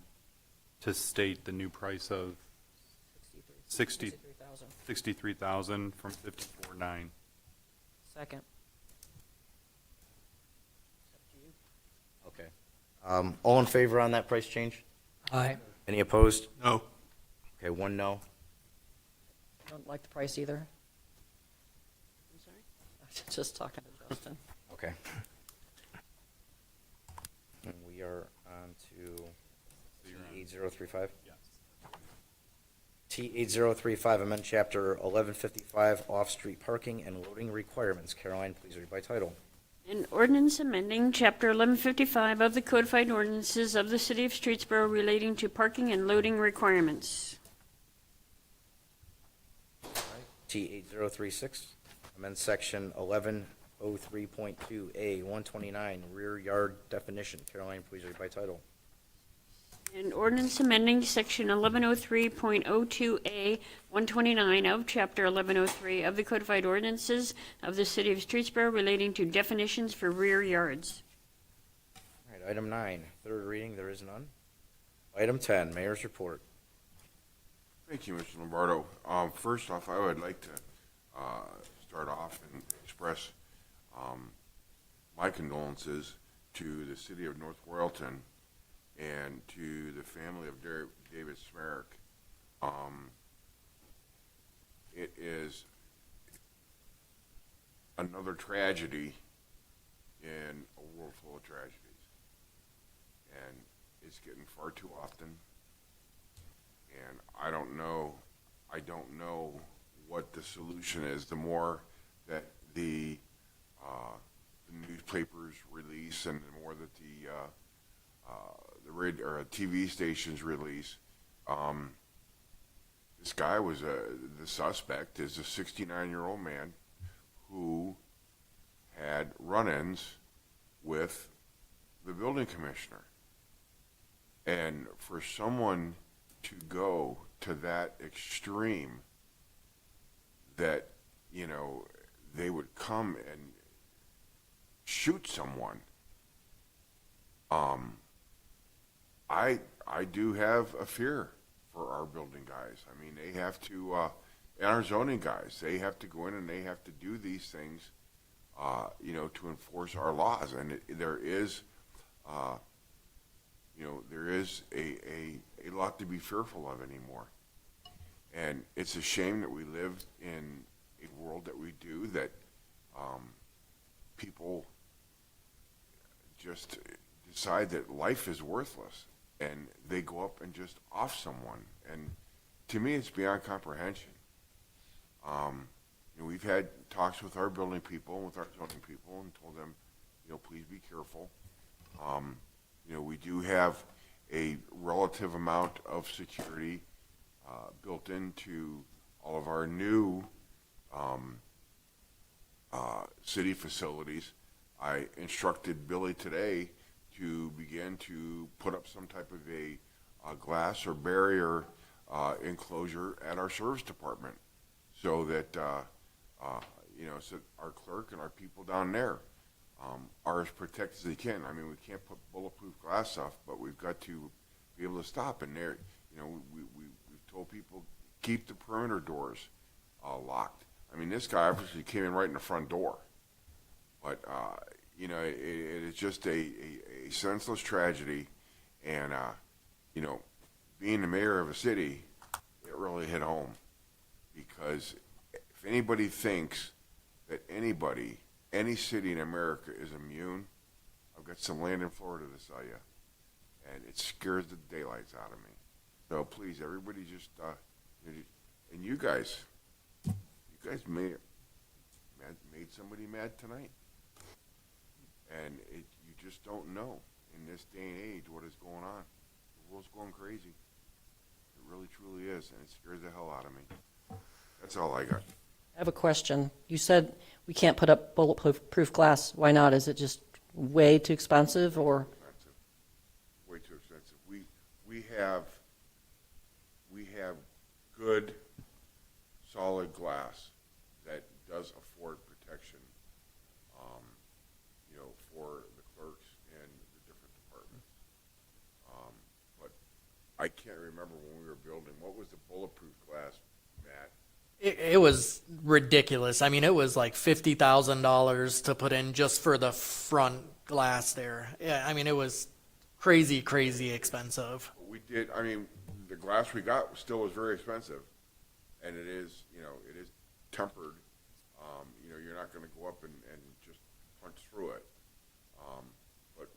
[SPEAKER 4] to state the new price of 63,000 from 54,900.
[SPEAKER 21] Second.
[SPEAKER 10] Okay. All in favor on that price change?
[SPEAKER 2] Aye.
[SPEAKER 10] Any opposed?
[SPEAKER 16] No.
[SPEAKER 10] Okay, one no.
[SPEAKER 21] Don't like the price either.
[SPEAKER 3] I'm sorry?
[SPEAKER 21] Just talking to Justin.
[SPEAKER 10] Okay. And we are on to T8035?
[SPEAKER 4] Yes.
[SPEAKER 10] T8035, amend Chapter 1155, off-street parking and loading requirements. Caroline, please read by title.
[SPEAKER 3] An ordinance amending Chapter 1155 of the codified ordinances of the City of Streetsboro relating to parking and loading requirements.
[SPEAKER 10] T8036, amend section 1103.2A 129, rear yard definition. Caroline, please read by title.
[SPEAKER 3] An ordinance amending section 1103.02A 129 of chapter 1103 of the codified ordinances of the city of Streetsboro relating to definitions for rear yards.
[SPEAKER 10] All right, item 9, third reading, there is none. Item 10, mayor's report.
[SPEAKER 8] Thank you, Mr. Lombardo. First off, I would like to start off and express my condolences to the city of North Royalton and to the family of David Smerrick. It is another tragedy in a world full of tragedies, and it's getting far too often. And I don't know what the solution is. The more that the newspapers release, and the more that the radio or TV stations release, this guy was the suspect is a 69-year-old man who had run-ins with the building commissioner, and for someone to go to that extreme that, you know, they would come and shoot someone. I do have a fear for our building guys. I mean, they have to, and our zoning guys, they have to go in and they have to do these things, you know, to enforce our laws. And there is, you know, there is a lot to be fearful of anymore. And it's a shame that we live in a world that we do, that people just decide that life is worthless and they go up and just off someone. And to me, it's beyond comprehension. You know, we've had talks with our building people and with our zoning people and told them, you know, please be careful. You know, we do have a relative amount of security built into all of our new city facilities. I instructed Billy today to begin to put up some type of a glass or barrier enclosure at our service department, so that you know, so our clerk and our people down there are as protected as they can. I mean, we can't put bulletproof glass up, but we've got to be able to stop. And there, you know, we've told people keep the perimeter doors locked. I mean, this guy obviously came in right in the front door, but you know, it is just a senseless tragedy. And you know, being the mayor of a city, it really hit home, because if anybody thinks that any city in America is immune, I've got some land in Florida to sell you, and it scares the daylights out of me. So please, everybody, just and you guys made somebody mad tonight, and you just don't know in this day and age what is going on. The world's going crazy. It really, truly is, and it scares the hell out of me. That's all I got.
[SPEAKER 21] I have a question. You said we can't put up bulletproof glass. Why not? Is it just way too expensive, or?
[SPEAKER 8] Way too expensive. We have good, solid glass that does afford protection, you know, for the clerks and the different departments. But I can't remember when we were building, what was the bulletproof glass, Matt?
[SPEAKER 14] It was ridiculous. I mean, it was like $50,000 to put in just for the front glass there. Yeah, I mean, it was crazy, crazy expensive.
[SPEAKER 8] We did, I mean, the glass we got still was very expensive, and it is, you know, it is tempered. You know, you're not going to go up and just punch through it. But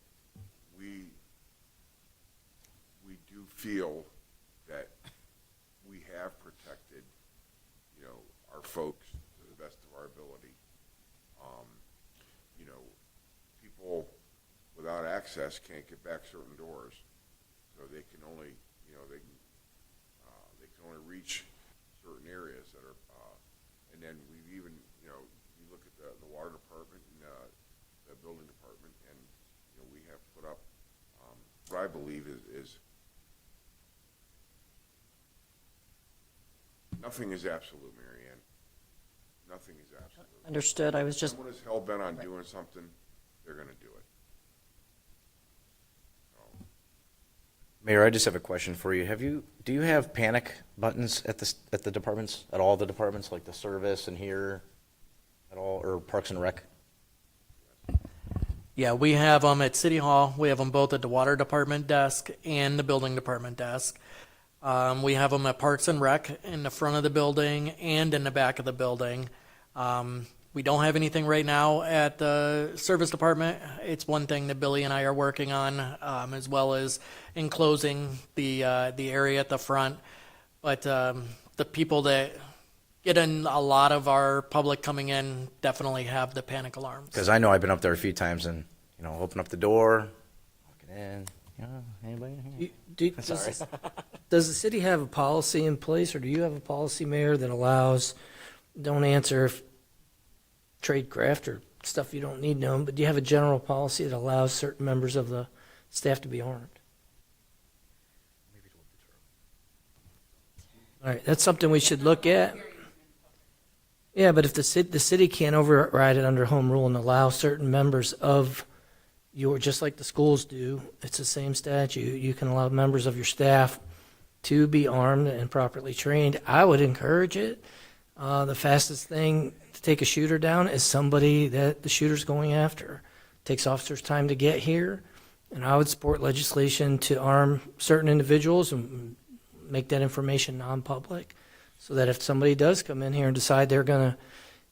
[SPEAKER 8] we do feel that we have protected, you know, our folks to the best of our ability. You know, people without access can't get back certain doors, so they can only, you know, they can only reach certain areas that are what I believe is nothing is absolute, Mary Ann. Nothing is absolute.
[SPEAKER 21] Understood. I was
[SPEAKER 8] If
[SPEAKER 21] just,
[SPEAKER 8] someone is hell-bent on doing something, they're gonna do it.
[SPEAKER 10] Mayor, I just have a question for you. Do you have panic buttons at the departments, at all the departments, like the service and here at all, or Parks and Rec?
[SPEAKER 14] Yeah, we have them at City Hall. We have them both at the Water Department desk and the Building Department desk. We have them at Parks and Rec in the front of the building and in the back of the building. We don't have anything right now at the Service Department. It's one thing that Billy and I are working on, as well as enclosing the area at the front. But the people that get in, a lot of our public coming in definitely have the panic alarms.
[SPEAKER 10] Because I know I've been up there a few times and, open up the door, walking in, anybody in here? Sorry.
[SPEAKER 2] Does the city have a policy in place, or do you have a policy, Mayor, that allows, don't answer if trade craft or stuff you don't need known, but do you have a general policy that allows certain members of the staff to be armed? All right, that's something we should look at. Yeah, but if the city can't override it under home rule and allow certain members of just like the schools do, it's the same statute, you can allow members of your staff to be armed and properly trained. I would encourage it. The fastest thing to take a shooter down is somebody that the shooter's going after. It takes officers time to get here, and I would support legislation to arm certain individuals and make that information non-public, so that if somebody does come in here and decide they're going to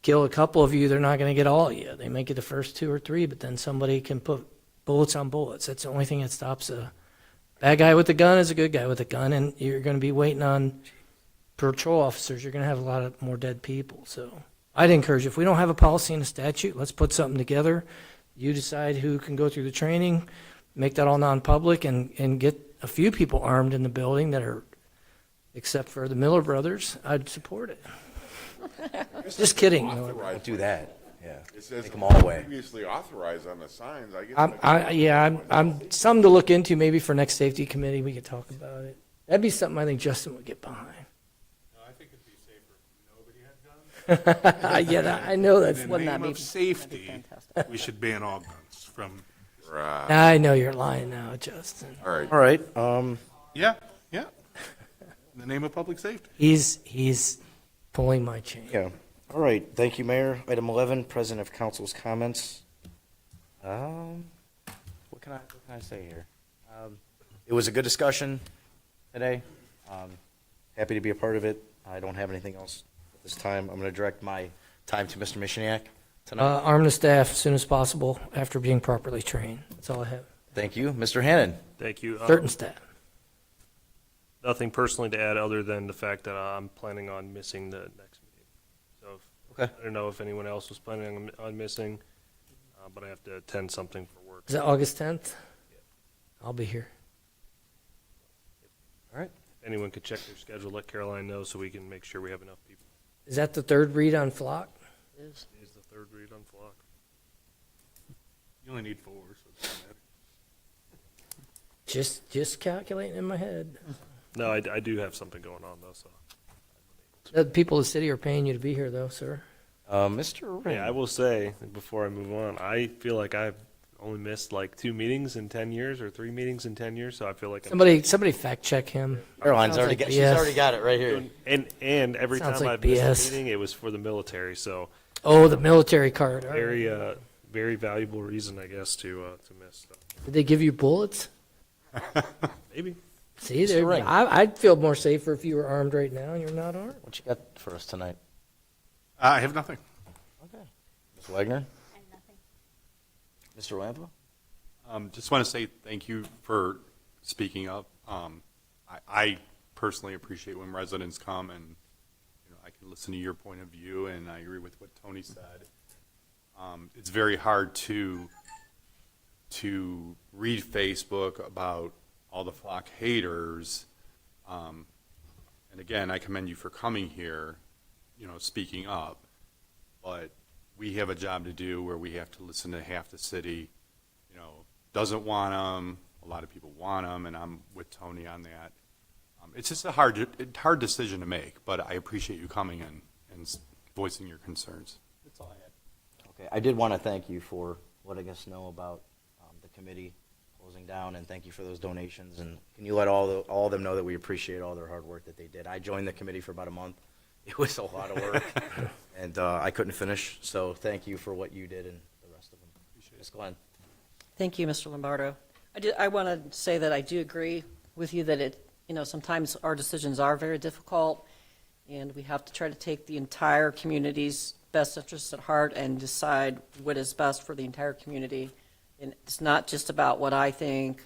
[SPEAKER 2] kill a couple of you, they're not going to get all of you. They may get the first 2 or 3, but then somebody can put bullets on bullets. That's the only thing that stops a bad guy with a gun is a good guy with a gun, and you're going to be waiting on patrol officers. You're going to have a lot of more dead people. So I'd encourage, if we don't have a policy and a statute, let's put something together. You decide who can go through the training, make that all non-public, and get a few people armed in the building that are, except for the Miller brothers, I'd support it. Just kidding.
[SPEAKER 10] Don't do that. Yeah.
[SPEAKER 8] It says
[SPEAKER 10] Take them all away.
[SPEAKER 8] previously authorized on the signs. I guess.
[SPEAKER 2] I'm something to look into. Maybe for next safety committee we could talk about it. That'd be something I think Justin would get behind.
[SPEAKER 16] No, I think it'd be safer if nobody had guns.
[SPEAKER 2] Yeah, I know that's
[SPEAKER 16] In
[SPEAKER 2] what
[SPEAKER 16] the
[SPEAKER 2] that
[SPEAKER 16] name
[SPEAKER 2] be.
[SPEAKER 16] of safety, we should ban all guns from.
[SPEAKER 8] Right.
[SPEAKER 2] I know you're lying now, Justin.
[SPEAKER 8] All right.
[SPEAKER 10] All right.
[SPEAKER 16] Yeah. In the name of public safety.
[SPEAKER 2] He's pulling my chain.
[SPEAKER 10] Yeah. All right. Thank you, Mayor. Item 11, President of Council's comments. What can I say here? It was a good discussion today. Happy to be a part of it. I don't have anything else at this time. I'm going to direct my time to Mr. Mishniak tonight.
[SPEAKER 2] Arm the staff as soon as possible after being properly trained. That's all I have.
[SPEAKER 10] Thank you. Mr. Hannon.
[SPEAKER 17] Thank you.
[SPEAKER 2] Certain staff.
[SPEAKER 17] Nothing personally to add other than the fact that I'm planning on missing the next meeting. So
[SPEAKER 10] Okay.
[SPEAKER 17] I don't know if anyone else was planning on missing, but I have to attend something for work.
[SPEAKER 2] Is that August 10th? I'll be here.
[SPEAKER 10] All right.
[SPEAKER 17] If anyone could check their schedule, let Caroline know so we can make sure we have enough people.
[SPEAKER 2] Is that the third read on Flock?
[SPEAKER 17] It is the third read on Flock.
[SPEAKER 16] You only need 4, so it doesn't matter.
[SPEAKER 2] Just calculating in my head.
[SPEAKER 17] No, I do have something going on though, so.
[SPEAKER 2] The people of the city are paying you to be here, though, sir.
[SPEAKER 10] Mr. Ring.
[SPEAKER 17] Yeah, I will say, before I move on, I feel like I've only missed like 2 meetings in 10 years or 3 meetings in 10 years, so I feel like
[SPEAKER 2] Somebody fact check him.
[SPEAKER 10] Caroline's
[SPEAKER 2] Sounds
[SPEAKER 10] already
[SPEAKER 2] like
[SPEAKER 10] got, she's
[SPEAKER 2] BS.
[SPEAKER 10] already got it right here.
[SPEAKER 17] And every
[SPEAKER 2] Sounds
[SPEAKER 17] time
[SPEAKER 2] like
[SPEAKER 17] I've missed
[SPEAKER 2] BS.
[SPEAKER 17] a meeting, it was for the military, so.
[SPEAKER 2] Oh, the military card. All right.
[SPEAKER 17] Very valuable reason, I guess, to miss stuff.
[SPEAKER 2] Did they give you bullets?
[SPEAKER 17] Maybe.
[SPEAKER 2] See,
[SPEAKER 10] Mr. Ring.
[SPEAKER 2] I'd feel more safer if you were armed right now and you're not armed.
[SPEAKER 10] What you got for us tonight?
[SPEAKER 16] I have nothing.
[SPEAKER 10] Okay. Ms. Wagner? Mr. Lampa?
[SPEAKER 4] Just want to say thank you for speaking up. I personally appreciate when residents come and I can listen to your point of view, and I agree with what Tony said. It's very hard to read Facebook about all the Flock haters. And again, I commend you for coming here, speaking up. But we have a job to do where we have to listen to half the city, doesn't want them, a lot of people want them, and I'm with Tony on that. It's just a hard decision to make, but I appreciate you coming in and voicing your concerns. That's all I had.
[SPEAKER 10] Okay, I did want to thank you for letting us know about the committee closing down, and thank you for those donations. And can you let all of them know that we appreciate all their hard work that they did? I joined the committee for about a month. It was a lot of work, and I couldn't finish. So thank you for what you did and the rest of them. Ms. Glenn.
[SPEAKER 21] Thank you, Mr. Lombardo. I want to say that I do agree with you that sometimes our decisions are very difficult, and we have to try to take the entire community's best interests at heart and decide what is best for the entire community. And it's not just about what I think,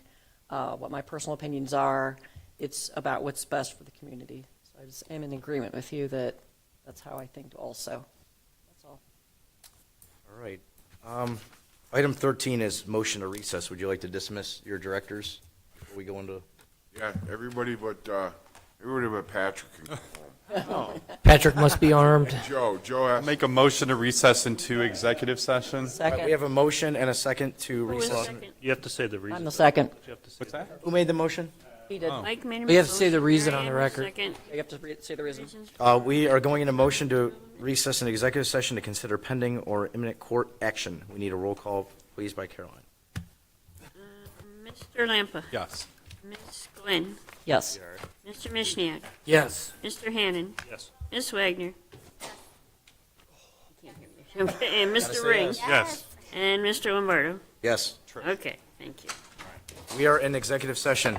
[SPEAKER 21] what my personal opinions are. It's about what's best for the community. So I just am in agreement with you that that's how I think also. That's all.
[SPEAKER 10] All right. Item 13 is motion to recess. Would you like to dismiss your directors before we go into?
[SPEAKER 8] Yeah, everybody but Patrick can go home.
[SPEAKER 2] Patrick must be armed.
[SPEAKER 8] Joe has.
[SPEAKER 4] Make a motion to recess into executive session.
[SPEAKER 21] Second.
[SPEAKER 10] We have a motion and a second to
[SPEAKER 3] Who was the
[SPEAKER 10] recess.
[SPEAKER 3] second?
[SPEAKER 17] You have to say the reason.
[SPEAKER 21] I'm the second.
[SPEAKER 4] What's that?
[SPEAKER 10] Who made the motion?
[SPEAKER 21] He did.
[SPEAKER 3] Mike made a
[SPEAKER 2] We have to say the
[SPEAKER 3] motion,
[SPEAKER 2] reason
[SPEAKER 3] Marianne
[SPEAKER 2] on the
[SPEAKER 3] was
[SPEAKER 2] record.
[SPEAKER 3] second.
[SPEAKER 21] You have to say the reason.
[SPEAKER 10] We are going into motion to recess an executive session to consider pending or imminent court action. We need a roll call, please, by Caroline.
[SPEAKER 3] Mr. Lampa.
[SPEAKER 4] Yes.
[SPEAKER 3] Ms. Glenn.
[SPEAKER 21] Yes.
[SPEAKER 3] Mr. Mishniak.
[SPEAKER 2] Yes.
[SPEAKER 3] Mr. Hannon.
[SPEAKER 17] Yes.
[SPEAKER 3] Ms. Wagner. And Mr.
[SPEAKER 10] say
[SPEAKER 3] Ring.
[SPEAKER 10] yes.
[SPEAKER 17] Yes.
[SPEAKER 3] And Mr. Lombardo.
[SPEAKER 10] Yes.
[SPEAKER 3] Okay, thank you.
[SPEAKER 10] We are in executive session.